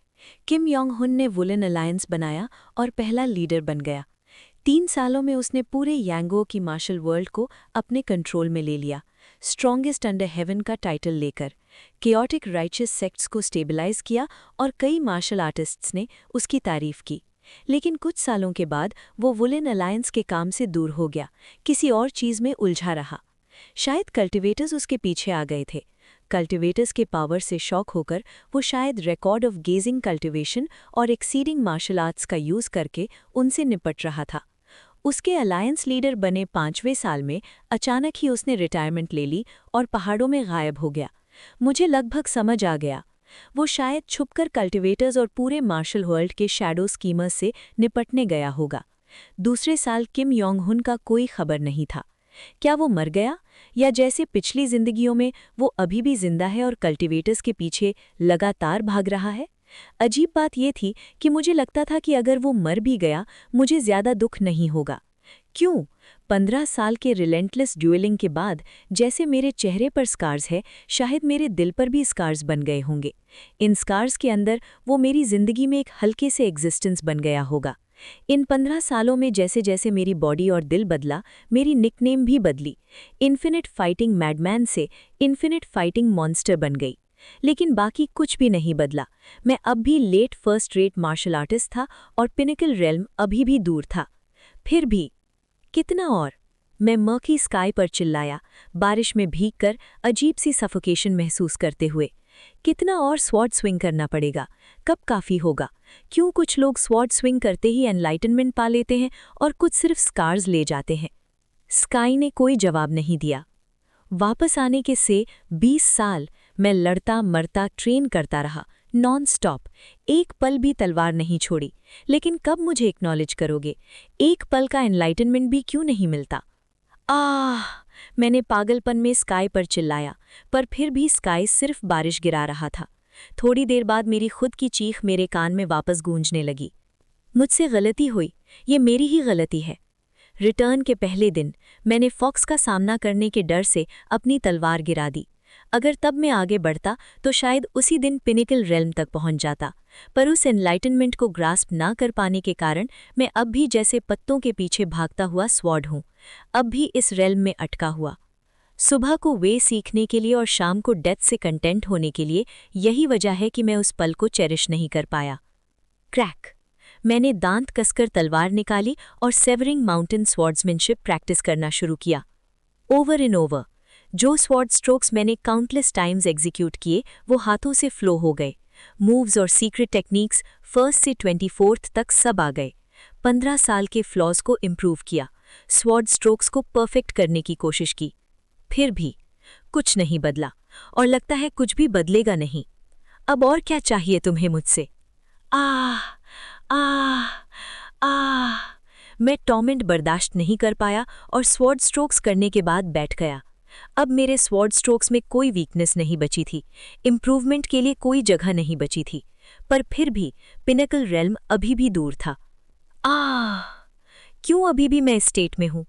किम योंग हुन ने वुलन अलायंस बनाया और पहला लीडर बन गया। 3 सालों में उसने पूरे यांगो की मार्शल वर्ल्ड को अपने कंट्रोल में ले लिया, स्ट्रॉन्गेस्ट अंडर हेवन का टाइटल लेकर। केओटिक राइचियस सेक्ट्स को स्टेबलाइज किया और कई मार्शल आर्टिस्ट्स ने उसकी तारीफ की। लेकिन कुछ सालों के बाद वो वुलन अलायंस के काम से दूर हो गया, किसी और चीज़ में उलझा रहा। शायद कल्टिवेटर्स उसके पीछे आ गए थे। कल्टिवेटर्स के पावर से शॉक होकर वो शायद रिकॉर्ड ऑफ गेजिंग कल्टिवेशन और एक्सीडिंग मार्शल आर्ट्स का यूज़ करके उनसे निपट रहा था। उसके अलायंस लीडर बने 5वें साल में अचानक ही उसने रिटायरमेंट ले ली और पहाड़ों में गायब हो गया। मुझे लगभग समझ आ गया, वो शायद छुपकर कल्टिवेटर्स और पूरे मार्शल वर्ल्ड के शैडो स्कीमर्स से निपटने गया होगा। दूसरे साल किम योंग हुन का कोई खबर नहीं था। क्या वो मर गया, या जैसे पिछली जिंदगियों में वो अभी भी जिंदा है और कल्टिवेटर्स के पीछे लगातार भाग रहा है? अजीब बात ये थी कि मुझे लगता था कि अगर वो मर भी गया मुझे ज़्यादा दुख नहीं होगा। क्यों? 15 साल के रिलेंटलेस ड्यूलिंग के बाद जैसे मेरे चेहरे पर स्कार्स है, शायद मेरे दिल पर भी स्कार्स बन गए होंगे। इन स्कार्स के अंदर वो मेरी जिंदगी में एक हल्के से एग्जिस्टेंस बन गया होगा। इन 15 सालों में जैसे जैसे मेरी बॉडी और दिल बदला, मेरी निकनेम भी बदली। इन्फिनिट फाइटिंग मैडमैन से इन्फिनिट फाइटिंग मॉन्स्टर बन गई। लेकिन बाकी कुछ भी नहीं बदला। मैं अब भी late first rate martial artist था और पिनिकल रेल्म अभी भी दूर था। फिर भी कितना और? मैं मर्की स्काई पर चिल्लाया, बारिश में भीगकर अजीब सी सफोकेशन महसूस करते हुए। कितना और स्वॉर्ड स्विंग करना पड़ेगा? कब काफ़ी होगा? क्यों कुछ लोग स्वॉर्ड स्विंग करते ही एनलाइटनमेंट पा लेते हैं और कुछ सिर्फ स्कार्स ले जाते हैं? स्काई ने कोई जवाब नहीं दिया। वापस आने के से 20 साल मैं लड़ता मरता ट्रेन करता रहा, नॉन स्टॉप। एक पल भी तलवार नहीं छोड़ी। लेकिन कब मुझे एक्नॉलेज करोगे? एक पल का एनलाइटनमेंट भी क्यों नहीं मिलता? आह! मैंने पागलपन में स्काई पर चिल्लाया, पर फिर भी स्काई सिर्फ बारिश गिरा रहा था। थोड़ी देर बाद मेरी खुद की चीख मेरे कान में वापस गूंजने लगी। मुझसे गलती हुई, ये मेरी ही गलती है। रिटर्न के पहले दिन मैंने फॉक्स का सामना करने के डर से अपनी तलवार गिरा दी। अगर तब मैं आगे बढ़ता तो शायद उसी दिन पिनिकल रेल्म तक पहुंच जाता, पर उस एनलाइटनमेंट को ग्रास्प ना कर पाने के कारण मैं अब भी जैसे पत्तों के पीछे भागता हुआ स्वॉर्ड हूं, अब भी इस रेल्म में अटका हुआ। सुबह को वे सीखने के लिए और शाम को डेथ से कंटेंट होने के लिए, यही वजह है कि मैं उस पल को चेरिश नहीं कर पाया। क्रैक! मैंने दांत कसकर तलवार निकाली और सेवरिंग माउंटेन स्वॉर्ड्समैनशिप प्रैक्टिस करना शुरू किया। ओवर एंड ओवर जो स्वॉर्ड स्ट्रोक्स मैंने काउंटलेस टाइम्स एग्जीक्यूट किए वो हाथों से फ्लो हो गए। मूव्स और सीक्रेट टेक्निक्स फर्स्ट से 24th तक सब आ गए। 15 साल के फ्लॉज को इम्प्रूव किया, स्वॉर्ड स्ट्रोक्स को परफेक्ट करने की कोशिश की। फिर भी कुछ नहीं बदला और लगता है कुछ भी बदलेगा नहीं। अब और क्या चाहिए तुम्हें मुझसे? आह आह आह! मैं टॉर्मेंट बर्दाश्त नहीं कर पाया और स्वॉर्ड स्ट्रोक्स करने के बाद बैठ गया। अब मेरे स्वॉर्ड स्ट्रोक्स में कोई वीकनेस नहीं बची थी, इम्प्रूवमेंट के लिए कोई जगह नहीं बची थी। पर फिर भी पिनकल रेल्म अभी भी दूर था। आह! क्यों अभी भी मैं इस स्टेट में हूँ?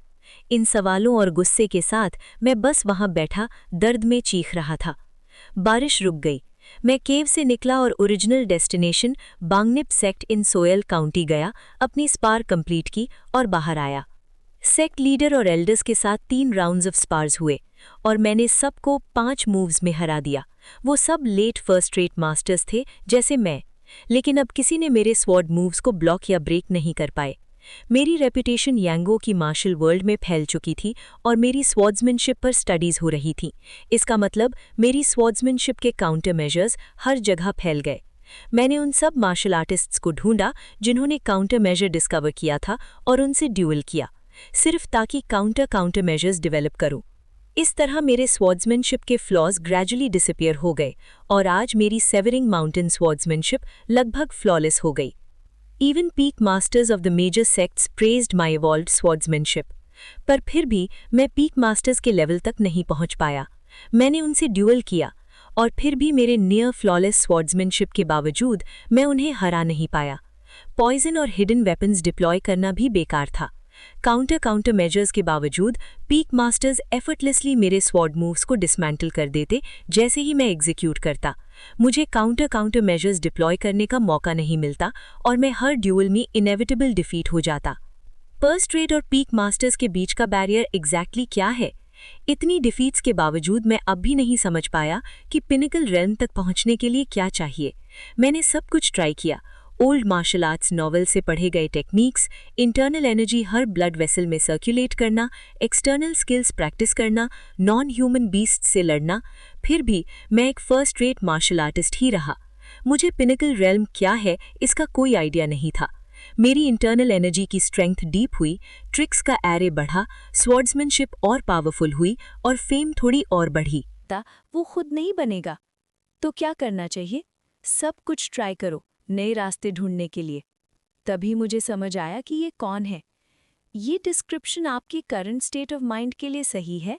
इन सवालों और गुस्से के साथ मैं बस वहां बैठा दर्द में चीख रहा था। बारिश रुक गई। मैं केव से निकला और original destination Bangnip sect in Soyal county गया, अपनी स्पार कंप्लीट की और बाहर आया। सेक्ट लीडर और एल्डर्स के साथ 3 राउंड्स ऑफ स्पार्स हुए और मैंने सबको 5 मूव्स में हरा दिया। वो सब लेट फर्स्ट रेट मास्टर्स थे जैसे मैं, लेकिन अब किसी ने मेरे स्वॉर्ड मूव्स को ब्लॉक या ब्रेक नहीं कर पाए। मेरी रेपुटेशन यांगो की मार्शल वर्ल्ड में फैल चुकी थी और मेरी स्वॉर्ड्समैनशिप पर स्टडीज हो रही थी। इसका मतलब मेरी स्वॉर्ड्समैनशिप के काउंटर मेजर्स हर जगह फैल गए। मैंने उन सब मार्शल आर्टिस्ट्स को ढूंढा जिन्होंने काउंटर मेजर डिस्कवर किया था और उनसे ड्यूल किया, सिर्फ ताकि काउंटर मेजर्स डेवलप करूं। इस तरह मेरे स्वॉर्ड्समैनशिप के फ्लॉज ग्रेजुअली डिसअपियर हो गए और आज मेरी सेवरिंग माउंटेन स्वॉर्ड्समैनशिप लगभग फ्लॉलेस हो गई। Even peak masters of the major sects praised my evolved swordsmanship. पर फिर भी मैं पीक मास्टर्स के लेवल तक नहीं पहुंच पाया। मैंने उनसे ड्यूअल किया और फिर भी मेरे नियर फ्लॉलेस स्वॉर्ड्समैनशिप के बावजूद मैं उन्हें हरा नहीं पाया। पॉइजन और हिडन वेपन्स डिप्लॉय करना भी बेकार था। काउंटर मेजर्स के बावजूद पीक मास्टर्स एफर्टलेसली मेरे स्वॉर्ड मूव्स को डिसमेंटल कर देते जैसे ही मैं एग्जीक्यूट करता। मुझे काउंटर मेजर्स डिप्लॉय करने का मौका नहीं मिलता और मैं हर ड्यूल में इनेविटेबल डिफीट हो जाता। फर्स्ट रेट और पीक मास्टर्स के बीच का बैरियर एग्जैक्टली क्या है? इतनी डिफीट्स के बावजूद मैं अब भी नहीं समझ पाया कि पिनिकल रेल्म तक पहुंचने के लिए क्या चाहिए। मैंने सब कुछ ट्राई किया, ओल्ड मार्शल आर्ट्स नॉवेल से पढ़े गए टेक्निक्स, इंटरनल एनर्जी हर ब्लड वेसल में सर्कुलेट करना, एक्सटर्नल स्किल्स प्रैक्टिस करना, नॉन ह्यूमन बीस्ट से लड़ना। फिर भी मैं एक फर्स्ट रेट मार्शल आर्टिस्ट ही रहा। मुझे पिनिकल रेल्म क्या है इसका कोई आइडिया नहीं था। मेरी इंटरनल एनर्जी की स्ट्रेंथ डीप हुई, ट्रिक्स का एरे बढ़ा, स्वॉर्ड्समैनशिप और पावरफुल हुई और फेम थोड़ी और बढ़ी। वो खुद नहीं बनेगा तो क्या करना चाहिए? सब कुछ ट्राई करो नए रास्ते ढूंढने के लिए। तभी मुझे समझ आया कि ये कौन है। ये डिस्क्रिप्शन आपकी करंट स्टेट ऑफ माइंड के लिए सही है?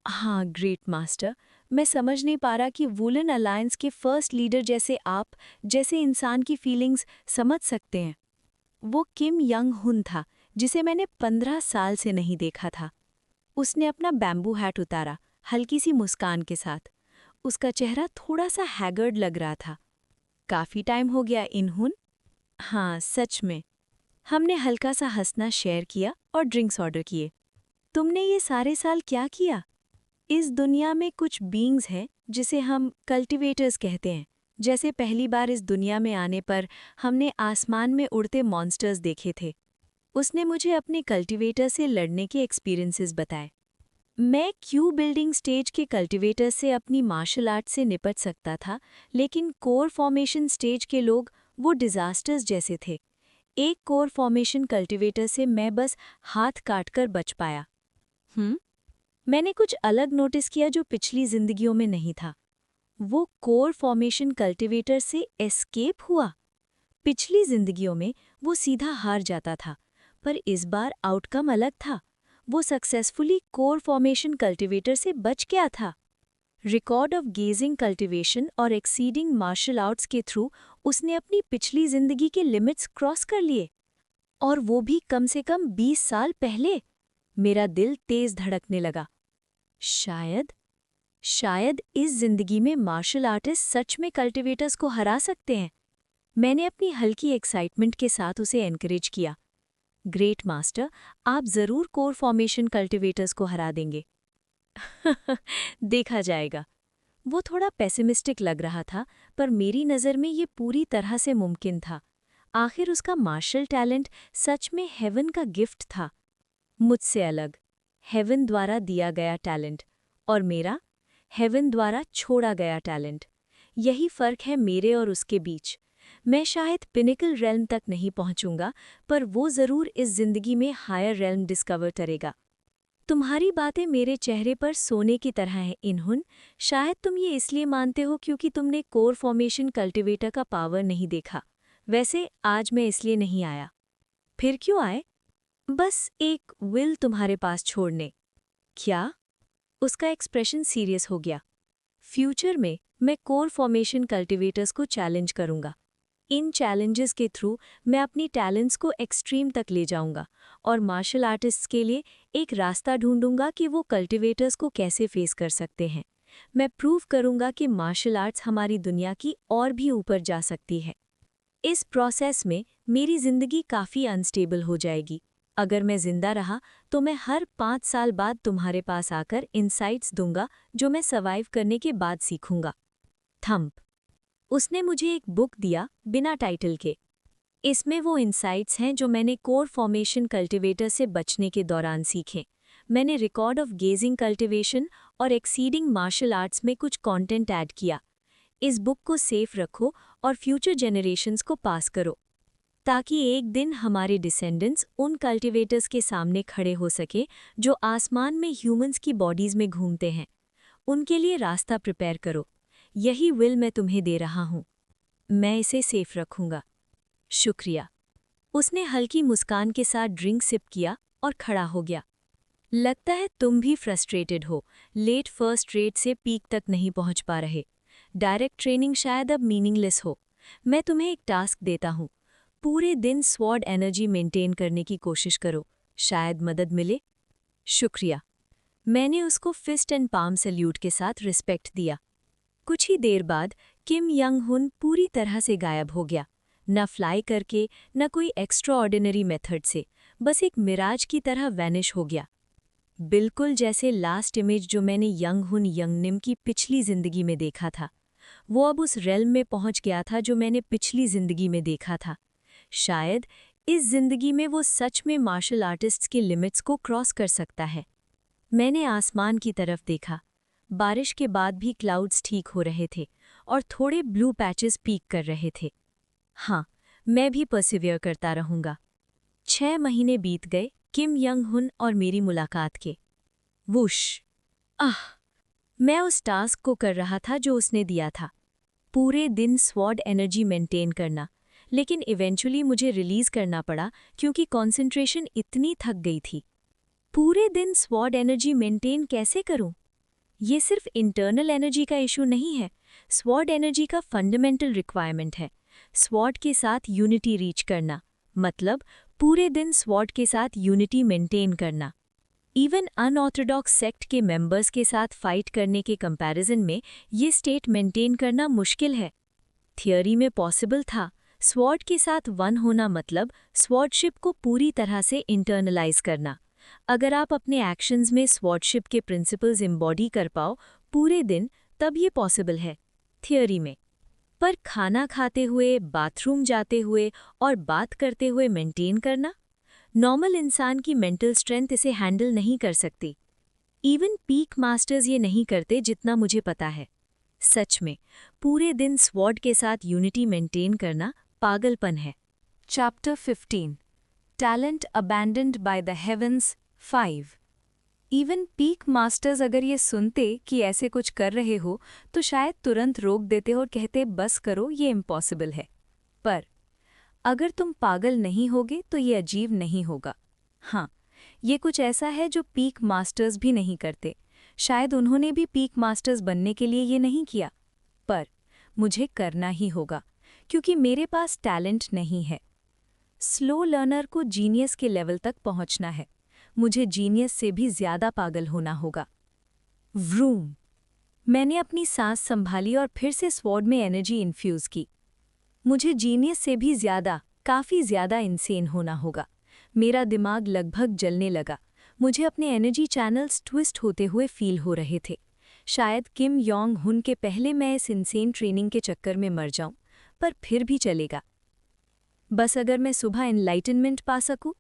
हाँ ग्रेट मास्टर, मैं समझ नहीं पा रहा कि वुलन अलायंस के फर्स्ट लीडर जैसे आप जैसे इंसान की फीलिंग्स समझ सकते हैं। वो किम यंग हुन था, जिसे मैंने 15 साल से नहीं देखा था। उसने अपना बैम्बू हैट उतारा, हल्की सी मुस्कान के साथ। उसका चेहरा थोड़ा सा हैगर्ड लग रहा था। काफी टाइम हो गया इनहुन? हाँ, सच में। हमने हल्का सा हंसना शेयर किया और ड्रिंक्स ऑर्डर किए। तुमने ये सारे साल क्या किया? इस दुनिया में कुछ बीइंग्स हैं जिसे हम कल्टिवेटर्स कहते हैं। जैसे पहली बार इस दुनिया में आने पर हमने आसमान में उड़ते मॉन्स्टर्स देखे थे। उसने मुझे अपने कल्टिवेटर से लड़ने के एक्सपीरियंसेस बताए। मैं क्यू बिल्डिंग स्टेज के कल्टिवेटर से अपनी मार्शल आर्ट से निपट सकता था, लेकिन कोर फॉर्मेशन स्टेज के लोग वो डिजास्टर्स जैसे थे। एक कोर फॉर्मेशन कल्टिवेटर से मैं बस हाथ काटकर बच पाया। मैंने कुछ अलग नोटिस किया जो पिछली जिंदगियों में नहीं था। वो कोर फॉर्मेशन कल्टिवेटर से एस्केप हुआ। पिछली जिंदगियों में वो सीधा हार जाता था, पर इस बार आउटकम अलग था। वो सक्सेसफुली कोर फॉर्मेशन कल्टिवेटर से बच गया था। रिकॉर्ड ऑफ गेजिंग कल्टिवेशन और एक्सीडिंग मार्शल आर्ट्स के थ्रू उसने अपनी पिछली जिंदगी के लिमिट्स क्रॉस कर लिए, और वो भी कम से कम 20 साल पहले। मेरा दिल तेज धड़कने लगा। शायद इस जिंदगी में मार्शल आर्टिस्ट सच में कल्टिवेटर्स को हरा सकते हैं। मैंने अपनी हल्की एक्साइटमेंट के साथ उसे एनकरेज किया। ग्रेट मास्टर, आप जरूर कोर फॉर्मेशन कल्टिवेटर्स को हरा देंगे। देखा जाएगा। वो थोड़ा पेसिमिस्टिक लग रहा था, पर मेरी नज़र में ये पूरी तरह से मुमकिन था। आखिर उसका मार्शल टैलेंट सच में हेवन का गिफ्ट था। मुझसे अलग, हेवन द्वारा दिया गया टैलेंट, और मेरा हेवन द्वारा छोड़ा गया टैलेंट। यही फ़र्क है मेरे और उसके बीच। मैं शायद पिनिकल रेल्म तक नहीं पहुंचूंगा, पर वो ज़रूर इस जिंदगी में हायर रेल्म डिस्कवर करेगा। तुम्हारी बातें मेरे चेहरे पर सोने की तरह हैं इनहुन। शायद तुम ये इसलिए मानते हो क्योंकि तुमने कोर फॉर्मेशन कल्टिवेटर का पावर नहीं देखा। वैसे आज मैं इसलिए नहीं आया। फिर क्यों आए? बस एक विल तुम्हारे पास छोड़ने। क्या? उसका एक्सप्रेशन सीरियस हो गया। फ्यूचर में मैं कोर फॉर्मेशन कल्टिवेटर्स को चैलेंज करूंगा। इन चैलेंजेस के थ्रू मैं अपनी टैलेंट्स को एक्सट्रीम तक ले जाऊंगा, और मार्शल आर्टिस्ट्स के लिए एक रास्ता ढूंढूंगा कि वो कल्टिवेटर्स को कैसे फेस कर सकते हैं। मैं प्रूव करूंगा कि मार्शल आर्ट्स हमारी दुनिया की और भी ऊपर जा सकती है। इस प्रोसेस में मेरी जिंदगी काफ़ी अनस्टेबल हो जाएगी। अगर मैं जिंदा रहा तो मैं हर 5 साल बाद तुम्हारे पास आकर इनसाइट्स दूंगा जो मैं सर्वाइव करने के बाद सीखूंगा। थंप। उसने मुझे एक बुक दिया बिना टाइटल के। इसमें वो इनसाइट्स हैं जो मैंने कोर फॉर्मेशन कल्टिवेटर से बचने के दौरान सीखे। मैंने रिकॉर्ड ऑफ गेजिंग कल्टिवेशन और एक्सीडिंग मार्शल आर्ट्स में कुछ कंटेंट ऐड किया। इस बुक को सेफ रखो और फ्यूचर जेनरेशंस को पास करो, ताकि एक दिन हमारे डिसेंडेंट्स उन कल्टिवेटर्स के सामने खड़े हो सके जो आसमान में ह्यूमंस की बॉडीज में घूमते हैं। उनके लिए रास्ता प्रिपेयर करो। यही विल मैं तुम्हें दे रहा हूँ। मैं इसे सेफ रखूंगा। शुक्रिया। उसने हल्की मुस्कान के साथ ड्रिंक सिप किया और खड़ा हो गया। लगता है तुम भी फ्रस्ट्रेटेड हो। लेट फर्स्ट रेट से पीक तक नहीं पहुंच पा रहे। डायरेक्ट ट्रेनिंग शायद अब मीनिंगलेस हो। मैं तुम्हें एक टास्क देता हूँ। पूरे दिन स्वॉर्ड एनर्जी मेंटेन करने की कोशिश करो, शायद मदद मिले। शुक्रिया। मैंने उसको फिस्ट एंड पाम सैल्यूट के साथ रिस्पेक्ट दिया। कुछ ही देर बाद किम यंग हुन पूरी तरह से गायब हो गया। न फ्लाई करके, न कोई एक्स्ट्रा ऑर्डिनरी मेथड से, बस एक मिराज की तरह वैनिश हो गया। बिल्कुल जैसे लास्ट इमेज जो मैंने यंग हुन यंगनिम की पिछली जिंदगी में देखा था। वो अब उस रेल्म में पहुंच गया था जो मैंने पिछली जिंदगी में देखा था। शायद इस जिंदगी में वो सच में मार्शल आर्टिस्ट्स के लिमिट्स को क्रॉस कर सकता है। मैंने आसमान की तरफ देखा। बारिश के बाद भी क्लाउड्स ठीक हो रहे थे और थोड़े ब्लू पैचेस पीक कर रहे थे। हाँ, मैं भी परसिवियर करता रहूंगा। 6 महीने बीत गए किम यंग हुन और मेरी मुलाकात के। वुश! मैं उस टास्क को कर रहा था जो उसने दिया था, पूरे दिन स्वॉर्ड एनर्जी मेंटेन करना, लेकिन इवेंचुअली मुझे रिलीज करना पड़ा क्योंकि कंसंट्रेशन इतनी थक गई थी। पूरे दिन स्वॉर्ड एनर्जी मेंटेन कैसे करूं? ये सिर्फ इंटरनल एनर्जी का इशू नहीं है, स्वॉर्ड एनर्जी का फंडामेंटल रिक्वायरमेंट है। स्वॉर्ड के साथ यूनिटी रीच करना, मतलब पूरे दिन स्वॉर्ड के साथ यूनिटी मेंटेन करना। इवन अनऑर्थोडॉक्स सेक्ट के मेंबर्स के साथ फाइट करने के कंपैरिजन में ये स्टेट मेंटेन करना मुश्किल है। थियोरी में पॉसिबल था, स्वॉर्ड के साथ वन होना मतलब स्वॉर्डशिप को पूरी तरह से इंटरनलाइज करना। अगर आप अपने एक्शंस में स्वॉर्डशिप के प्रिंसिपल्स एम्बॉडी कर पाओ पूरे दिन, तब ये पॉसिबल है थियोरी में। पर खाना खाते हुए, बाथरूम जाते हुए और बात करते हुए मेंटेन करना, नॉर्मल इंसान की मेंटल स्ट्रेंथ इसे हैंडल नहीं कर सकती। इवन पीक मास्टर्स ये नहीं करते जितना मुझे पता है। सच में पूरे दिन स्वॉर्ड के साथ यूनिटी मेंटेन करना पागलपन है। Chapter 15 talent abandoned by the heavens 5। Even peak masters अगर ये सुनते कि ऐसे कुछ कर रहे हो तो शायद तुरंत रोक देते और कहते बस करो, ये इम्पॉसिबल है। पर अगर तुम पागल नहीं होगे तो ये अजीब नहीं होगा। हाँ, ये कुछ ऐसा है जो पीक मास्टर्स भी नहीं करते। शायद उन्होंने भी पीक मास्टर्स बनने के लिए ये नहीं किया, पर मुझे करना ही होगा क्योंकि मेरे पास टैलेंट नहीं है। स्लो लर्नर को जीनियस के लेवल तक पहुंचना है। मुझे जीनियस से भी ज्यादा पागल होना होगा। व्रूम। मैंने अपनी सांस संभाली और फिर से स्वॉर्ड में एनर्जी इन्फ्यूज की। मुझे जीनियस से भी ज्यादा, काफी ज्यादा इंसेन होना होगा। मेरा दिमाग लगभग जलने लगा। मुझे अपने एनर्जी चैनल्स ट्विस्ट होते हुए फील हो रहे थे। शायद किम योंग हुन के पहले मैं इस इंसेन ट्रेनिंग के चक्कर में मर जाऊं, पर फिर भी चलेगा। बस अगर मैं सुबह एनलाइटनमेंट पा सकूं।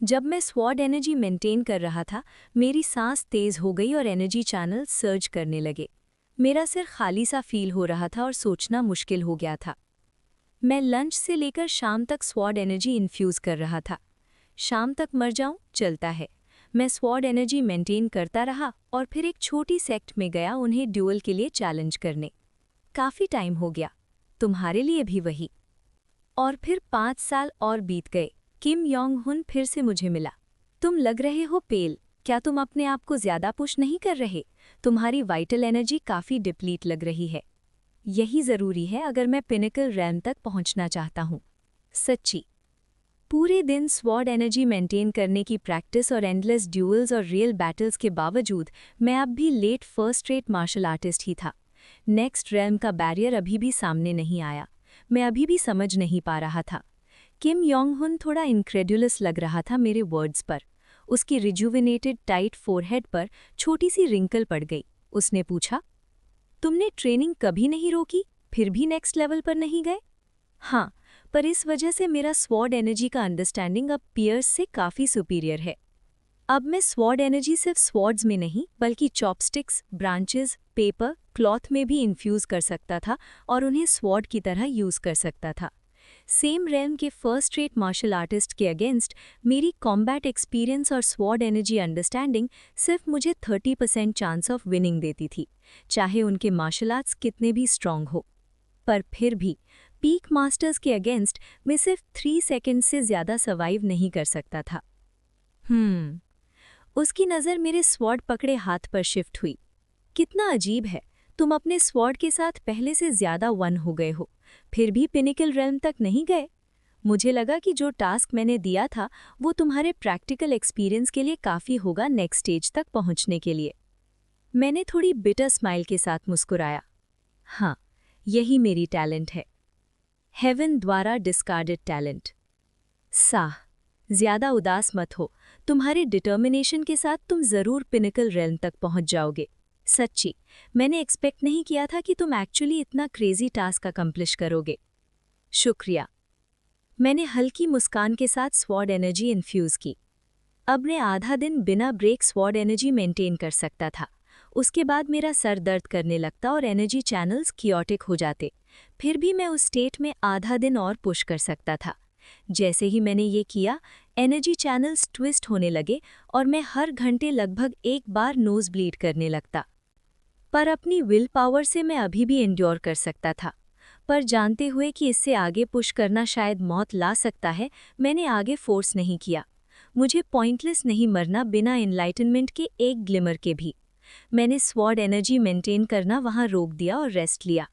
जब मैं स्वॉर्ड एनर्जी मेंटेन कर रहा था, मेरी सांस तेज हो गई और एनर्जी चैनल सर्ज करने लगे। मेरा सिर खाली सा फील हो रहा था और सोचना मुश्किल हो गया था। मैं लंच से लेकर शाम तक स्वॉर्ड एनर्जी इन्फ्यूज कर रहा था। शाम तक मर जाऊं, चलता है। मैं स्वॉर्ड एनर्जी मेंटेन करता रहा और फिर एक छोटी सेक्ट में गया उन्हें ड्यूअल के लिए चैलेंज करने। काफी टाइम हो गया, तुम्हारे लिए भी वही। और फिर 5 साल और बीत गए। किम योंग हुन फिर से मुझे मिला। तुम लग रहे हो पेल, क्या तुम अपने आप को ज्यादा पुश नहीं कर रहे? तुम्हारी वाइटल एनर्जी काफी डिप्लीट लग रही है। यही जरूरी है अगर मैं पिनिकल रैम तक पहुंचना चाहता हूं। सच्ची। पूरे दिन स्वॉर्ड एनर्जी मेंटेन करने की प्रैक्टिस और एंडलेस ड्यूअल्स और रियल बैटल्स के बावजूद मैं अब भी late first rate martial artist ही था। नेक्स्ट रैम का बैरियर अभी भी सामने नहीं आया। मैं अभी भी समझ नहीं पा रहा था। किम योंग हुन थोड़ा इनक्रेडुलस लग रहा था मेरे वर्ड्स पर। उसकी रिजुविनेटेड टाइट फोरहेड पर छोटी सी रिंकल पड़ गई। उसने पूछा, तुमने ट्रेनिंग कभी नहीं रोकी, फिर भी नेक्स्ट लेवल पर नहीं गए? हाँ, पर इस वजह से मेरा स्वॉर्ड एनर्जी का अंडरस्टैंडिंग अब पियर्स से काफ़ी सुपीरियर है। अब मैं स्वॉर्ड एनर्जी सिर्फ स्वॉर्ड्स में नहीं बल्कि चॉपस्टिक्स, ब्रांचेस, पेपर, क्लॉथ में भी इन्फ्यूज़ कर सकता था और उन्हें स्वॉर्ड की तरह यूज़ कर सकता था। सेम रेल्म के फर्स्ट रेट मार्शल आर्टिस्ट के अगेंस्ट मेरी कॉम्बैट एक्सपीरियंस और स्वॉर्ड एनर्जी अंडरस्टैंडिंग सिर्फ मुझे 30% चांस ऑफ विनिंग देती थी, चाहे उनके मार्शल आर्ट्स कितने भी स्ट्रॉन्ग हो। पर फिर भी पीक मास्टर्स के अगेंस्ट मैं सिर्फ 3 सेकंड से ज़्यादा सर्वाइव नहीं कर सकता था। उसकी नज़र मेरे स्वॉर्ड पकड़े हाथ पर शिफ्ट हुई। कितना अजीब है, तुम अपने स्वॉर्ड के साथ पहले से ज़्यादा वन हो गए हो, फिर भी पिनिकल रेल्म तक नहीं गए। मुझे लगा कि जो टास्क मैंने दिया था वो तुम्हारे प्रैक्टिकल एक्सपीरियंस के लिए काफ़ी होगा नेक्स्ट स्टेज तक पहुंचने के लिए। मैंने थोड़ी बिटर स्माइल के साथ मुस्कुराया। हाँ, यही मेरी टैलेंट है। हेवन द्वारा डिस्कार्डेड टैलेंट। साह, ज़्यादा उदास मत हो। तुम्हारे डिटर्मिनेशन के साथ तुम ज़रूर पिनिकल रेल्म तक पहुंच जाओगे। सच्ची, मैंने एक्सपेक्ट नहीं किया था कि तुम एक्चुअली इतना क्रेजी टास्क अकम्प्लिश करोगे। शुक्रिया। मैंने हल्की मुस्कान के साथ स्वॉर्ड एनर्जी इन्फ्यूज़ की। अब मैं आधा दिन बिना ब्रेक स्वॉर्ड एनर्जी मेंटेन कर सकता था। उसके बाद मेरा सर दर्द करने लगता और एनर्जी चैनल्स कियोटिक हो जाते। फिर भी मैं उस स्टेट में आधा दिन और पुश कर सकता था। जैसे ही मैंने ये किया, एनर्जी चैनल्स ट्विस्ट होने लगे और मैं हर घंटे लगभग 1 बार नोज ब्लीड करने लगता। पर अपनी विल पावर से मैं अभी भी एंड्योर कर सकता था। पर जानते हुए कि इससे आगे पुश करना शायद मौत ला सकता है, मैंने आगे फोर्स नहीं किया। मुझे पॉइंटलेस नहीं मरना बिना एनलाइटनमेंट के एक ग्लिमर के भी। मैंने स्वॉर्ड एनर्जी मेंटेन करना वहाँ रोक दिया और रेस्ट लिया।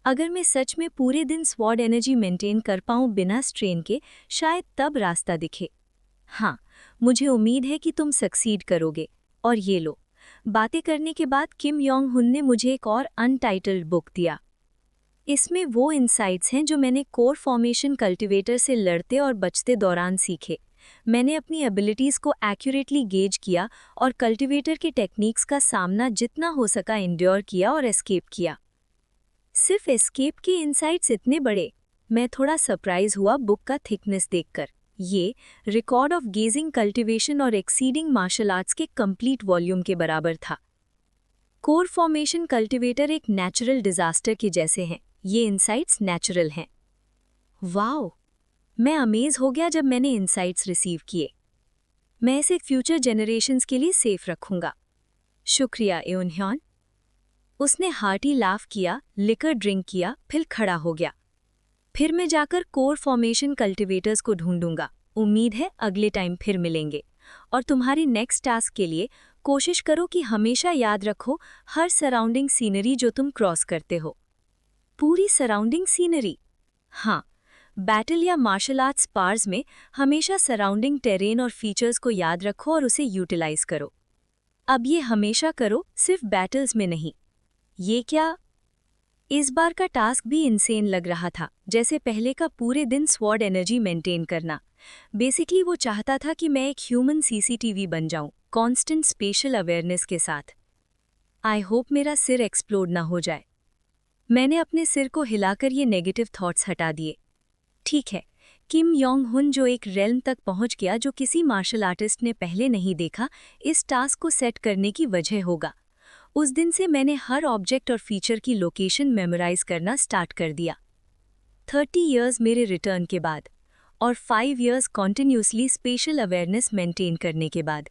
अगर मैं सच में पूरे दिन स्वॉर्ड एनर्जी मेंटेन कर पाऊँ बिना स्ट्रेन के, शायद तब रास्ता दिखे। हाँ, मुझे उम्मीद है कि तुम सक्सीड करोगे। और ये लो, बातें करने के बाद किम योंग हुन ने मुझे एक और अनटाइटल्ड बुक दिया। इसमें वो इंसाइट्स हैं जो मैंने कोर फॉर्मेशन कल्टीवेटर से लड़ते और बचते दौरान सीखे। मैंने अपनी एबिलिटीज़ को एक्यूरेटली गेज किया और कल्टीवेटर के टेक्निक्स का सामना जितना हो सका इंड्योर किया और एस्केप किया। सिर्फ एस्केप के इंसाइट्स इतने बड़े? मैं थोड़ा सरप्राइज हुआ बुक का थिकनेस देखकर। ये रिकॉर्ड ऑफ गेजिंग कल्टीवेशन और एक्सीडिंग मार्शल आर्ट्स के कंप्लीट वॉल्यूम के बराबर था। कोर फॉर्मेशन कल्टीवेटर एक नेचुरल डिजास्टर के जैसे हैं। ये इंसाइट्स नेचुरल हैं। वाओ! मैं अमेज हो गया जब मैंने इंसाइट्स रिसीव किए। मैं इसे फ्यूचर जनरेशंस के लिए सेफ रखूंगा। शुक्रिया एउनह्यॉन। उसने हार्टी लाफ किया, लिकर ड्रिंक किया, फिर खड़ा हो गया। फिर मैं जाकर कोर फॉर्मेशन कल्टीवेटर्स को ढूंढूंगा। उम्मीद है अगले टाइम फिर मिलेंगे। और तुम्हारी नेक्स्ट टास्क के लिए कोशिश करो कि हमेशा याद रखो हर सराउंडिंग सीनरी जो तुम क्रॉस करते हो। पूरी सराउंडिंग सीनरी? हाँ, बैटल या मार्शल आर्ट्स स्पार्स में हमेशा सराउंडिंग टेरेन और फीचर्स को याद रखो और उसे यूटिलाइज करो। अब ये हमेशा करो, सिर्फ बैटल्स में नहीं। ये क्या? इस बार का टास्क भी इंसेन लग रहा था, जैसे पहले का पूरे दिन स्वॉर्ड एनर्जी मेंटेन करना। बेसिकली वो चाहता था कि मैं एक ह्यूमन सीसीटीवी बन जाऊं, कांस्टेंट स्पेशल अवेयरनेस के साथ। आई होप मेरा सिर एक्सप्लोड ना हो जाए। मैंने अपने सिर को हिलाकर ये नेगेटिव थॉट्स हटा दिए। ठीक है, किम योंग हुन जो एक रेल्म तक पहुंच गया जो किसी मार्शल आर्टिस्ट ने पहले नहीं देखा, इस टास्क को सेट करने की वजह होगा। उस दिन से मैंने हर ऑब्जेक्ट और फीचर की लोकेशन मेमोराइज करना स्टार्ट कर दिया। 30 इयर्स मेरे रिटर्न के बाद और 5 years continuously special awareness maintain करने के बाद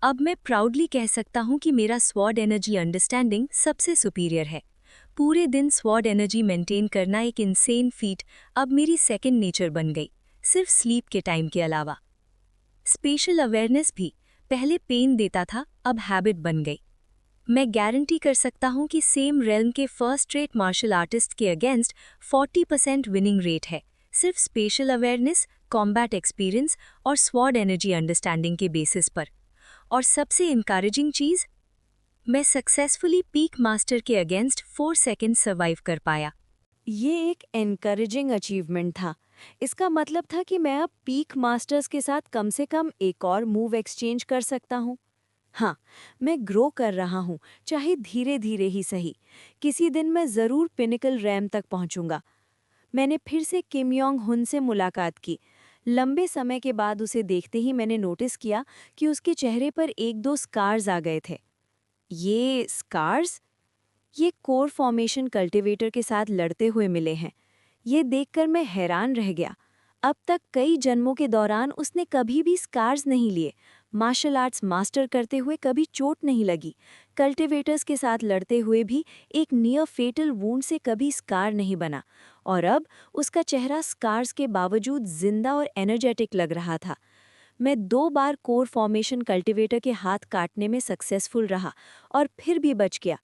अब मैं प्राउडली कह सकता हूं कि मेरा स्वॉर्ड एनर्जी अंडरस्टैंडिंग सबसे सुपीरियर है। पूरे दिन स्वॉर्ड एनर्जी मेंटेन करना एक इंसेन फीट अब मेरी सेकंड नेचर बन गई, सिर्फ स्लीप के टाइम के अलावा। स्पेशल अवेयरनेस भी पहले पेन देता था, अब हैबिट बन गई। मैं गारंटी कर सकता हूं कि सेम रेल्म के फर्स्ट रेट मार्शल आर्टिस्ट के अगेंस्ट 40% विनिंग रेट है, सिर्फ स्पेशल अवेयरनेस, कॉम्बैट एक्सपीरियंस और स्वॉर्ड एनर्जी अंडरस्टैंडिंग के बेसिस पर। और सबसे इनकरेजिंग चीज़, मैं सक्सेसफुली पीक मास्टर के अगेंस्ट 4 सेकेंड सर्वाइव कर पाया। ये एक एनकरेजिंग अचीवमेंट था। इसका मतलब था कि मैं अब पीक मास्टर्स के साथ कम से कम एक और मूव एक्सचेंज कर सकता हूँ। हाँ, मैं ग्रो कर रहा हूँ, चाहे धीरे धीरे ही सही। किसी दिन मैं ज़रूर पिनिकल रैम तक पहुँचूंगा। मैंने फिर से किम योंग हुन से मुलाकात की। लंबे समय के बाद उसे देखते ही मैंने नोटिस किया कि उसके चेहरे पर एक दो स्कार्स आ गए थे। ये स्कार्स? ये कोर फॉर्मेशन कल्टीवेटर के साथ लड़ते हुए मिले हैं। ये देखकर मैं हैरान रह गया। अब तक कई जन्मों के दौरान उसने कभी भी स्कार्स नहीं लिए। मार्शल आर्ट्स मास्टर करते हुए कभी चोट नहीं लगी। कल्टीवेटर्स के साथ लड़ते हुए भी एक नियर फेटल वूंड से कभी स्कार नहीं बना। और अब उसका चेहरा स्कार्स के बावजूद जिंदा और एनर्जेटिक लग रहा था। मैं 2 बार कोर फॉर्मेशन कल्टीवेटर के हाथ काटने में सक्सेसफुल रहा और फिर भी बच गया।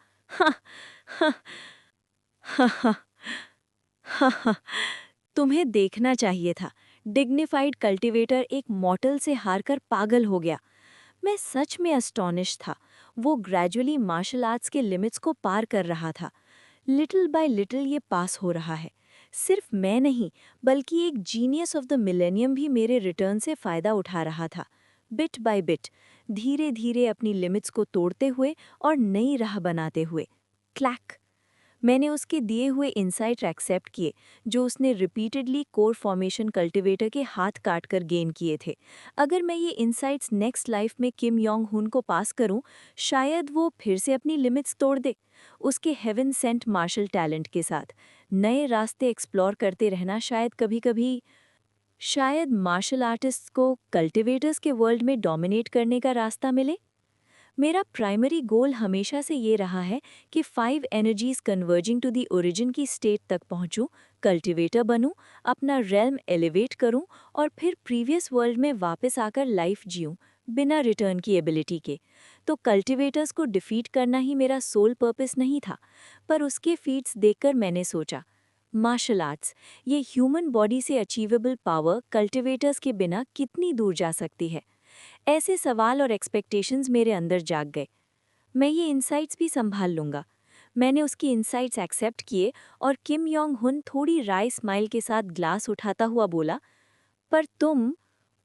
तुम्हें देखना चाहिए था। डिग्निफाइड कल्टीवेटर एक मॉर्टल से हारकर पागल हो गया। मैं सच में अस्टॉनिश था। वो ग्रेजुअली मार्शल आर्ट्स के लिमिट्स को पार कर रहा था। लिटिल बाय लिटिल ये पास हो रहा है। सिर्फ मैं नहीं, बल्कि एक जीनियस ऑफ द मिलेनियम भी मेरे रिटर्न से फ़ायदा उठा रहा था। बिट बाय बिट, धीरे धीरे अपनी लिमिट्स को तोड़ते हुए और नई राह बनाते हुए। क्लैक! मैंने उसके दिए हुए इंसाइट एक्सेप्ट किए, जो उसने रिपीटेडली कोर फॉर्मेशन कल्टीवेटर के हाथ काट कर गेन किए थे। अगर मैं ये इंसाइट्स नेक्स्ट लाइफ में किम योंग हुन को पास करूं, शायद वो फिर से अपनी लिमिट्स तोड़ दे। उसके हेवन सेंट मार्शल टैलेंट के साथ नए रास्ते एक्सप्लोर करते रहना शायद मार्शल आर्टिस्ट्स को कल्टीवेटर्स के वर्ल्ड में डोमिनेट करने का रास्ता मिले। मेरा प्राइमरी गोल हमेशा से ये रहा है कि 5 energies converging to the origin की स्टेट तक पहुंचूं, कल्टीवेटर बनूं, अपना रेल्म एलिवेट करूं और फिर प्रीवियस वर्ल्ड में वापस आकर लाइफ जीऊं, बिना रिटर्न की एबिलिटी के। तो कल्टिवेटर्स को डिफीट करना ही मेरा सोल पर्पस नहीं था, पर उसके फीट्स देखकर मैंने सोचा, मार्शल आर्ट्स, ये ह्यूमन बॉडी से अचीवेबल पावर कल्टिवेटर्स के बिना कितनी दूर जा सकती है। ऐसे सवाल और एक्सपेक्टेशंस मेरे अंदर जाग गए। मैं ये इंसाइट्स भी संभाल लूंगा। मैंने उसकी इंसाइट्स एक्सेप्ट किए और किम योंग हुन थोड़ी राय स्माइल के साथ ग्लास उठाता हुआ बोला, पर तुम,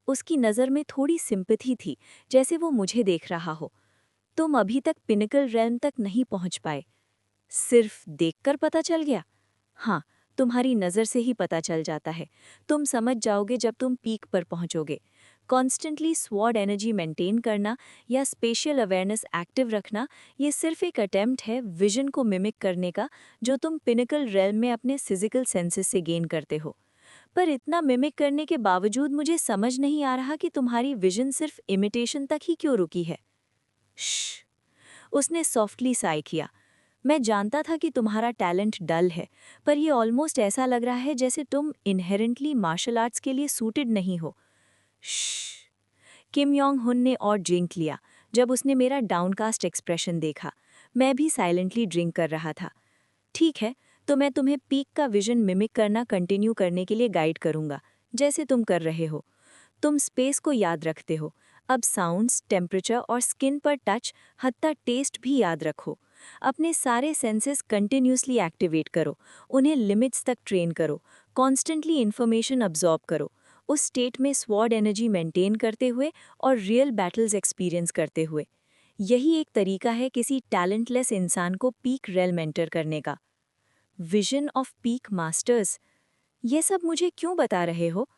उसकी नज़र में थोड़ी सिंपैथी थी, जैसे वो मुझे देख रहा हो। तुम अभी तक पिनकल रेल्म तक नहीं पहुंच पाए। सिर्फ देखकर पता चल गया? हाँ, तुम्हारी नज़र से ही पता चल जाता है। तुम समझ जाओगे जब तुम पीक पर पहुंचोगे। कॉन्स्टेंटली स्वॉर्ड एनर्जी मेंटेन करना या स्पेशियल अवेयरनेस एक्टिव रखना, ये सिर्फ एक अटेम्प्ट है विजन को मिमिक करने का, जो तुम पिनकल रेल्म में अपने फिजिकल सेंसेस से गेन करते हो। पर इतना मिमिक करने के बावजूद मुझे समझ नहीं आ रहा कि तुम्हारी विजन सिर्फ इमिटेशन तक ही क्यों रुकी है। श्श, उसने सॉफ्टली साई किया। मैं जानता था कि तुम्हारा टैलेंट डल है, पर यह ऑलमोस्ट ऐसा लग रहा है जैसे तुम इनहेरेंटली मार्शल आर्ट्स के लिए सूटेड नहीं हो। श्श, किम योंग हुन ने और ड्रिंक लिया। जब उसने मेरा डाउनकास्ट एक्सप्रेशन देखा, मैं भी साइलेंटली ड्रिंक कर रहा था। ठीक है, तो मैं तुम्हें पीक का विजन मिमिक करना कंटिन्यू करने के लिए गाइड करूंगा, जैसे तुम कर रहे हो। तुम स्पेस को याद रखते हो, अब साउंड्स, टेम्परेचर और स्किन पर टच, हत्ता टेस्ट भी याद रखो। अपने सारे सेंसेस कंटिन्यूसली एक्टिवेट करो, उन्हें लिमिट्स तक ट्रेन करो, कॉन्स्टेंटली इन्फॉर्मेशन अब्जॉर्ब करो, उस स्टेट में स्वॉर्ड एनर्जी मेंटेन करते हुए और रियल बैटल्स एक्सपीरियंस करते हुए। यही एक तरीका है किसी टैलेंटलेस इंसान को पीक रेल्म एंटर करने का। विजन ऑफ पीक मास्टर्स, ये सब मुझे क्यों बता रहे हो?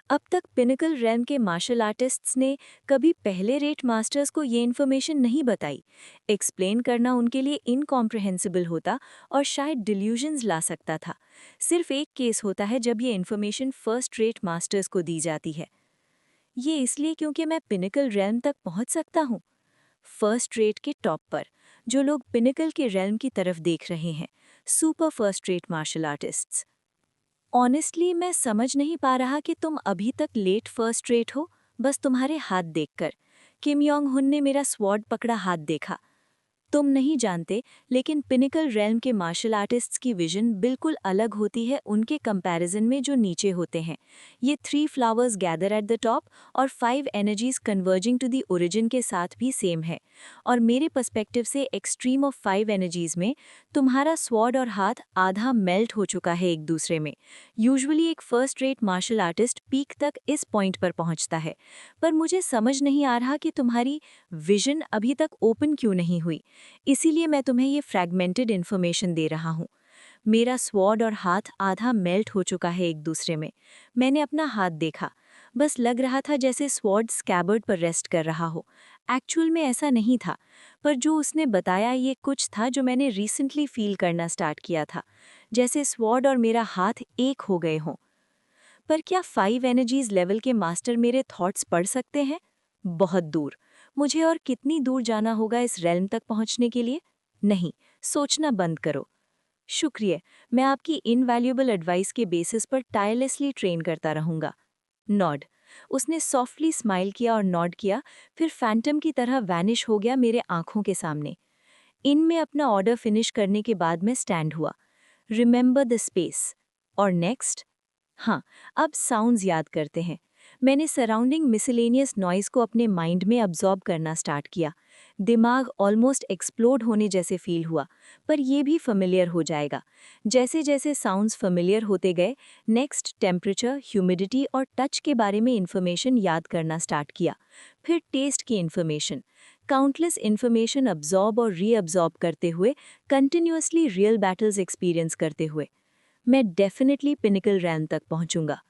अब तक पिनकल रेल्म के मार्शल आर्टिस्ट्स ने कभी पहले रेट मास्टर्स को ये इन्फॉर्मेशन नहीं बताई। एक्सप्लेन करना उनके लिए इनकॉम्प्रिहेंसिबल होता और शायद डिल्यूजन्स ला सकता था। सिर्फ एक केस होता है जब ये इन्फॉर्मेशन फर्स्ट रेट मास्टर्स को दी जाती है। ये इसलिए क्योंकि मैं पिनकल रेल्म तक पहुंच सकता हूँ। फर्स्ट रेट के टॉप पर, जो लोग पिनकल के रेल्म की तरफ देख रहे हैं, super first rate martial artists. Honestly मैं समझ नहीं पा रहा कि तुम अभी तक लेट फर्स्ट रेट हो, बस तुम्हारे हाथ देखकर। किम योंग हुन ने मेरा स्वॉर्ड पकड़ा हाथ देखा। तुम नहीं जानते, लेकिन पिनकल रेल्म के मार्शल आर्टिस्ट्स की विजन बिल्कुल अलग होती है उनके कंपैरिजन में जो नीचे होते हैं। ये 3 flowers gather at the top और 5 energies converging to the origin के साथ भी सेम है। और मेरे पर्सपेक्टिव से एक्सट्रीम ऑफ 5 एनर्जीज में तुम्हारा स्वॉर्ड और हाथ आधा मेल्ट हो चुका है एक दूसरे में। यूजुअली एक first rate martial artist peak तक इस पॉइंट पर पहुंचता है, पर मुझे समझ नहीं आ रहा कि तुम्हारी विजन अभी तक ओपन क्यों नहीं हुई। इसीलिए मैं तुम्हें ये फ्रैगमेंटेड इन्फॉर्मेशन दे रहा हूँ। मेरा स्वॉर्ड और हाथ आधा मेल्ट हो चुका है एक दूसरे में। मैंने अपना हाथ देखा, बस लग रहा था जैसे स्वॉर्ड स्कैबर्ड पर रेस्ट कर रहा हो। एक्चुअल में ऐसा नहीं था, पर जो उसने बताया ये कुछ था जो मैंने रिसेंटली फील करना स्टार्ट किया था, जैसे स्वॉर्ड और मेरा हाथ एक हो गए हों। पर क्या 5 एनर्जीज लेवल के मास्टर मेरे थॉट्स पढ़ सकते हैं? बहुत दूर। मुझे और कितनी दूर जाना होगा इस रेल्म तक पहुंचने के लिए? नहीं, सोचना बंद करो। शुक्रिया, मैं आपकी इनवैल्यूएबल एडवाइस के बेसिस पर टायरलेसली ट्रेन करता रहूंगा। नॉड। उसने सॉफ्टली स्माइल किया और नॉड किया, फिर फैंटम की तरह वैनिश हो गया मेरे आंखों के सामने। इनमें अपना ऑर्डर फिनिश करने के बाद मैं स्टैंड हुआ। Remember the space. और नेक्स्ट? हाँ, अब साउंड्स याद करते हैं। मैंने सराउंडिंग मिसलेनियस नॉइज़ को अपने माइंड में अब्जॉर्ब करना स्टार्ट किया। दिमाग ऑलमोस्ट एक्सप्लोड होने जैसे फील हुआ, पर यह भी familiar हो जाएगा। जैसे जैसे साउंड्स familiar होते गए, नेक्स्ट टेम्परेचर, ह्यूमिडिटी और टच के बारे में इन्फॉर्मेशन याद करना स्टार्ट किया। फिर टेस्ट की इन्फॉर्मेशन। काउंटलेस इन्फॉर्मेशन अब्जॉर्ब और रीअब्जॉर्ब करते हुए, कंटिन्यूअसली रियल बैटल्स एक्सपीरियंस करते हुए। मैं डेफिनेटली पिनकल रेल्म तक पहुंचूंगा।